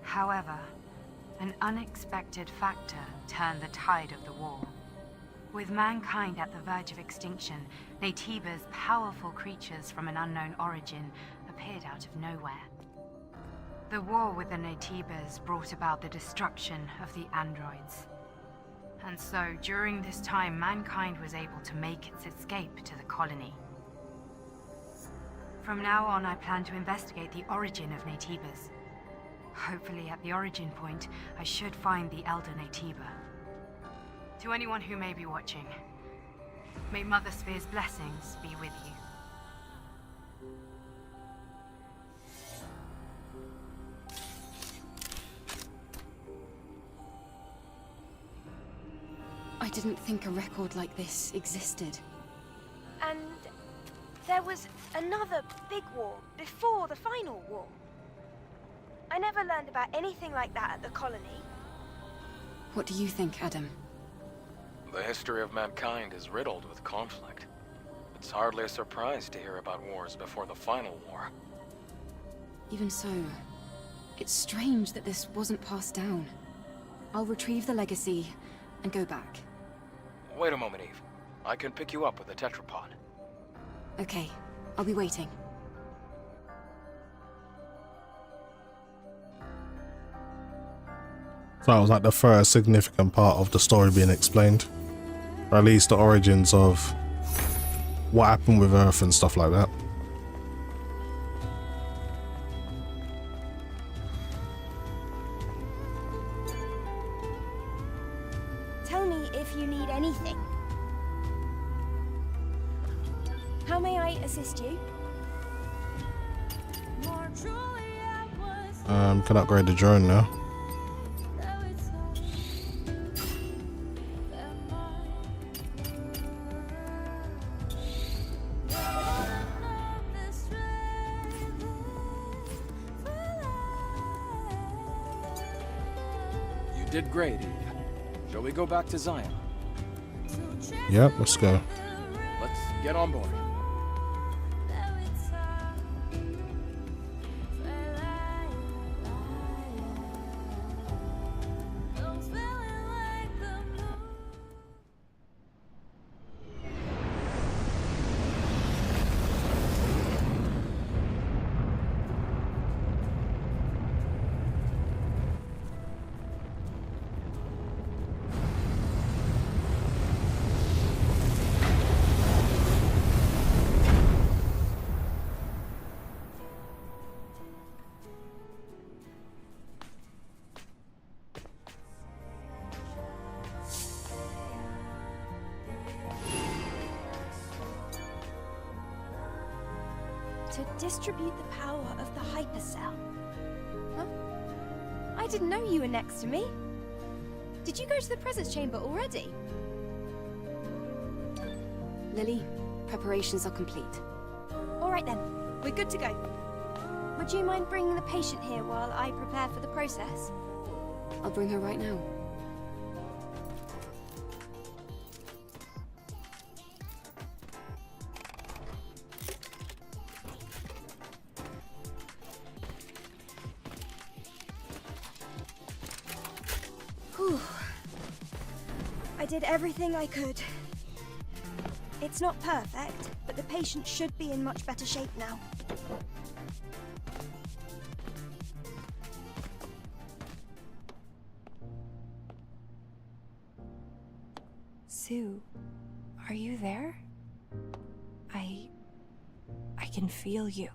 However, an unexpected factor turned the tide of the war. With mankind at the verge of extinction, Naytiba's powerful creatures from an unknown origin appeared out of nowhere. The war with the Naytibas brought about the destruction of the androids. And so, during this time, mankind was able to make its escape to the colony. From now on, I plan to investigate the origin of Naytibas. Hopefully, at the origin point, I should find the Elder Naytiba. To anyone who may be watching, may Mother Sphere's blessings be with you. I didn't think a record like this existed. And there was another big war before the Final War. I never learned about anything like that at the colony. What do you think, Adam? The history of mankind is riddled with conflict. It's hardly a surprise to hear about wars before the Final War. Even so, it's strange that this wasn't passed down. I'll retrieve the legacy and go back. Wait a moment, Eve. I can pick you up with a tetrapod. Okay, I'll be waiting. So that was like the first significant part of the story being explained. Or at least the origins of what happened with Earth and stuff like that. you need anything. How may I assist you? Can upgrade the drone now. You did great, Eve. Shall we go back to Zion? Yep, let's go. Let's get on board. To distribute the power of the hypercell. Huh? I didn't know you were next to me. Did you go to the presence chamber already? Lily, preparations are complete. All right then, we're good to go. Would you mind bringing the patient here while I prepare for the process? I'll bring her right now. Whew. I did everything I could. It's not perfect, but the patient should be in much better shape now. Sue, are you there? I can feel you.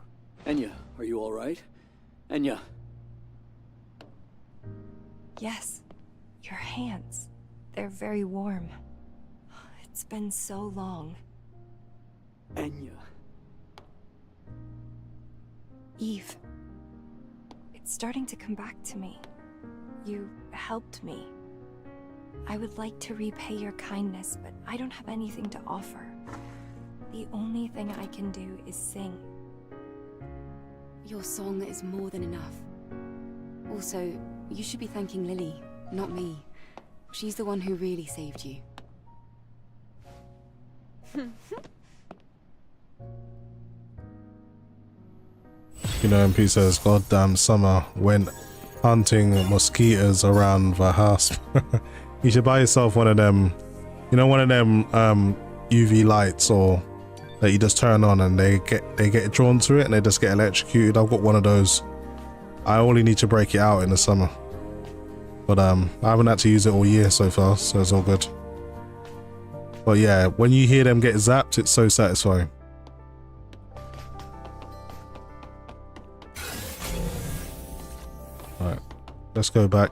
Enya, are you all right? Enya. Yes, your hands. They're very warm. It's been so long. Enya. Eve. It's starting to come back to me. You helped me. I would like to repay your kindness, but I don't have anything to offer. The only thing I can do is sing. Your song is more than enough. Also, you should be thanking Lily, not me. She's the one who really saved you. You know, MP says, goddamn summer went hunting mosquitoes around the house. You should buy yourself one of them, you know, one of them UV lights or that you just turn on and they get drawn to it and they just get electrocuted. I've got one of those. I only need to break it out in the summer. But I haven't had to use it all year so far, so it's all good. But yeah, when you hear them get zapped, it's so satisfying. Alright, let's go back.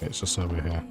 It's just over here.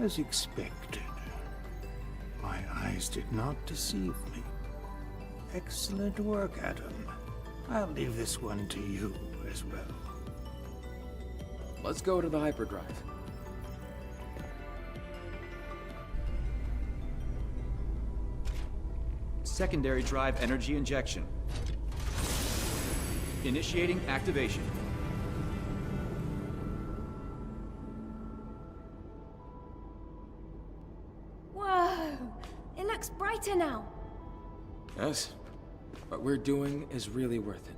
As expected. My eyes did not deceive me. Excellent work, Adam. I'll leave this one to you as well. Let's go to the hyperdrive. Secondary drive energy injection. Initiating activation. Whoa! It looks brighter now. Yes. What we're doing is really worth it.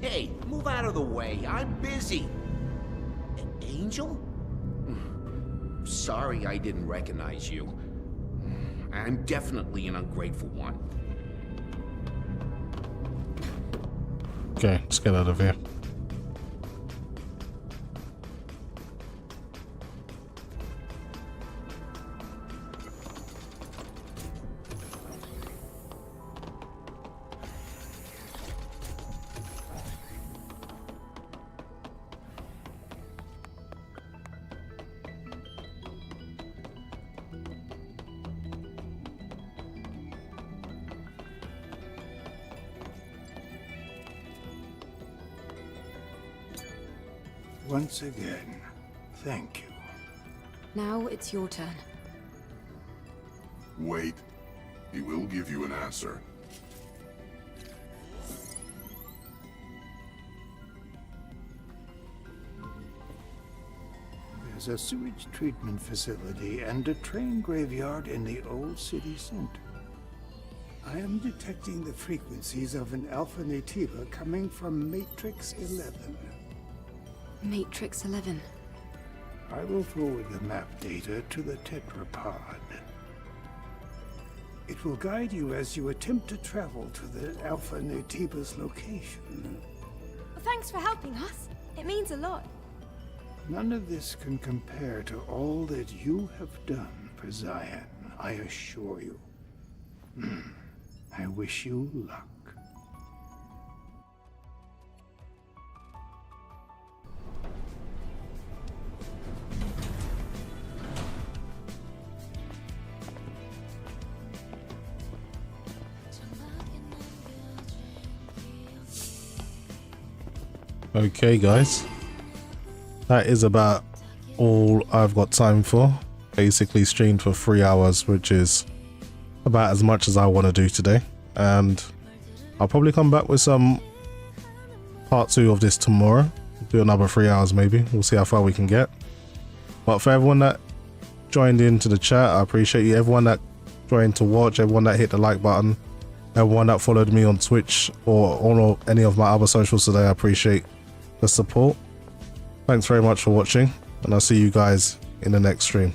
Hey, move out of the way. I'm busy. Angel? Sorry I didn't recognize you. I'm definitely an ungrateful one. Okay, let's get out of here. Once again, thank you. Now it's your turn. Wait. He will give you an answer. There's a sewage treatment facility and a train graveyard in the old city center. I am detecting the frequencies of an alpha Naytiba coming from Matrix 11. Matrix 11. I will forward the map data to the tetrapod. It will guide you as you attempt to travel to the alpha Naytiba's location. Thanks for helping us. It means a lot. None of this can compare to all that you have done for Zion, I assure you. I wish you luck. Okay guys, that is about all I've got time for. Basically streamed for 3 hours, which is about as much as I want to do today, and I'll probably come back with some part 2 of this tomorrow. Do another 3 hours maybe, we'll see how far we can get. But for everyone that joined into the chat, I appreciate you. Everyone that joined to watch, everyone that hit the like button, everyone that followed me on Twitch or any of my other socials today, I appreciate the support. Thanks very much for watching, and I'll see you guys in the next stream.